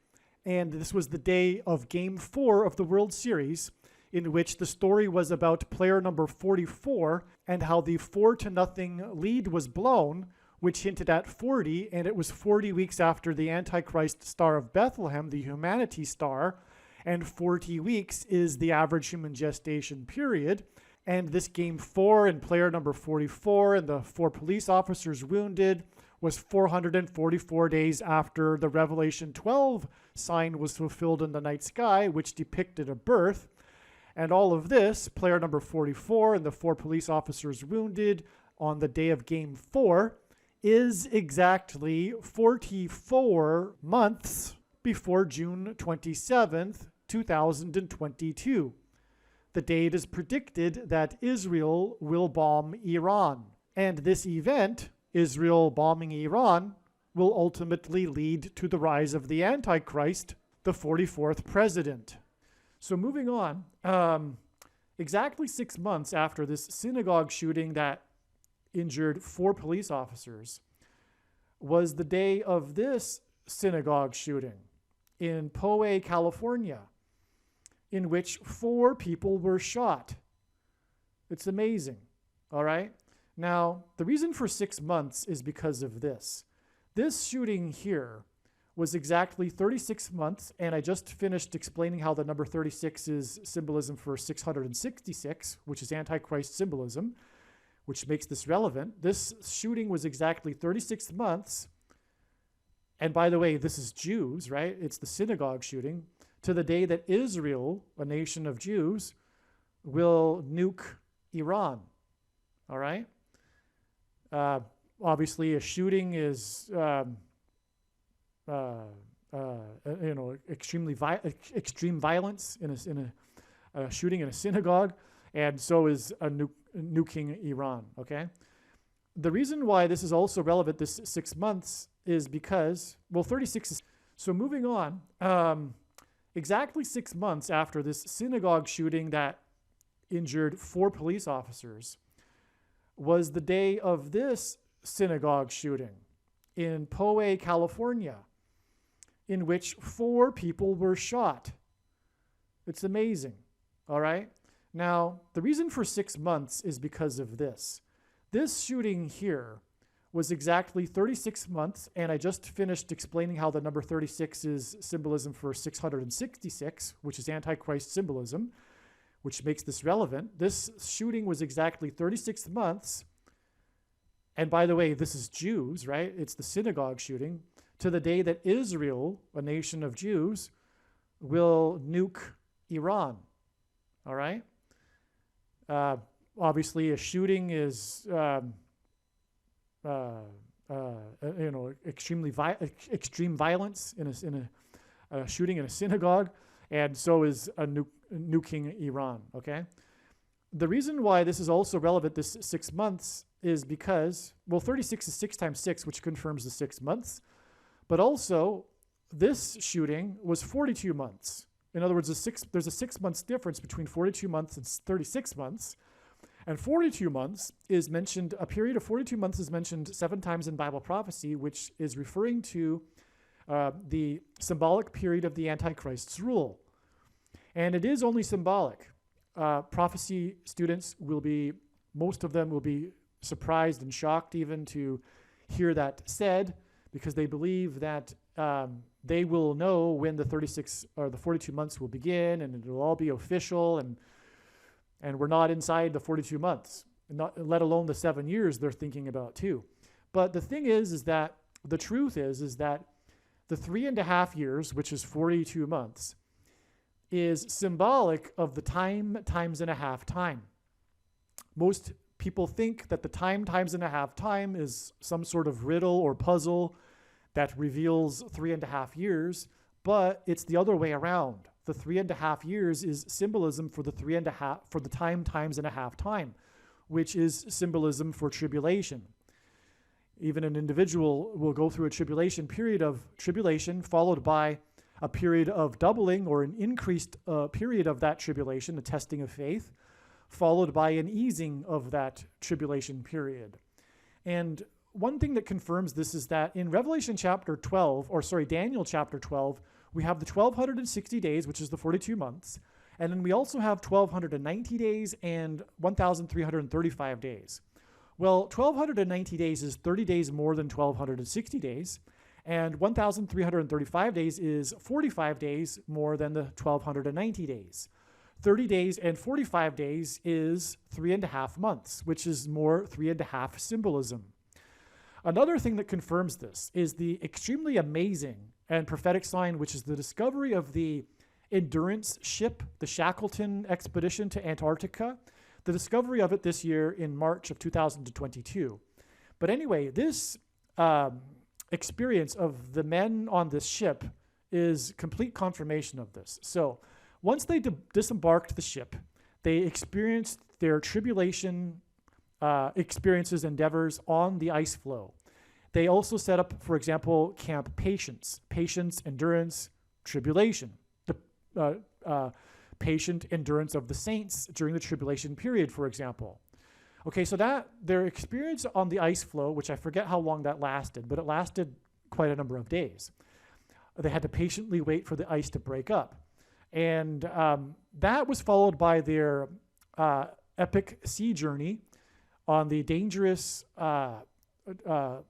and this was the day of Game 4 of the World Series, in which the story was about player number 44 and how the 4-0 lead was blown, which hinted at 40, and it was 40 weeks after the Antichrist Star of Bethlehem, the humanity star, and 40 weeks is the average human gestation period. And this game 4 and player number 44 and the 4 police officers wounded was 444 days after the Revelation 12 sign was fulfilled in the night sky, which depicted a birth. And all of this, player number 44 and the 4 police officers wounded on the day of game 4, is exactly 44 months before June 27th, 2022. The date is predicted that Israel will bomb Iran. And this event, Israel bombing Iran, will ultimately lead to the rise of the Antichrist, the 44th president. So moving on, exactly 6 months after this synagogue shooting that injured 4 police officers was the day of this synagogue shooting in Poway, California, in which 4 people were shot. It's amazing, all right? Now, the reason for 6 months is because of this. This shooting here was exactly 36 months, and I just finished explaining how the number 36 is symbolism for 666, which is Antichrist symbolism, which makes this relevant. This shooting was exactly 36 months, and by the way, this is Jews, right? It's the synagogue shooting, to the day that Israel, a nation of Jews, will nuke Iran, all right? Obviously, a shooting is, extreme violence in a shooting in a synagogue, and so is a nuking Iran, okay? The reason why this is also relevant, this 6 months, is because, well, 36 is, so moving on, exactly 6 months after this synagogue shooting that injured 4 police officers was the day of this synagogue shooting in Poway, California, in which 4 people were shot. It's amazing, all right? Now, the reason for 6 months is because of this. This shooting here was exactly 36 months, and I just finished explaining how the number 36 is symbolism for 666, which is Antichrist symbolism, which makes this relevant. This shooting was exactly 36 months, and by the way, this is Jews, right? It's the synagogue shooting, to the day that Israel, a nation of Jews, will nuke Iran, all right? Obviously, a shooting is extreme violence in a shooting in a synagogue, and so is a nuking Iran. Okay, the reason why this is also relevant, this 6 months, is because 36 is 6 times 6, which confirms the 6 months, but also this shooting was 42 months. In other words, there's a 6 months difference between 42 months and 36 months. And 42 months is mentioned, a period of 42 months is mentioned 7 times in Bible prophecy, which is referring to the symbolic period of the Antichrist's rule. And it is only symbolic. Prophecy students most of them will be surprised and shocked even to hear that said, because they believe that they will know when the 36 or the 42 months will begin, and it will all be official, and we're not inside the 42 months, let alone the 7 years they're thinking about too. But the thing is that the truth is that the 3.5 years, which is 42 months, is symbolic of the time times and a half time. Most people think that the time times and a half time is some sort of riddle or puzzle that reveals 3.5 years, but it's the other way around. The 3.5 years is symbolism for the time times and a half time, which is symbolism for tribulation. Even an individual will go through a tribulation period of tribulation, followed by a period of doubling or an increased period of that tribulation, a testing of faith, followed by an easing of that tribulation period. And one thing that confirms this is that in Daniel chapter 12, we have the 1,260 days, which is the 42 months. And then we also have 1,290 days and 1,335 days. Well, 1,290 days is 30 days more than 1,260 days. And 1,335 days is 45 days more than the 1,290 days. 30 days and 45 days is 3.5 months, which is more 3.5 symbolism. Another thing that confirms this is the extremely amazing and prophetic sign, which is the discovery of the endurance ship, the Shackleton expedition to Antarctica, the discovery of it this year in March of 2022. But anyway, this experience of the men on this ship is complete confirmation of this. So once they disembarked the ship, they experienced their tribulation experiences, endeavors on the ice floe. They also set up, for example, Camp Patience, endurance, tribulation, the patient endurance of the saints during the tribulation period, for example. Okay, so that their experience on the ice floe, which I forget how long that lasted, but it lasted quite a number of days. They had to patiently wait for the ice to break up. And that was followed by their epic sea journey on the dangerous South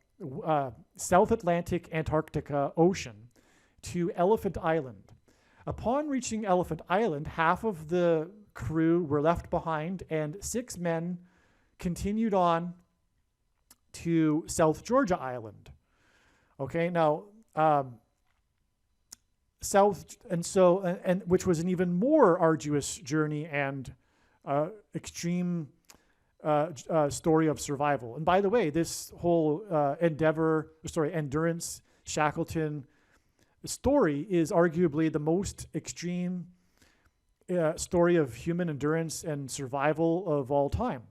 Atlantic Antarctica Ocean to Elephant Island. Upon reaching Elephant Island, half of the crew were left behind, and 6 men continued on to South Georgia Island. Okay, now which was an even more arduous journey and extreme story of survival. And by the way, this whole endurance Shackleton story is arguably the most extreme story of human endurance and survival of all time.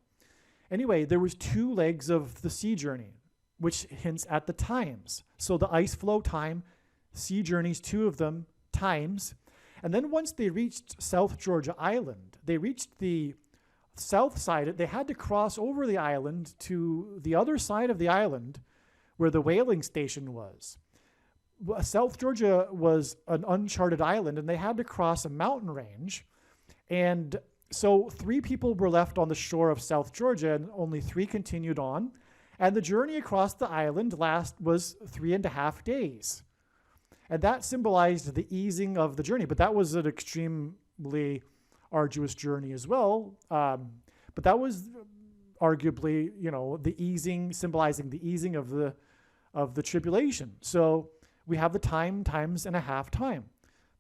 Anyway, there was 2 legs of the sea journey, which hints at the times. So the ice floe time, sea journeys, 2 of them, times. And then once they reached South Georgia Island, they reached the south side. They had to cross over the island to the other side of the island, where the whaling station was. South Georgia was an uncharted island, and they had to cross a mountain range. And so 3 people were left on the shore of South Georgia, and only 3 continued on. And the journey across the island was 3.5 days. And that symbolized the easing of the journey. But that was an extremely arduous journey as well. But that was arguably, the easing, symbolizing the easing of the tribulation. So we have the times and a half time.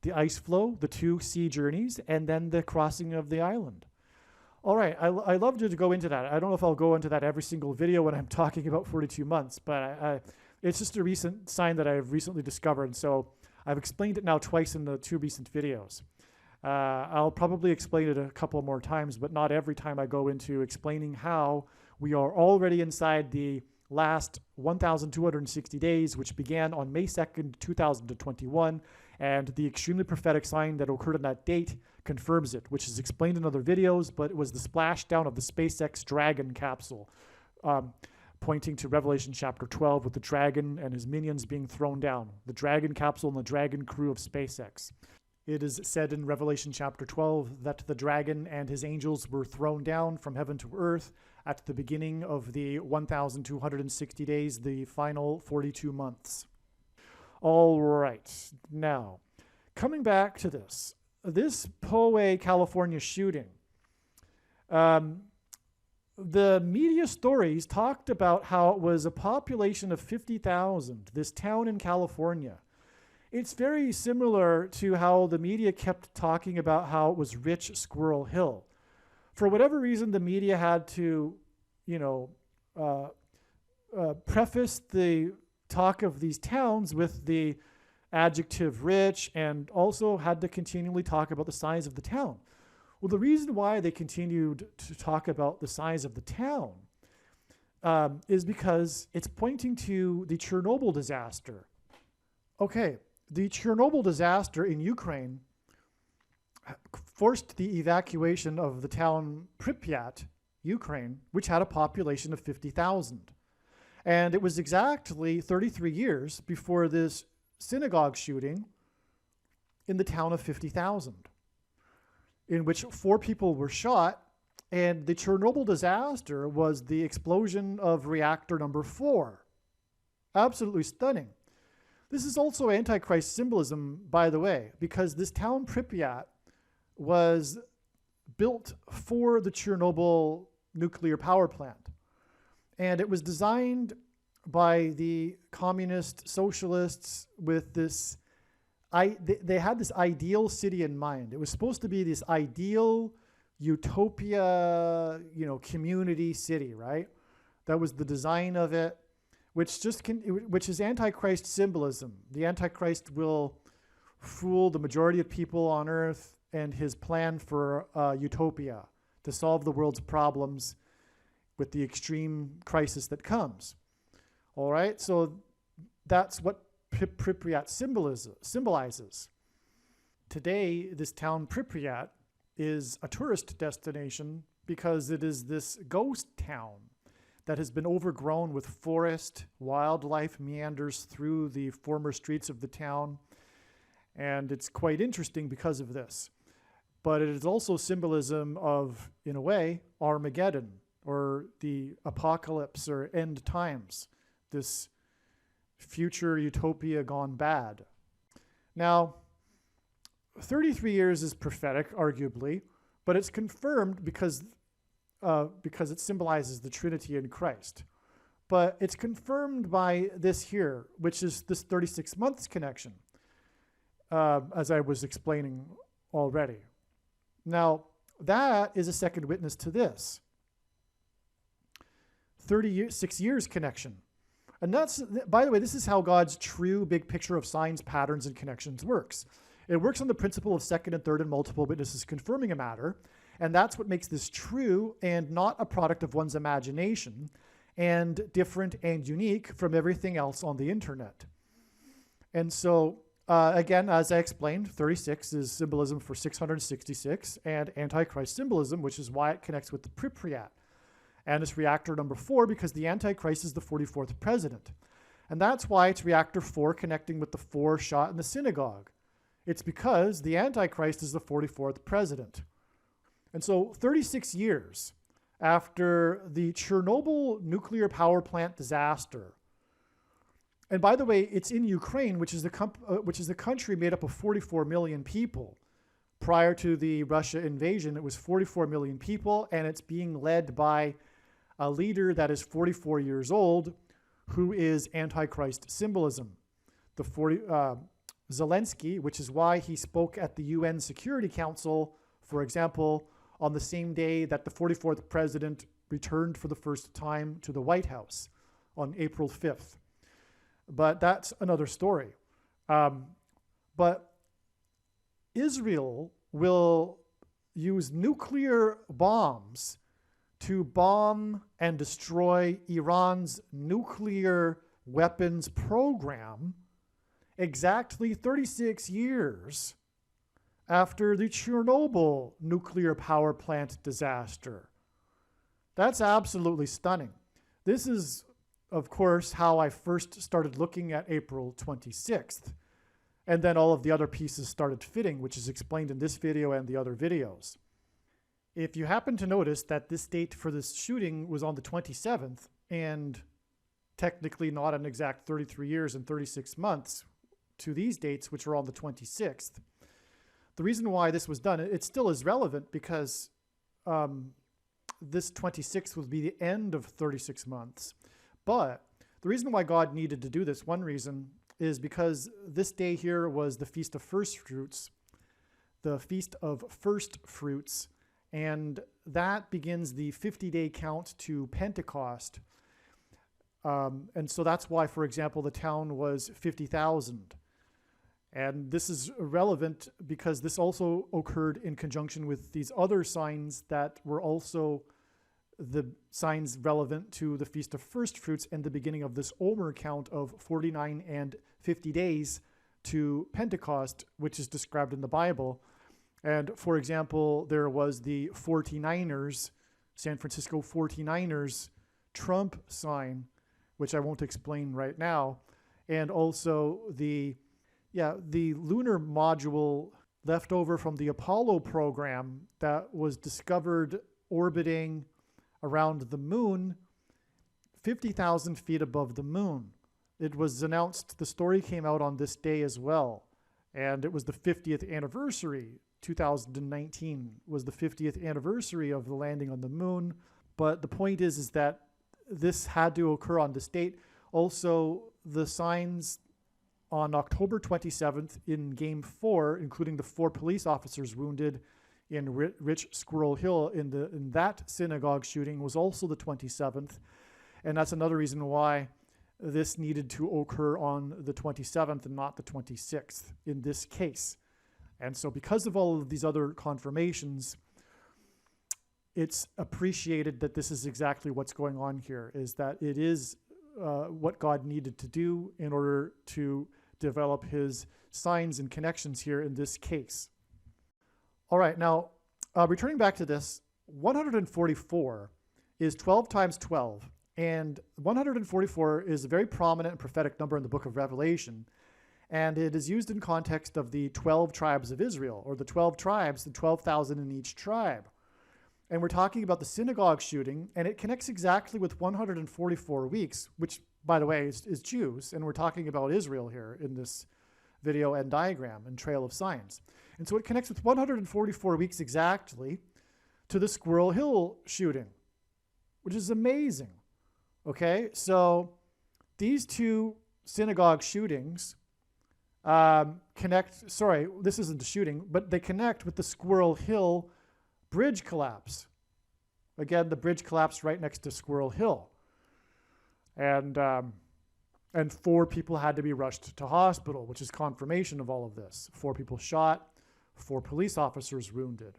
The ice flow, the 2 sea journeys, and then the crossing of the island. All right, I love to go into that. I don't know if I'll go into that every single video when I'm talking about 42 months, but it's just a recent sign that I've recently discovered. So I've explained it now twice in the 2 recent videos. I'll probably explain it a couple more times, but not every time I go into explaining how we are already inside the last 1,260 days, which began on May 2nd, 2021, and the extremely prophetic sign that occurred on that date confirms it, which is explained in other videos, but it was the splashdown of the SpaceX Dragon capsule, pointing to Revelation chapter 12 with the dragon and his minions being thrown down, the Dragon capsule and the Dragon crew of SpaceX. It is said in Revelation chapter 12 that the dragon and his angels were thrown down from heaven to earth at the beginning of the 1,260 days, the final 42 months. All right, now, coming back to this Poway, California shooting, the media stories talked about how it was a population of 50,000, this town in California. It's very similar to how the media kept talking about how it was rich Squirrel Hill. For whatever reason, the media had to, preface the talk of these towns with the adjective rich, and also had to continually talk about the size of the town. Well, the reason why they continued to talk about the size of the town is because it's pointing to the Chernobyl disaster. Okay, the Chernobyl disaster in Ukraine forced the evacuation of the town Pripyat, Ukraine, which had a population of 50,000. And it was exactly 33 years before this synagogue shooting in the town of 50,000, in which 4 people were shot. And the Chernobyl disaster was the explosion of reactor number 4. Absolutely stunning. This is also Antichrist symbolism, by the way, because this town Pripyat was built for the Chernobyl nuclear power plant. And it was designed by the communist socialists with this, they had this ideal city in mind. It was supposed to be this ideal utopia, community city, right? That was the design of it, which is Antichrist symbolism. The Antichrist will fool the majority of people on earth and his plan for utopia to solve the world's problems with the extreme crisis that comes. All right, so that's what Pripyat symbolizes. Today, this town Pripyat is a tourist destination because it is this ghost town that has been overgrown with forest. Wildlife meanders through the former streets of the town, and it's quite interesting because of this. But it is also symbolism of, in a way, Armageddon, or the apocalypse or end times, this future utopia gone bad. Now, 33 years is prophetic, arguably, but it's confirmed because it symbolizes the Trinity in Christ. But it's confirmed by this here, which is this 36 months connection, as I was explaining already. Now, that is a second witness to this 36 years connection. And that's, by the way, this is how God's true big picture of signs, patterns, and connections works. It works on the principle of second and third and multiple witnesses confirming a matter, and that's what makes this true and not a product of one's imagination, and different and unique from everything else on the internet. And so, again, as I explained, 36 is symbolism for 666, and Antichrist symbolism, which is why it connects with the Pripyat. And it's reactor number 4 because the Antichrist is the 44th president. And that's why it's reactor 4 connecting with the 4 shot in the synagogue. It's because the Antichrist is the 44th president. And so 36 years after the Chernobyl nuclear power plant disaster, and by the way, it's in Ukraine, which is the country made up of 44 million people. Prior to the Russia invasion, it was 44 million people, and it's being led by a leader that is 44 years old, who is Antichrist symbolism. Zelensky, which is why he spoke at the UN Security Council, for example, on the same day that the 44th president returned for the first time to the White House on April 5th. But that's another story. But Israel will use nuclear bombs to bomb and destroy Iran's nuclear weapons program exactly 36 years after the Chernobyl nuclear power plant disaster. That's absolutely stunning. This is, of course, how I first started looking at April 26th. And then all of the other pieces started fitting, which is explained in this video and the other videos. If you happen to notice that this date for this shooting was on the 27th, and technically not an exact 33 years and 36 months to these dates, which are on the 26th, the reason why this was done, it still is relevant because this 26th would be the end of 36 months. But the reason why God needed to do this, one reason, is because this day here was the Feast of First Fruits, the Feast of First Fruits, and that begins the 50-day count to Pentecost. And so that's why, for example, the town was 50,000. And this is relevant because this also occurred in conjunction with these other signs that were also the signs relevant to the Feast of First Fruits and the beginning of this Omer count of 49 and 50 days to Pentecost, which is described in the Bible. And for example, there was the 49ers, San Francisco 49ers Trump sign, which I won't explain right now. And also the lunar module left over from the Apollo program that was discovered orbiting around the moon, 50,000 feet above the moon. It was announced, the story came out on this day as well. And it was the 50th anniversary. 2019 was the 50th anniversary of the landing on the moon. But the point is that this had to occur on this date. Also, the signs on October 27th in Game 4, including the 4 police officers wounded in Rich Squirrel Hill in that synagogue shooting, was also the 27th. And that's another reason why this needed to occur on the 27th and not the 26th in this case. And so because of all of these other confirmations, it's appreciated that this is exactly what's going on here, is that it is what God needed to do in order to develop his signs and connections here in this case. All right, now returning back to this, 144 is 12 times 12, and 144 is a very prominent and prophetic number in the book of Revelation, and it is used in context of the 12 tribes of Israel, or the 12 tribes, the 12,000 in each tribe. And we're talking about the synagogue shooting, and it connects exactly with 144 weeks, which, by the way, is Jews, and we're talking about Israel here in this video and diagram and trail of signs. And so it connects with 144 weeks exactly to the Squirrel Hill shooting, which is amazing. Okay, so these two synagogue shootings connect, sorry, this isn't a shooting, but they connect with the Squirrel Hill bridge collapse. Again, the bridge collapsed right next to Squirrel Hill. And 4 people had to be rushed to hospital, which is confirmation of all of this. 4 people shot, 4 police officers wounded.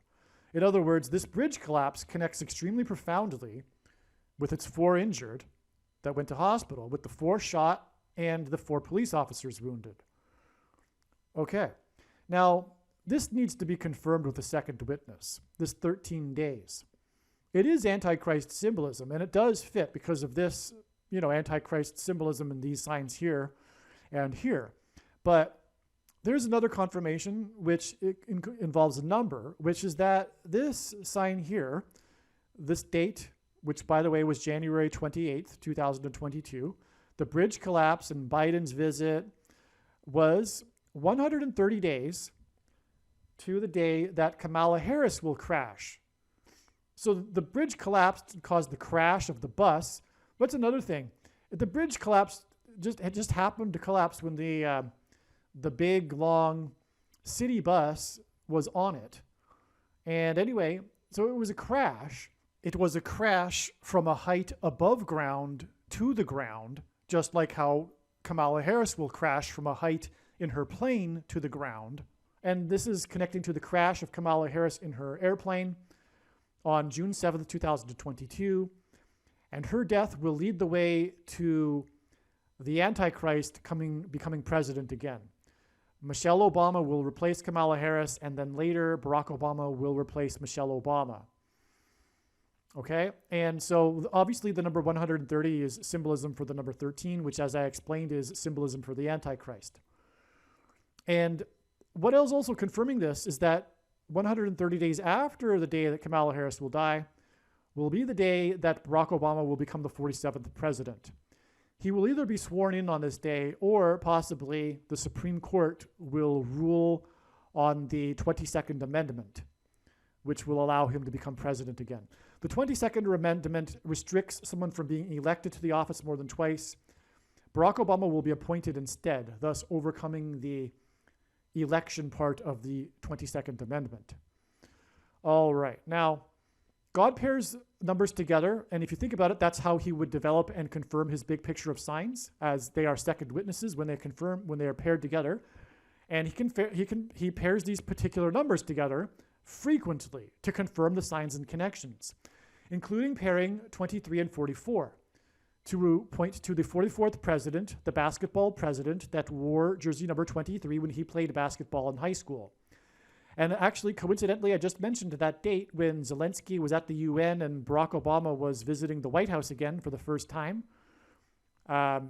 In other words, this bridge collapse connects extremely profoundly with its 4 injured that went to hospital, with the 4 shot and the 4 police officers wounded. Okay, now this needs to be confirmed with a second witness, this 13 days. It is Antichrist symbolism, and it does fit because of this Antichrist symbolism in these signs here and here. But there's another confirmation which involves a number, which is that this sign here, this date, which by the way was January 28th, 2022, the bridge collapse and Biden's visit was 130 days to the day that Kamala Harris will crash. So the bridge collapsed and caused the crash of the bus. What's another thing? The bridge collapsed, it just happened to collapse when the big, long city bus was on it. And anyway, so it was a crash. It was a crash from a height above ground to the ground, just like how Kamala Harris will crash from a height in her plane to the ground. And this is connecting to the crash of Kamala Harris in her airplane on June 7th, 2022. And her death will lead the way to the Antichrist becoming president again. Michelle Obama will replace Kamala Harris, and then later Barack Obama will replace Michelle Obama. Okay, and so obviously the number 130 is symbolism for the number 13, which, as I explained, is symbolism for the Antichrist. And what else also confirming this is that 130 days after the day that Kamala Harris will die will be the day that Barack Obama will become the 47th president. He will either be sworn in on this day or possibly the Supreme Court will rule on the 22nd Amendment, which will allow him to become president again. The 22nd Amendment restricts someone from being elected to the office more than twice. Barack Obama will be appointed instead, thus overcoming the election part of the 22nd Amendment. All right, now, God pairs numbers together, and if you think about it, that's how he would develop and confirm his big picture of signs, as they are second witnesses when they are paired together. And he pairs these particular numbers together frequently to confirm the signs and connections, including pairing 23 and 44 to point to the 44th president, the basketball president that wore jersey number 23 when he played basketball in high school. And actually, coincidentally, I just mentioned that date when Zelensky was at the UN and Barack Obama was visiting the White House again for the first time,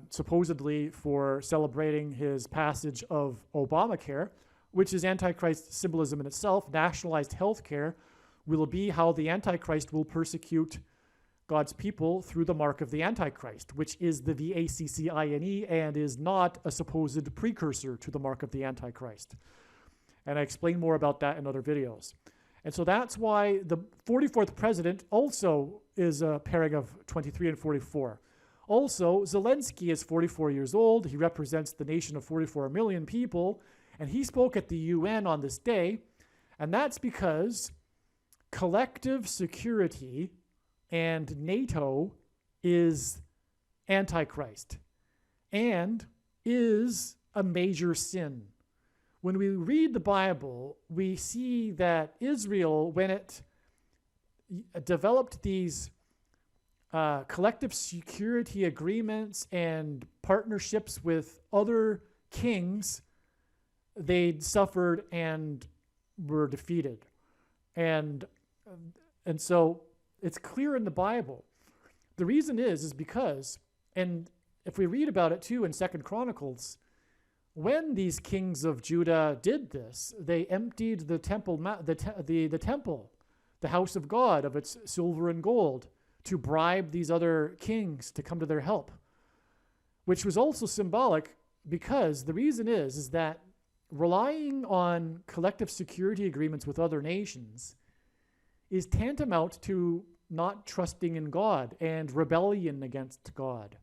supposedly for celebrating his passage of Obamacare, which is Antichrist symbolism in itself. Nationalized health care will be how the Antichrist will persecute God's people through the mark of the Antichrist, which is the VACCINE and is not a supposed precursor to the mark of the Antichrist. And I explain more about that in other videos. And so that's why the 44th president also is a pairing of 23 and 44. Also, Zelensky is 44 years old. He represents the nation of 44 million people. And he spoke at the UN on this day. And that's because collective security and NATO is Antichrist and is a major sin. When we read the Bible, we see that Israel, when it developed these collective security agreements and partnerships with other kings, they suffered and were defeated. And so it's clear in the Bible. The reason is because, and if we read about it too in 2 Chronicles, when these kings of Judah did this, they emptied the temple, the temple, the house of God, of its silver and gold to bribe these other kings to come to their help, which was also symbolic because the reason is that relying on collective security agreements with other nations is tantamount to not trusting in God and rebellion against God.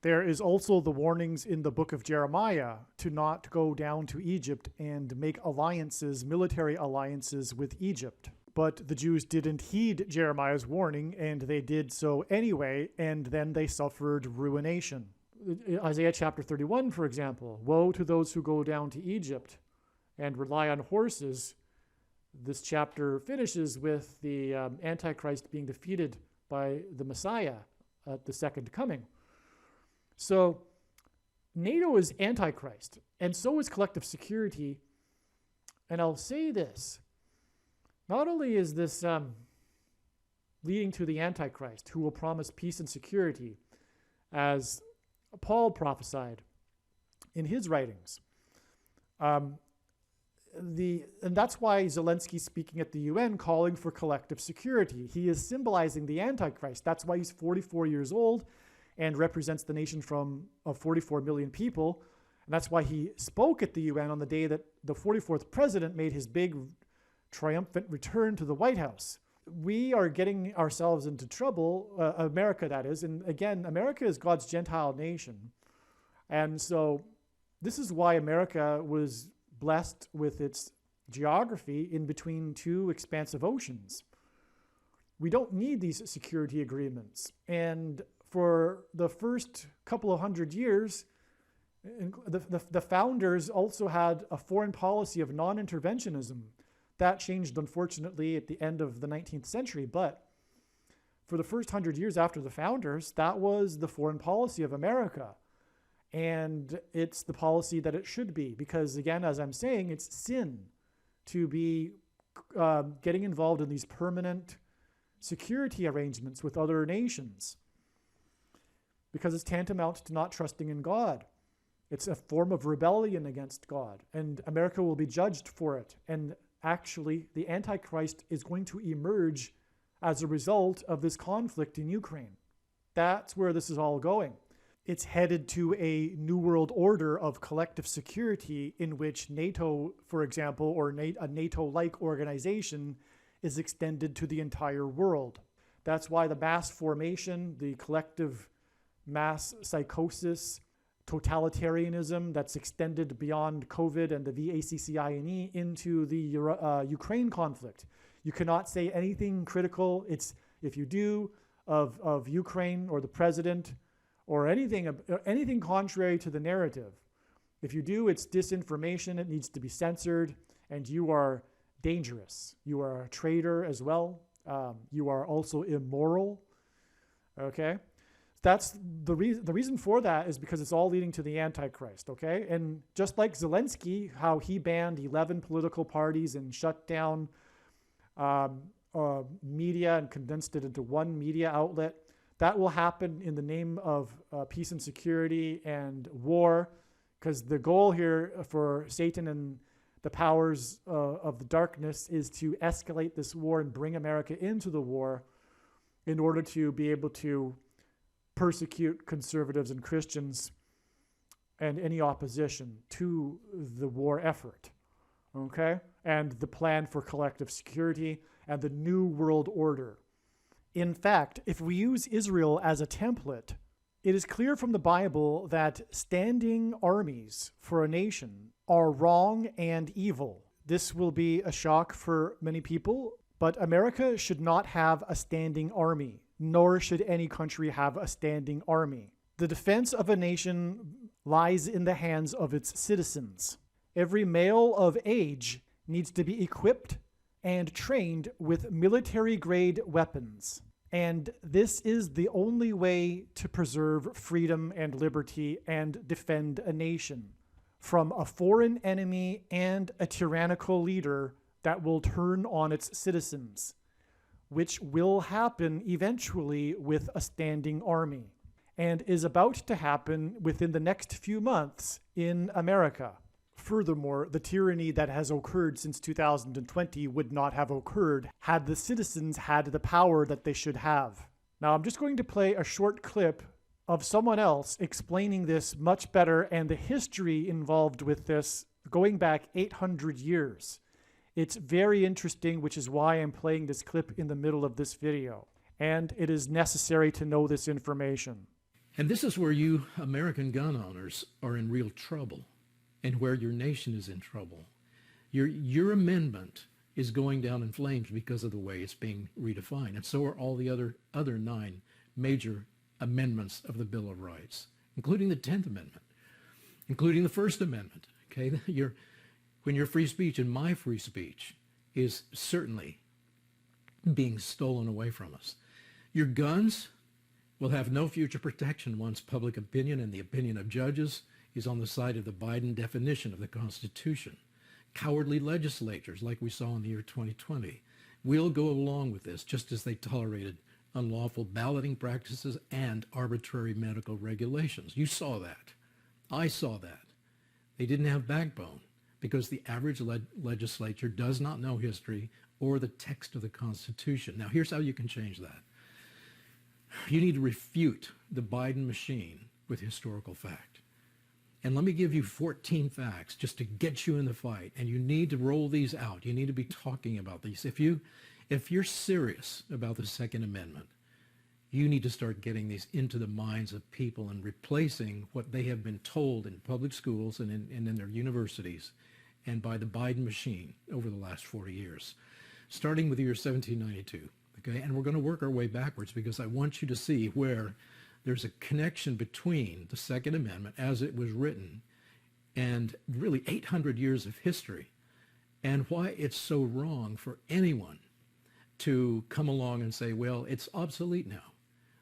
There is also the warnings in the book of Jeremiah to not go down to Egypt and make alliances, military alliances with Egypt. But the Jews didn't heed Jeremiah's warning, and they did so anyway, and then they suffered ruination. Isaiah chapter 31, for example, woe to those who go down to Egypt and rely on horses. This chapter finishes with the Antichrist being defeated by the Messiah at the second coming. So NATO is Antichrist, and so is collective security. And I'll say this, not only is this leading to the Antichrist, who will promise peace and security, as Paul prophesied in his writings. And that's why Zelensky's speaking at the UN calling for collective security. He is symbolizing the Antichrist. That's why he's 44 years old and represents the nation of 44 million people. And that's why he spoke at the UN on the day that the 44th president made his big triumphant return to the White House. We are getting ourselves into trouble, America that is. And again, America is God's Gentile nation. And so this is why America was blessed with its geography in between two expansive oceans. We don't need these security agreements. And for the first couple of hundred years, the founders also had a foreign policy of non-interventionism. That changed, unfortunately, at the end of the 19th century. But for the first 100 years after the founders, that was the foreign policy of America. And it's the policy that it should be. Because, again, as I'm saying, it's sin to be getting involved in these permanent security arrangements with other nations. Because it's tantamount to not trusting in God. It's a form of rebellion against God. And America will be judged for it. And actually, the Antichrist is going to emerge as a result of this conflict in Ukraine. That's where this is all going. It's headed to a new world order of collective security in which NATO, for example, or a NATO-like organization is extended to the entire world. That's why the mass formation, the collective mass psychosis, totalitarianism that's extended beyond COVID and the VACCINE into the Ukraine conflict. You cannot say anything critical. It's if you do of Ukraine or the president or anything contrary to the narrative. If you do, it's disinformation. It needs to be censored, and you are dangerous. You are a traitor as well. You are also immoral. Okay. That's the reason for that is because it's all leading to the Antichrist, okay? And just like Zelensky, how he banned 11 political parties and shut down media and condensed it into one media outlet, that will happen in the name of peace and security and war, because the goal here for Satan and the powers of the darkness is to escalate this war and bring America into the war in order to be able to persecute conservatives and Christians and any opposition to the war effort, okay? And the plan for collective security and the new world order. In fact, if we use Israel as a template, it is clear from the Bible that standing armies for a nation are wrong and evil. This will be a shock for many people, but America should not have a standing army. Nor should any country have a standing army. The defense of a nation lies in the hands of its citizens. Every male of age needs to be equipped and trained with military-grade weapons. And this is the only way to preserve freedom and liberty and defend a nation from a foreign enemy and a tyrannical leader that will turn on its citizens, which will happen eventually with a standing army and is about to happen within the next few months in America. Furthermore, the tyranny that has occurred since 2020 would not have occurred had the citizens had the power that they should have. Now, I'm just going to play a short clip of someone else explaining this much better and the history involved with this going back 800 years. It's very interesting, which is why I'm playing this clip in the middle of this video. And it is necessary to know this information. And this is where you American gun owners are in real trouble, and where your nation is in trouble. Your amendment is going down in flames because of the way it's being redefined. And so are all the other 9 major amendments of the Bill of Rights, including the 10th Amendment, including the First Amendment. Okay, when your free speech and my free speech is certainly being stolen away from us. Your guns will have no future protection once public opinion and the opinion of judges is on the side of the Biden definition of the Constitution. Cowardly legislatures, like we saw in the year 2020, will go along with this, just as they tolerated unlawful balloting practices, and arbitrary medical regulations. You saw that. I saw that. They didn't have backbone because the average legislature does not know history or the text of the Constitution. Now, here's how you can change that. You need to refute the Biden machine with historical fact. And let me give you 14 facts just to get you in the fight. And you need to roll these out. You need to be talking about these. If you're serious about the Second Amendment, you need to start getting these into the minds of people and replacing what they have been told in public schools and in their universities and by the Biden machine over the last 40 years, starting with the year 1792. Okay? And we're going to work our way backwards because I want you to see where there's a connection between the Second Amendment as it was written and really 800 years of history and why it's so wrong for anyone to come along and say, well, it's obsolete now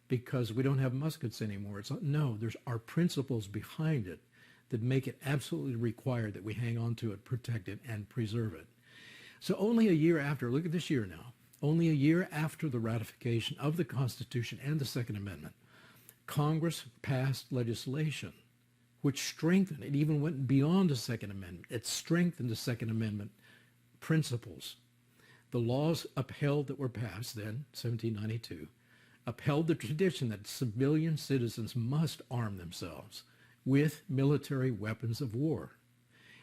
because we don't have muskets anymore. No, there's our principles behind it that make it absolutely required that we hang on to it, protect it, and preserve it. So only a year after, look at this year now, only a year after the ratification of the Constitution and the Second Amendment, Congress passed legislation which strengthened, it even went beyond the Second Amendment. It strengthened the Second Amendment principles. The laws upheld that were passed then, 1792, upheld the tradition that civilian citizens must arm themselves with military weapons of war.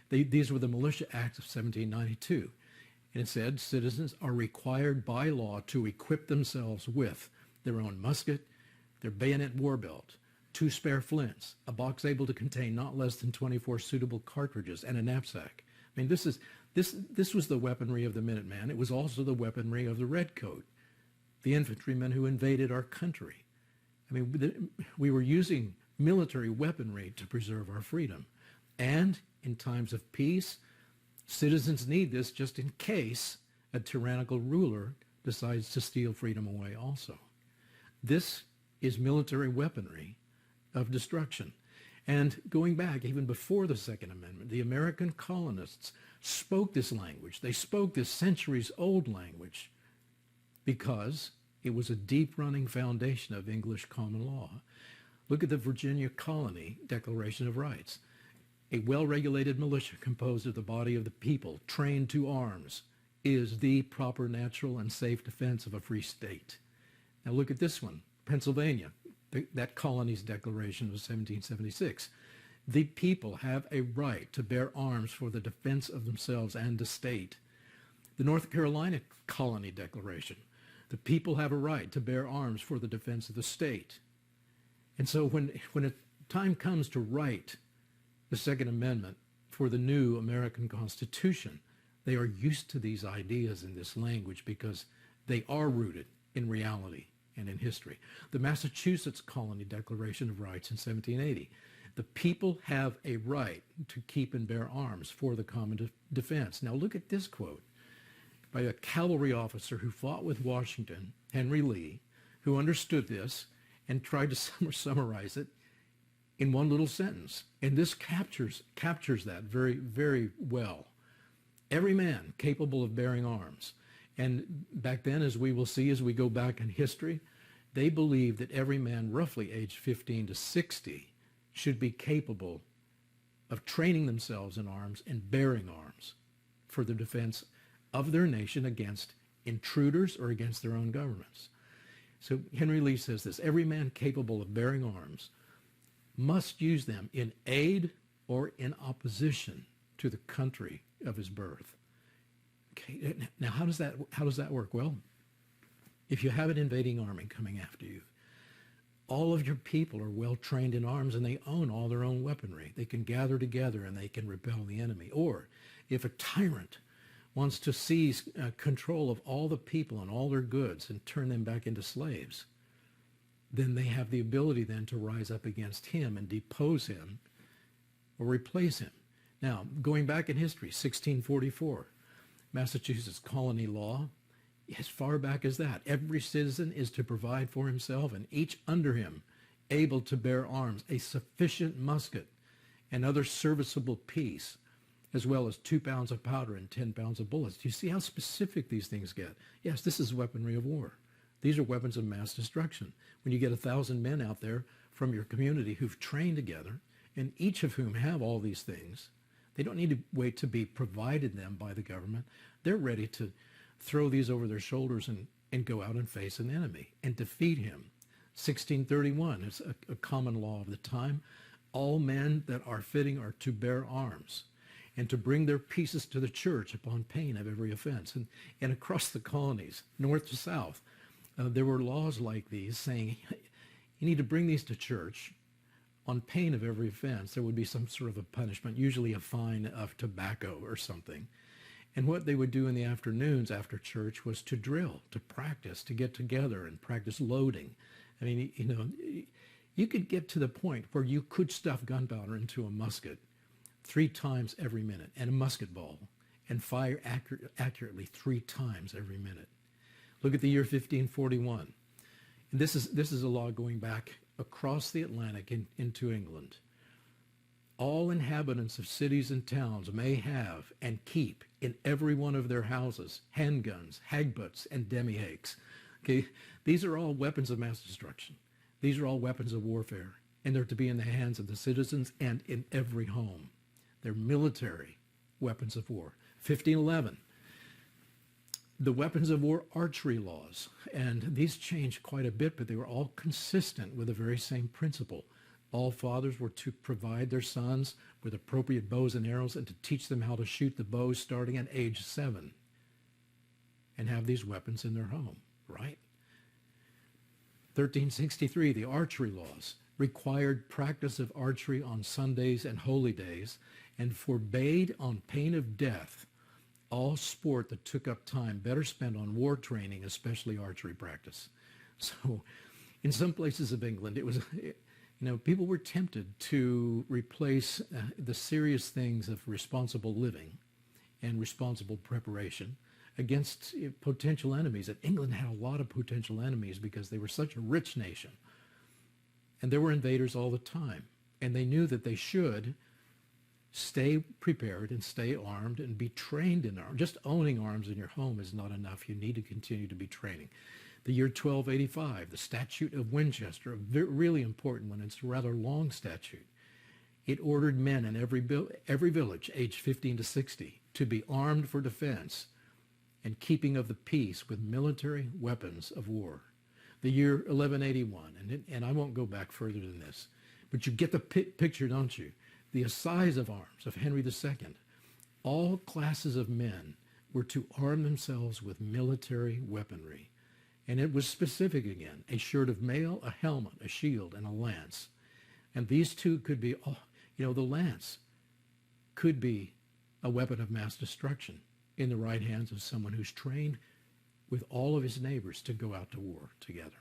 These were the Militia Acts of 1792. And it said citizens are required by law to equip themselves with their own musket, their bayonet war belt, 2 spare flints, a box able to contain not less than 24 suitable cartridges, and a knapsack. I mean, this was the weaponry of the Minuteman. It was also the weaponry of the Redcoat, the infantrymen who invaded our country. I mean, we were using military weaponry to preserve our freedom. And in times of peace, citizens need this just in case a tyrannical ruler decides to steal freedom away also. This is military weaponry of destruction. And going back even before the Second Amendment, the American colonists spoke this language. They spoke this centuries-old language because it was a deep-running foundation of English common law. Look at the Virginia Colony Declaration of Rights. A well-regulated militia composed of the body of the people, trained to arms, is the proper, natural, and safe defense of a free state. Now look at this one, Pennsylvania, that colony's declaration of 1776. The people have a right to bear arms for the defense of themselves and the state. The North Carolina Colony Declaration. The people have a right to bear arms for the defense of the state. And so when a time comes to write the Second Amendment for the new American Constitution, they are used to these ideas in this language because they are rooted in reality and in history. The Massachusetts Colony Declaration of Rights in 1780. The people have a right to keep and bear arms for the common defense. Now look at this quote by a cavalry officer who fought with Washington, Henry Lee, who understood this and tried to summarize it in one little sentence. And this captures that very, very well. Every man capable of bearing arms. And back then, as we will see as we go back in history, they believed that every man roughly aged 15 to 60 should be capable of training themselves in arms and bearing arms for the defense of their nation against intruders or against their own governments. So Henry Lee says this: every man capable of bearing arms must use them in aid or in opposition to the country of his birth. Okay, now how does that work? Well, if you have an invading army coming after you, all of your people are well trained in arms and they own all their own weaponry. They can gather together and they can repel the enemy. Or if a tyrant wants to seize control of all the people and all their goods and turn them back into slaves, then they have the ability then to rise up against him and depose him or replace him. Now, going back in history, 1644, Massachusetts colony law, as far back as that, every citizen is to provide for himself and each under him able to bear arms, a sufficient musket and other serviceable piece, as well as 2 pounds of powder and 10 pounds of bullets. Do you see how specific these things get? Yes, this is weaponry of war. These are weapons of mass destruction. When you get 1,000 men out there from your community who've trained together, and each of whom have all these things, they don't need to wait to be provided them by the government. They're ready to throw these over their shoulders and go out and face an enemy and defeat him. 1631 is a common law of the time. All men that are fitting are to bear arms and to bring their pieces to the church upon pain of every offense. And across the colonies, north to south, there were laws like these saying, you need to bring these to church on pain of every offense. There would be some sort of a punishment, usually a fine of tobacco or something. And what they would do in the afternoons after church was to drill, to practice, to get together and practice loading. I mean, you know, you could get to the point where you could stuff gunpowder into a musket 3 times every minute, and a musket ball, and fire accurately 3 times every minute. Look at the year 1541. And this is a law going back across the Atlantic into England. All inhabitants of cities and towns may have and keep in every one of their houses handguns, hagbutts, and demi-hakes. Okay, these are all weapons of mass destruction. These are all weapons of warfare, and they're to be in the hands of the citizens and in every home. They're military weapons of war. 1511, the weapons of war archery laws, and these changed quite a bit, but they were all consistent with the very same principle. All fathers were to provide their sons with appropriate bows and arrows and to teach them how to shoot the bows starting at age 7 and have these weapons in their home, right? 1363, the archery laws required practice of archery on Sundays and holy days and forbade on pain of death all sport that took up time better spent on war training, especially archery practice. So in some places of England, it was, you know, people were tempted to replace the serious things of responsible living and responsible preparation against potential enemies. And England had a lot of potential enemies because they were such a rich nation. And there were invaders all the time. And they knew that they should stay prepared and stay armed and be trained in arms. Just owning arms in your home is not enough. You need to continue to be training. The year 1285, the Statute of Winchester, a really important one. It's a rather long statute. It ordered men in every village, aged 15 to 60, to be armed for defense and keeping of the peace with military weapons of war. The year 1181, and I won't go back further than this, but you get the picture, don't you? The assize of arms of Henry II. All classes of men were to arm themselves with military weaponry. And it was specific again, a shirt of mail, a helmet, a shield, and a lance. And these two could be, you know, the lance could be a weapon of mass destruction in the right hands of someone who's trained with all of his neighbors to go out to war together.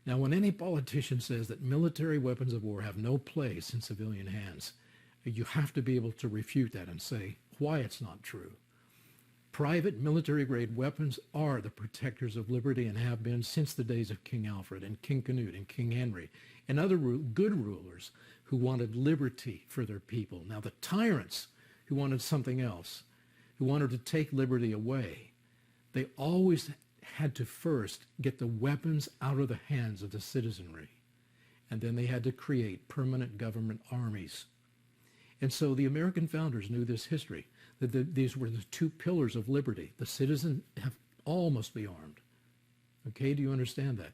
Now, when any politician says that military weapons of war have no place in civilian hands, you have to be able to refute that and say why it's not true. Private military-grade weapons are the protectors of liberty and have been since the days of King Alfred and King Canute and King Henry and other good rulers who wanted liberty for their people. Now, the tyrants who wanted something else, who wanted to take liberty away, they always had to first get the weapons out of the hands of the citizenry. And then they had to create permanent government armies. And so the American founders knew this history, that these were the 2 pillars of liberty. The citizen all must be armed. Okay, do you understand that?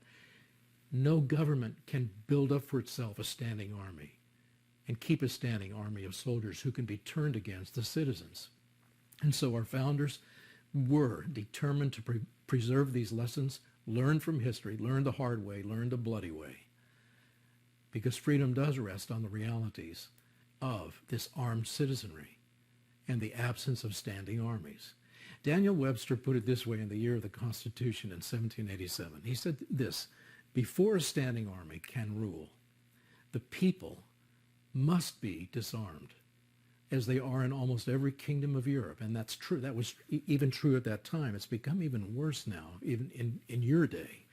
No government can build up for itself a standing army and keep a standing army of soldiers who can be turned against the citizens. And so our founders were determined to preserve these lessons, learn from history, learn the hard way, learn the bloody way. Because freedom does rest on the realities of this armed citizenry and the absence of standing armies. Daniel Webster put it this way in the year of the Constitution in 1787. He said this: before a standing army can rule, the people must be disarmed, as they are in almost every kingdom of Europe. And that's true. That was even true at that time. It's become even worse now, even in your day.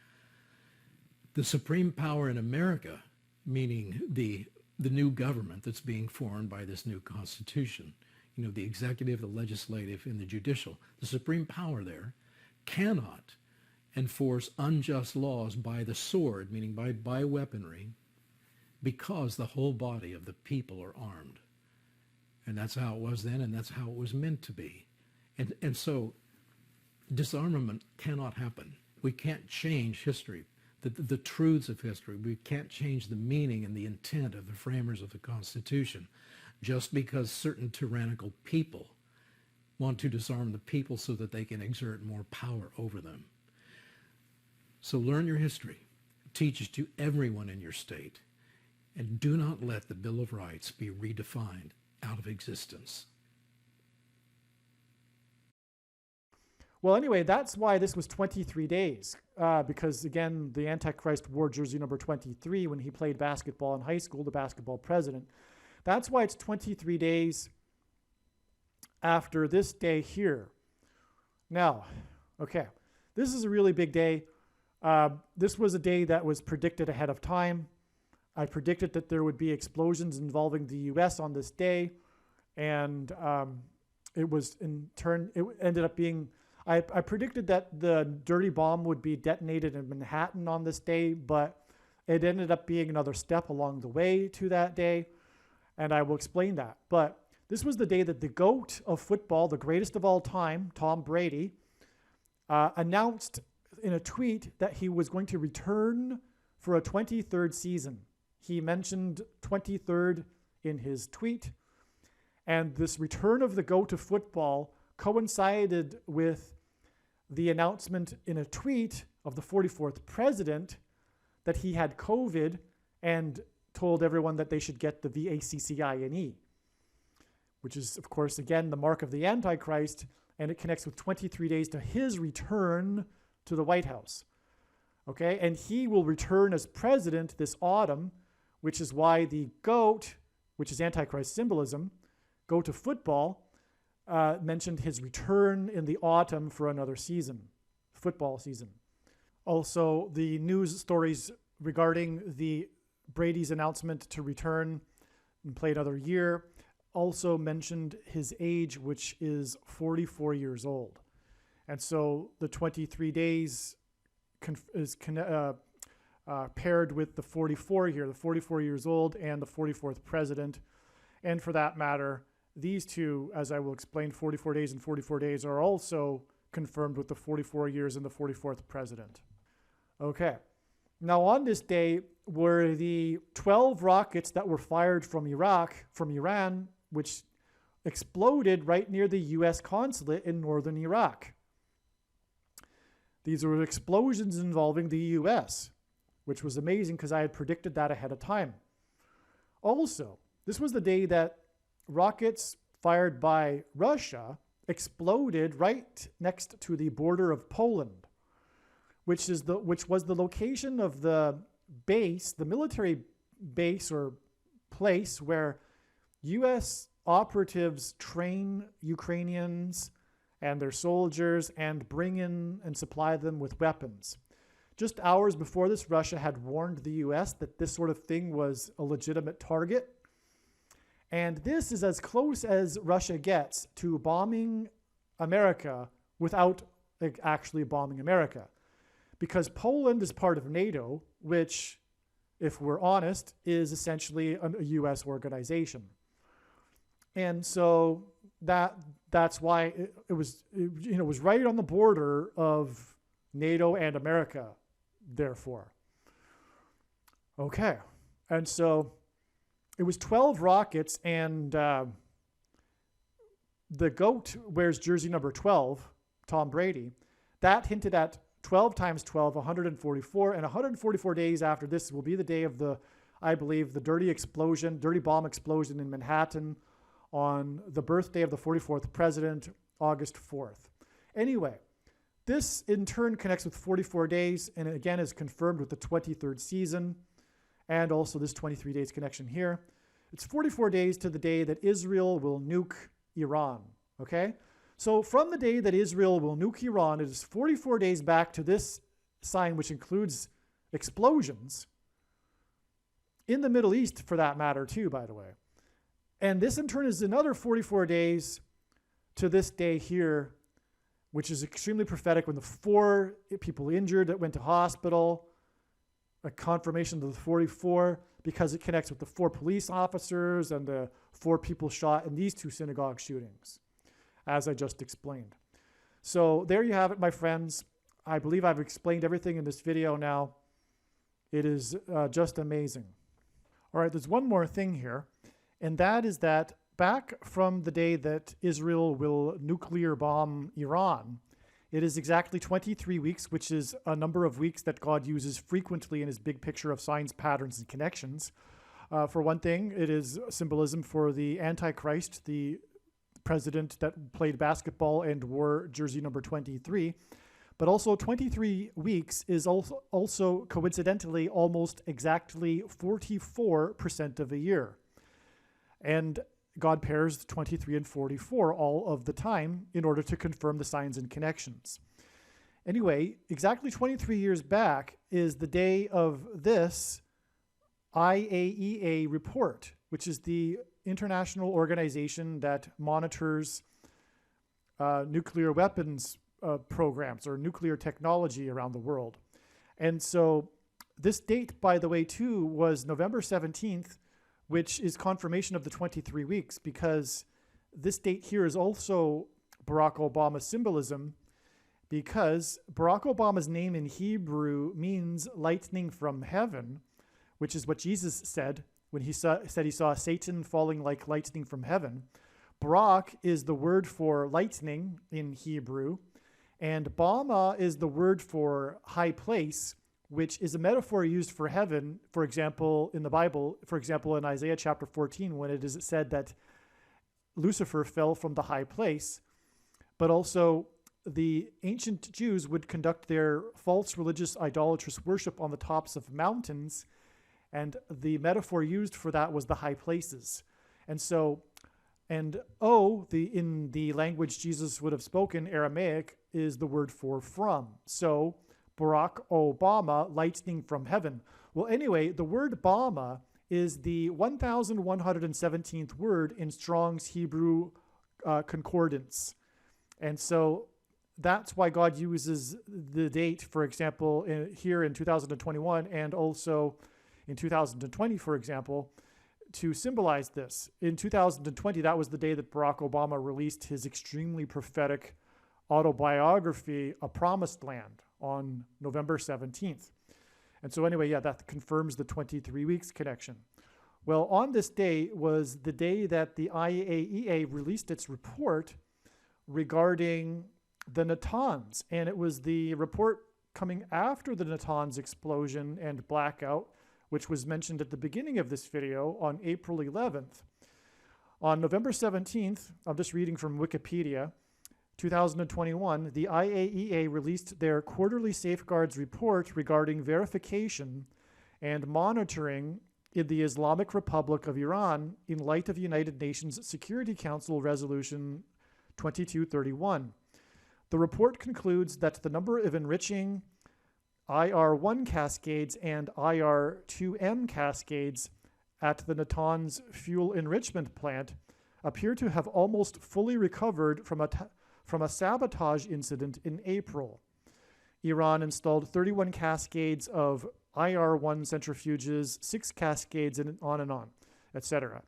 The supreme power in America, meaning the new government that's being formed by this new Constitution, you know, the executive, the legislative, and the judicial, the supreme power there cannot enforce unjust laws by the sword, meaning by weaponry, because the whole body of the people are armed. And that's how it was then, and that's how it was meant to be. And so disarmament cannot happen. We can't change history, the truths of history. We can't change the meaning and the intent of the framers of the Constitution just because certain tyrannical people want to disarm the people so that they can exert more power over them. So learn your history. Teach it to everyone in your state. And do not let the Bill of Rights be redefined out of existence. Well, anyway, that's why this was 23 days. Because, again, the Antichrist wore jersey number 23 when he played basketball in high school, the basketball president. That's why it's 23 days after this day here. Now, okay, this is a really big day. This was a day that was predicted ahead of time. I predicted that there would be explosions involving the U.S. on this day, and it was in turn, it ended up being, I predicted that the dirty bomb would be detonated in Manhattan on this day, but it ended up being another step along the way to that day, and I will explain that. But this was the day that the GOAT of football, the greatest of all time, Tom Brady, announced in a tweet that he was going to return for a 23rd season. He mentioned 23rd in his tweet, and this return of the GOAT of football coincided with the announcement in a tweet of the 44th president that he had COVID and told everyone that they should get the vaccine, which is, of course, again, the mark of the Antichrist, and it connects with 23 days to his return to the White House. Okay, and he will return as president this autumn, which is why the GOAT, which is Antichrist symbolism, GOAT of football, mentioned his return in the autumn for another season, football season. Also, the news stories regarding the Brady's announcement to return and play another year also mentioned his age, which is 44 years old. And so the 23 days is paired with the 44 here, the 44 years old and the 44th president. And for that matter, these two, as I will explain, 44 days and 44 days, are also confirmed with the 44 years and the 44th president. Okay. Now on this day were the 12 rockets that were fired from Iran, which exploded right near the U.S. consulate in northern Iraq. These were explosions involving the U.S., which was amazing because I had predicted that ahead of time. Also, this was the day that rockets fired by Russia exploded right next to the border of Poland, which was the location of the base, the military base or place where U.S. operatives train Ukrainians and their soldiers and bring in and supply them with weapons. Just hours before this, Russia had warned the U.S. that this sort of thing was a legitimate target. And this is as close as Russia gets to bombing America without actually bombing America. Because Poland is part of NATO, which, if we're honest, is essentially a U.S. organization. And so that's why it was right on the border of NATO and America, therefore. Okay. And so it was 12 rockets, and the GOAT wears jersey number 12, Tom Brady. That hinted at 12 times 12, 144, and 144 days after this will be the day of I believe, the dirty bomb explosion in Manhattan on the birthday of the 44th president, August 4th. Anyway, this in turn connects with 44 days, and again is confirmed with the 23rd season, and also this 23 days connection here. It's 44 days to the day that Israel will nuke Iran, okay? So from the day that Israel will nuke Iran, it is 44 days back to this sign, which includes explosions in the Middle East, for that matter, too, by the way. And this, in turn, is another 44 days to this day here, which is extremely prophetic when the 4 people injured that went to hospital, a confirmation of the 44, because it connects with the 4 police officers and the 4 people shot in these 2 synagogue shootings, as I just explained. So there you have it, my friends. I believe I've explained everything in this video now. It is just amazing. All right, there's one more thing here, and that is that back from the day that Israel will nuclear bomb Iran, it is exactly 23 weeks, which is a number of weeks that God uses frequently in his big picture of signs, patterns, and connections. For one thing, it is symbolism for the Antichrist, the president that played basketball and wore jersey number 23. But also 23 weeks is also coincidentally almost exactly 44% of a year. And God pairs 23 and 44 all of the time in order to confirm the signs and connections. Anyway, exactly 23 years back is the day of this IAEA report, which is the international organization that monitors nuclear weapons programs or nuclear technology around the world. And so this date, by the way, too, was November 17th, which is confirmation of the 23 weeks, because this date here is also Barack Obama symbolism, because Barack Obama's name in Hebrew means lightning from heaven, which is what Jesus said when he said he saw Satan falling like lightning from heaven. Barak is the word for lightning in Hebrew, and Bama is the word for high place, which is a metaphor used for heaven, for example, in the Bible, for example, in Isaiah chapter 14, when it is said that Lucifer fell from the high place. But also, the ancient Jews would conduct their false religious idolatrous worship on the tops of mountains, and the metaphor used for that was the high places. And so, and in the language Jesus would have spoken, Aramaic, is the word for from. So, Barack Obama, lightning from heaven. Well, anyway, the word Bama is the 1,117th word in Strong's Hebrew concordance. And so that's why God uses the date, for example, here in 2021 and also in 2020, for example, to symbolize this. In 2020, that was the day that Barack Obama released his extremely prophetic autobiography, A Promised Land, on November 17th. And so anyway, yeah, that confirms the 23 weeks connection. Well, on this day was the day that the IAEA released its report regarding the Natanz. And it was the report coming after the Natanz explosion and blackout, which was mentioned at the beginning of this video on April 11th. On November 17th, I'm just reading from Wikipedia, 2021, the IAEA released their quarterly safeguards report regarding verification and monitoring in the Islamic Republic of Iran in light of United Nations Security Council Resolution 2231. The report concludes that the number of enriching IR-1 cascades and IR-2M cascades at the Natanz fuel enrichment plant appear to have almost fully recovered from a sabotage incident in April. Iran installed 31 cascades of IR-1 centrifuges, 6 cascades, and on, etc.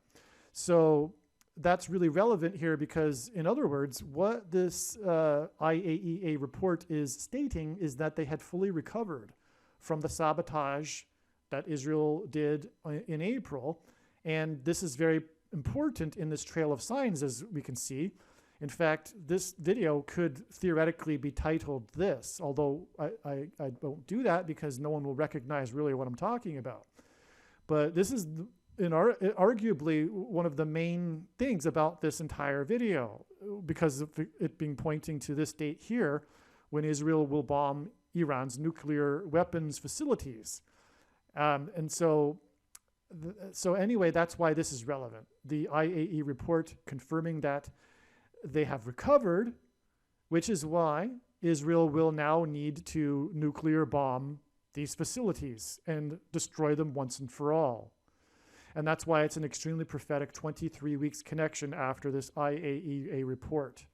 So that's really relevant here because, in other words, what this IAEA report is stating is that they had fully recovered from the sabotage that Israel did in April. And this is very important in this trail of signs, as we can see. In fact, this video could theoretically be titled this, although I won't do that because no one will recognize really what I'm talking about. But this is arguably one of the main things about this entire video, because of it being pointing to this date here when Israel will bomb Iran's nuclear weapons facilities. And so anyway, that's why this is relevant. The IAEA report confirming that they have recovered, which is why Israel will now need to nuclear bomb these facilities and destroy them once and for all. And that's why it's an extremely prophetic 23 weeks connection after this IAEA report.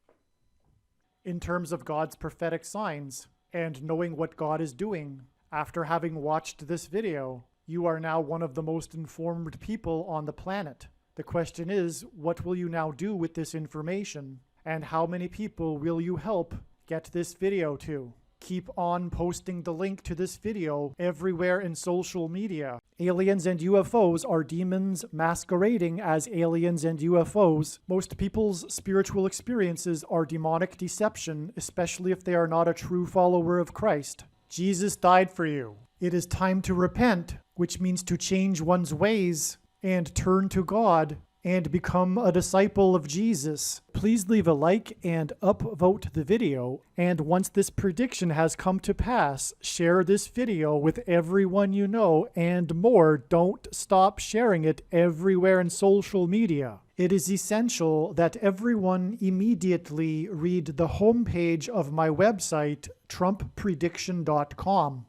in terms of God's prophetic signs and knowing what God is doing. After having watched this video, you are now one of the most informed people on the planet. The question is, what will you now do with this information? And how many people will you help get this video to? Keep on posting the link to this video everywhere in social media. Aliens and UFOs are demons masquerading as aliens and UFOs. Most people's spiritual experiences are demonic deception, especially if they are not a true follower of Christ. Jesus died for you. It is time to repent, which means to change one's ways and turn to God and become a disciple of Jesus. Please leave a like and upvote the video. And once this prediction has come to pass, share this video with everyone you know, and more. Don't stop sharing it everywhere in social media. It is essential that everyone immediately read the homepage of my website, TrumpPrediction.com.